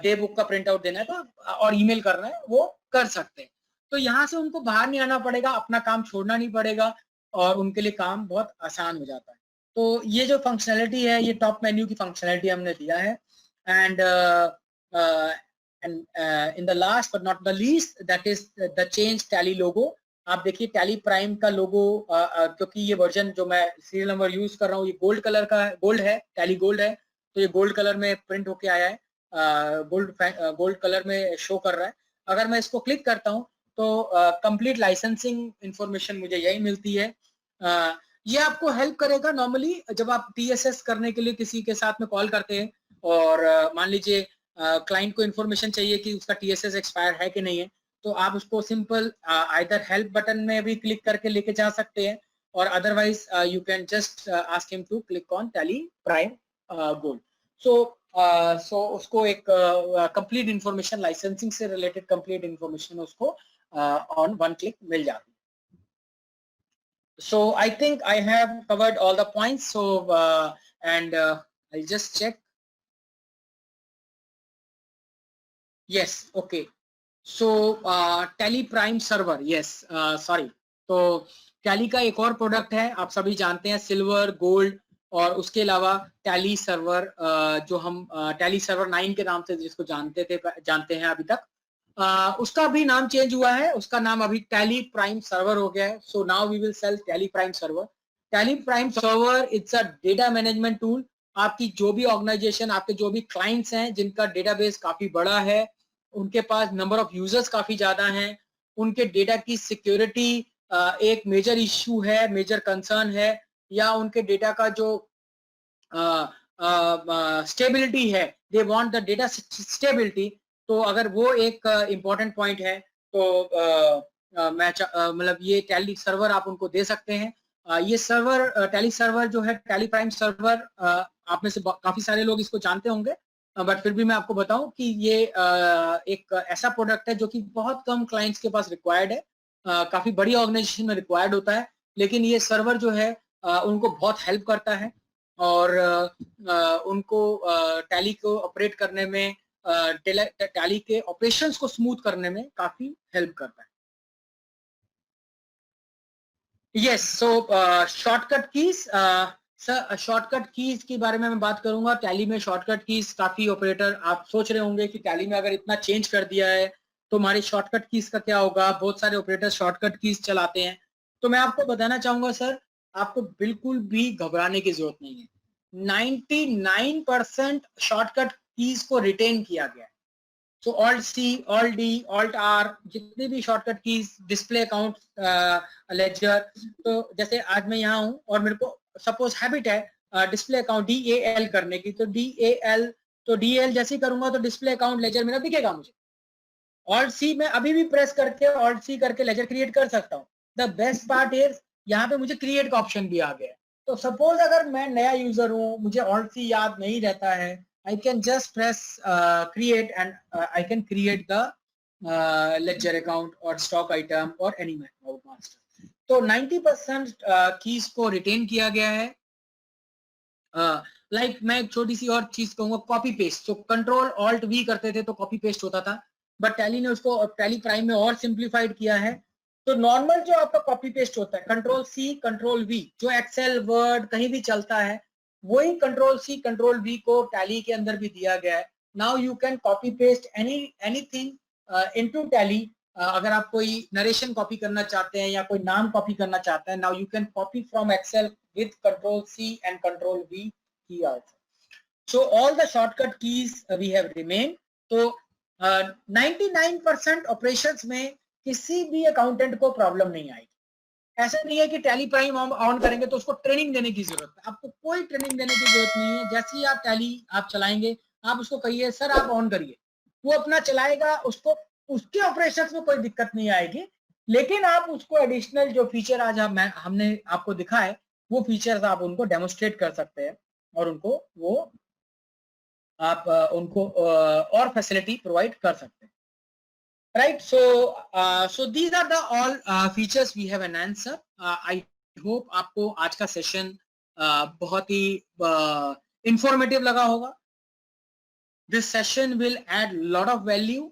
Speaker 3: डे बुक का प्रिंट आउट देना है तो और ईमेल करना है, वो कर सकते हैं. तो यहाँ से उनको बाहर नहीं आना पड़ेगा, अपना काम छोड़ना नहीं पड़ेगा और उनके लिए काम बहुत आसान हो जाता है. तो ये जो फंक्शनैलिटी है, ये टॉप मेन्यू की फंक्शनैलिटी हमने दिया है. And in the last but not the least, that is the change Tally logo. आप देखिए टैली प्राइम का लोगो, क्योंकि ये वर्जन जो मैं सीरियल नंबर यूज कर रहा हूँ ये गोल्ड कलर का, गोल्ड है, टैली गोल्ड है, तो ये गोल्ड कलर में प्रिंट होके आया है, गोल्ड कलर में शो कर रहा है. अगर मैं इसको क्लिक करता हूँ तो कंप्लीट लाइसेंसिंग इंफॉर्मेशन मुझे यही मिलती है. ये आपको हेल्प करेगा नॉर्मली जब आप टीएसएस करने के लिए किसी के साथ में कॉल करते हैं और मान लीजिए क्लाइंट को इन्फॉर्मेशन चाहिए कि उसका टीएसएस एक्सपायर है कि नहीं है, तो आप उसको सिंपल आइदर हेल्प बटन में भी क्लिक करके लेके जा सकते हैं, और otherwise you can just ask him to click on Tally Prime Gold. So उसको एक कंप्लीट इंफॉर्मेशन, लाइसेंसिंग से रिलेटेड कंप्लीट इंफॉर्मेशन उसको ऑन वन क्लिक मिल जाती है. So I think I have covered all the points. So and I'll just check. Yes, okay. So Tally Prime Server, yes. Sorry. तो Tally का एक और product है, आप सभी जानते हैं, सिल्वर, गोल्ड और उसके अलावा टैली सर्वर जो हम टैली सर्वर 9 के नाम से जिसको जानते हैं अभी तक, उसका भी नाम चेंज हुआ है, उसका नाम अभी टैली प्राइम सर्वर हो गया है. So now we will sell Tally Prime server. Tally Prime server it's a data management tool. आपकी जो भी ऑर्गेनाइजेशन, आपके जो भी क्लाइंट्स हैं जिनका डेटाबेस काफी बड़ा है, उनके पास नंबर ऑफ यूजर्स काफी ज्यादा हैं, उनके डेटा की सिक्योरिटी एक मेजर इश्यू है, मेजर कंसर्न है, या उनके डेटा का जो स्टेबिलिटी है, they want the data stability. तो अगर वो एक इम्पोर्टेंट पॉइंट है तो मैं मतलब ये टैली सर्वर आप उनको दे सकते हैं. ये सर्वर टैली सर्वर जो है, टैली प्राइम सर्वर, आप में से काफी सारे लोग इसको जानते होंगे, बट फिर भी मैं आपको बताऊं कि ये एक ऐसा प्रोडक्ट है जो कि बहुत कम क्लाइंट्स के पास रिक्वायर्ड है. काफी बड़ी ऑर्गेनाइजेशन में रिक्वायर्ड होता है, लेकिन ये सर्वर जो है उनको बहुत हेल्प करता है और उनको टैली को ऑपरेट करने में, टैली के ऑपरेशंस को स्मूथ करने में काफी हेल्प करता है. Yes, so shortcut keys. Sir, shortcut keys के बारे में मैं बात करूंगा. टैली में शॉर्टकट कीज काफी ऑपरेटर आप सोच रहे होंगे कि टैली में अगर इतना चेंज कर दिया है तो हमारी शॉर्टकट कीज का क्या होगा. बहुत सारे ऑपरेटर शॉर्टकट कीज चलाते हैं. तो मैं आपको बताना चाहूंगा सर, आपको बिल्कुल भी घबराने की जरूरत नहीं है. 99% शॉर्टकट कीज को रिटेन किया गया है. So alt C, alt D, alt R, जितने भी shortcut keys, display account, ledger. तो जैसे आज मैं यहाँ हूँ और मेरे को सपोज हैबिट है डिस्प्ले अकाउंट DAL करने की, तो DAL जैसे ही करूंगा तो डिस्प्ले अकाउंट लेजर मेरा दिखेगा मुझे. ऑल्ट सी मैं अभी भी प्रेस करके ऑल्ट सी करके लेजर क्रिएट कर सकता हूँ. द बेस्ट पार्ट इज यहाँ पे मुझे क्रिएट का ऑप्शन भी आ गया है. तो सपोज अगर मैं नया यूजर हूँ, मुझे ऑल्ट सी याद नहीं रहता है, I can just press create and I can create the ledger account or stock item or any master. तो 90% कीज को रिटेन किया गया है. लाइक मैं एक छोटी सी और चीज कहूंगा, कॉपी पेस्ट. तो कंट्रोल ऑल्ट वी करते थे तो कॉपी पेस्ट होता था, बट टैली ने उसको टैली प्राइम में और सिंप्लीफाइड किया है. तो नॉर्मल जो आपका कॉपी पेस्ट होता है, कंट्रोल सी कंट्रोल वी, जो एक्सेल वर्ड कहीं भी चलता है, वही कंट्रोल सी कंट्रोल वी को टैली के अंदर भी दिया गया है. Now you can copy paste anything into tally. अगर आप कोई नरेशन कॉपी करना चाहते हैं या कोई नाम कॉपी करना चाहते हैं, now you can copy from Excel with control C and control V key also. So all the shortcut keys we have remain. तो 99% ऑपरेशंस में किसी भी अकाउंटेंट को प्रॉब्लम नहीं आएगी. ऐसा नहीं है कि टैली प्राइम ऑन करेंगे तो उसको ट्रेनिंग देने की जरूरत है. आपको कोई ट्रेनिंग देने की जरूरत नहीं है. जैसे ही आप टैली आप चलाएंगे, आप उसको कहिए सर आप ऑन करिए, वो अपना चलाएगा. उसको उसके ऑपरेशंस में कोई दिक्कत नहीं आएगी. लेकिन आप उसको एडिशनल जो फीचर आज हमने आपको दिखा है, वो फीचर्स आप उनको डेमोन्स्ट्रेट कर सकते हैं और उनको वो आप उनको और फैसिलिटी प्रोवाइड कर सकते हैं. Right, so these are the all features we have enhanced, sir. I hope आपको आज का सेशन बहुत ही informative लगा होगा. This session will add lot of value